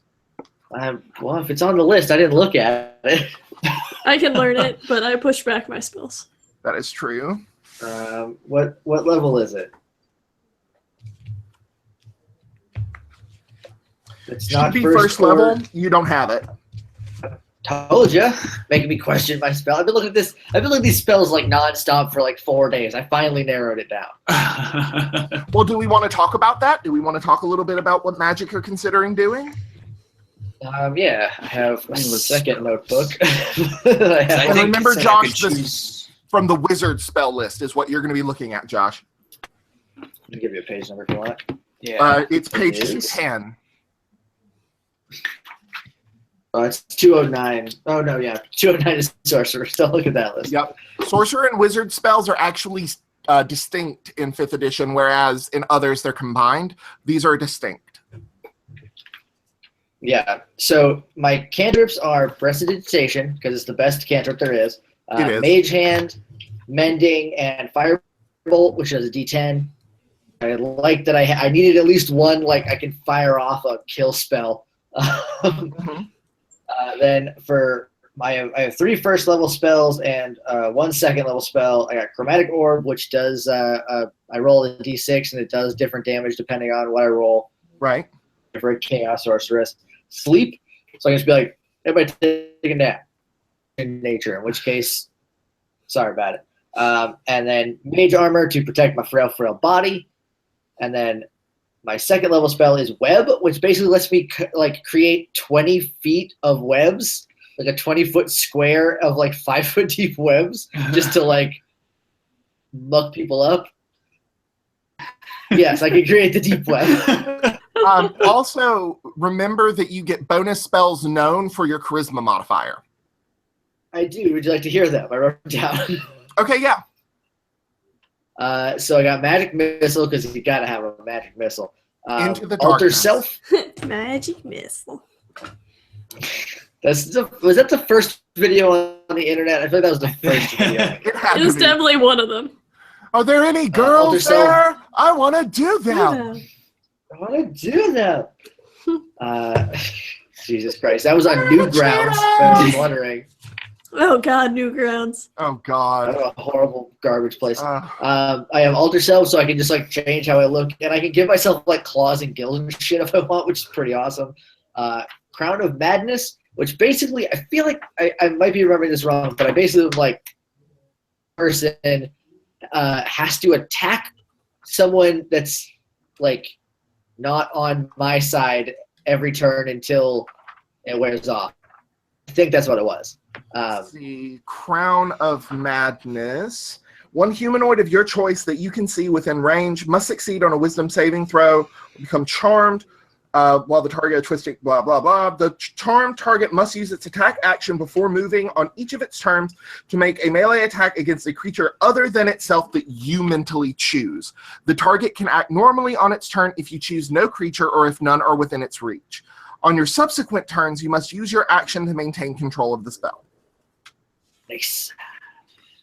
Well, if it's on the list, I didn't look at it. I can learn it, but I push back my spells. That is true. What level is it? It's Should not be first or- level. You don't have it. Told you, making me question my spell. I've been looking at this. I've been looking at these spells like nonstop for like 4 days. I finally narrowed it down. Well, do we want to talk about that? Do we want to talk a little bit about what magic you're considering doing? Yeah, I have a Let's second go. notebook. I And think remember, so I Josh, could this choose- from the wizard spell list is what you're going to be looking at, Josh. I'll give you a page number if you want. Yeah. It's page It is. 210. It's 209. Oh no, yeah, 209 is sorcerer. Don't look at that list. Yep. Sorcerer and wizard spells are actually distinct in 5th edition, whereas in others they're combined. These are distinct. Yeah. So my cantrips are Prestidigitation because it's the best cantrip there is. It is. Mage Hand, Mending, and Firebolt, which is a D10. I like that I needed at least one like I can fire off a kill spell. Mhm. Then for I have 3 first level spells and 1 second level spell. I got Chromatic Orb, which does I roll a d6 and it does different damage depending on what I roll. Right. For a Chaos Sorceress. Sleep, so I can just be like, everybody take a nap in nature, in which case, sorry about it. And then Mage Armor to protect my frail body. And then my second level spell is Web, which basically lets me create 20 feet of webs, like a 20-foot square of like 5-foot deep webs, just to like muck people up. Yes, I can create the deep web. Also, remember that you get bonus spells known for your charisma modifier. I do. Would you like to hear them? I wrote them down. Okay, yeah. So I got Magic Missile because you gotta have a Magic Missile. Into the Alter darkness. Self. Magic missile. Was that the first video on the internet? I feel like that was the first video. It had It to was be. definitely one of them. Are there any girls Alter Self. there? I want to do them. Yeah. I want to do that. Jesus Christ, that was on Newgrounds. If I was wondering. Oh god, Newgrounds. Oh, I God. don't know, a horrible garbage place. Uh, I have Alter Self, so I can just like change how I look, and I can give myself like claws and gills and shit if I want, which is pretty awesome. Crown of Madness, which basically I feel like I might be remembering this wrong, but I basically like person has to attack someone that's like not on my side every turn until it wears off. I think that's what it was. the Crown of Madness. One humanoid of your choice that you can see within range must succeed on a wisdom saving throw or become charmed while the target twisting, blah, blah, blah. The charmed target must use its attack action before moving on each of its turns to make a melee attack against a creature other than itself that you mentally choose. The target can act normally on its turn if you choose no creature or if none are within its reach. On your subsequent turns, you must use your action to maintain control of the spell. Nice.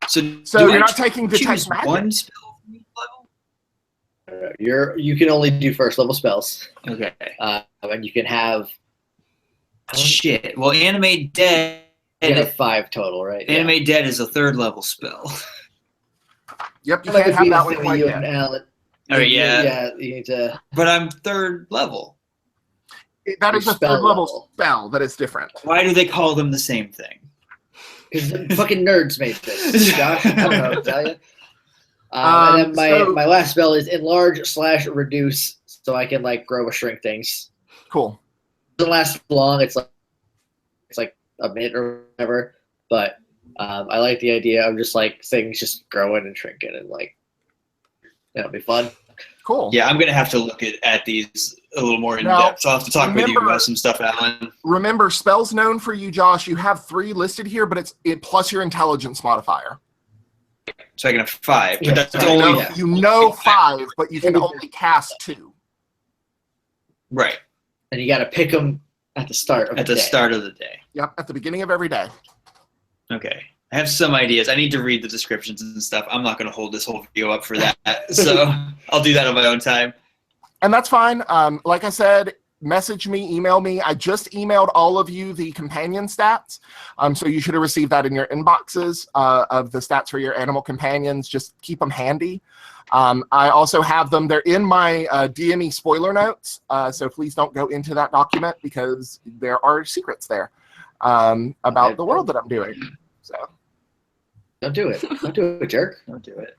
So So do you're I not taking detect choose magic. one spell from each level? You can only do first level spells, Okay. and you can have Shit. Well, Animate Dead. you can have 5 total, right? Yeah. Animate Dead is a 3rd level spell. Yep, you That can't might be have the that one thing with quite you yet. and Alan. All right, yeah. Yeah, you need to. But I'm 3rd level. That Your is a spell 3rd level level. spell that is different. Why do they call them the same thing? Because the fucking nerds made this. Josh, I don't know what to tell you. And then my last spell is enlarge/reduce, so I can like grow or shrink things. Cool. It doesn't last long. It's like a minute or whatever. But I like the idea of just like things just growing and shrinking and like that'll be fun. Cool. Yeah, I'm gonna have to look at these a little more in Now, depth. So I'll have to talk with you remember- about some stuff, Alan. Remember, spells known for you, Josh, you have 3 listed here, but it's plus your intelligence modifier. So I can have 5, but Yeah, that's sorry. only Yeah. You know 5, but you can only cast 2. right And you got to pick them at the start of at the the day. start of the day. Yep, at the beginning of every day. Okay. I have some ideas. I need to read the descriptions and stuff. I'm not going to hold this whole video up for that. So I'll do that on my own time. And that's fine. Like I said, message me, email me. I just emailed all of you the companion stats. So you should have received that in your inboxes of the stats for your animal companions. Just keep them handy. I also have them. They're in my DME spoiler notes. So please don't go into that document because there are secrets there about the world that I'm doing. So Don't do it. Don't do it, jerk. Don't do it.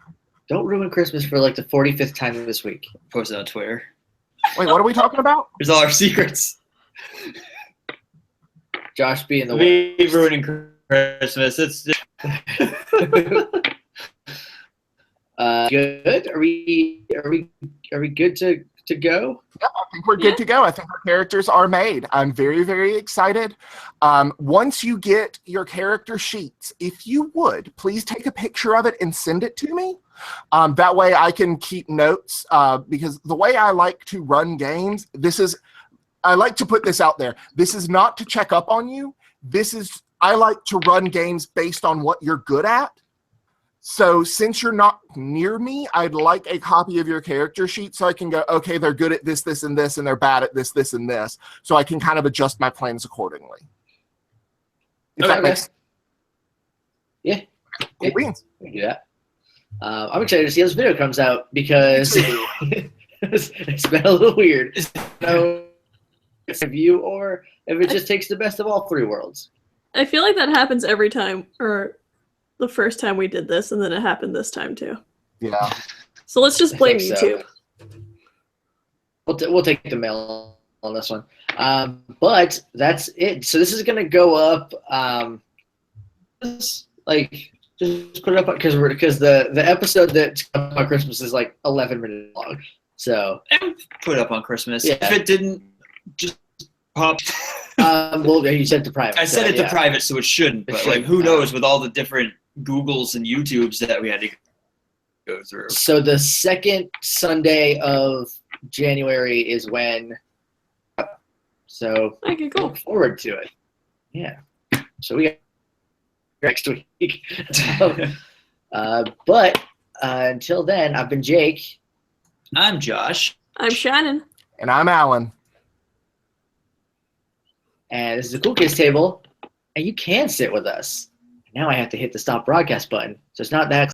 Don't ruin Christmas for like the 45th time this week. Post it on Twitter. wait, what are we talking about? There's all our secrets. Josh being the We ruining Christmas. It's just... good. Are we good to go? I think we're good to go. I think our characters are made. I'm very, very excited. Once you get your character sheets, if you would, please take a picture of it and send it to me. That way I can keep notes because the way I like to run games, I like to put this out there. This is not to check up on you. I like to run games based on what you're good at. So since you're not near me, I'd like a copy of your character sheet so I can go, okay, they're good at this, this, and this, and they're bad at this, this, and this. So I can kind of adjust my plans accordingly. If that makes Yeah. cool beans. We can do that. I'm excited to see how this video comes out because it's been a little weird. So if you or if it just takes the best of all 3 worlds. I feel like that happens every time, or the first time we did this, and then it happened this time too. Yeah. So let's just I blame think so. YouTube. We'll take the mail on this one. But that's it. So this is gonna go up. Just put it up because the episode that's on Christmas is like 11 minutes long. So And put it up on Christmas. Yeah. If it didn't just pop. well, you said to private. I said it yeah. to private, so it shouldn't. It But shouldn't. like, who knows with all the different Googles and YouTubes that we had to go through. So the second Sunday of January is when. So Okay, cool. look forward to it. Yeah. So we got next week. But until then, I've been Jake. I'm Josh. I'm Shannon. And I'm Alan. And this is the Cool Kids Table. And you can sit with us. Now I have to hit the stop broadcast button. So it's not that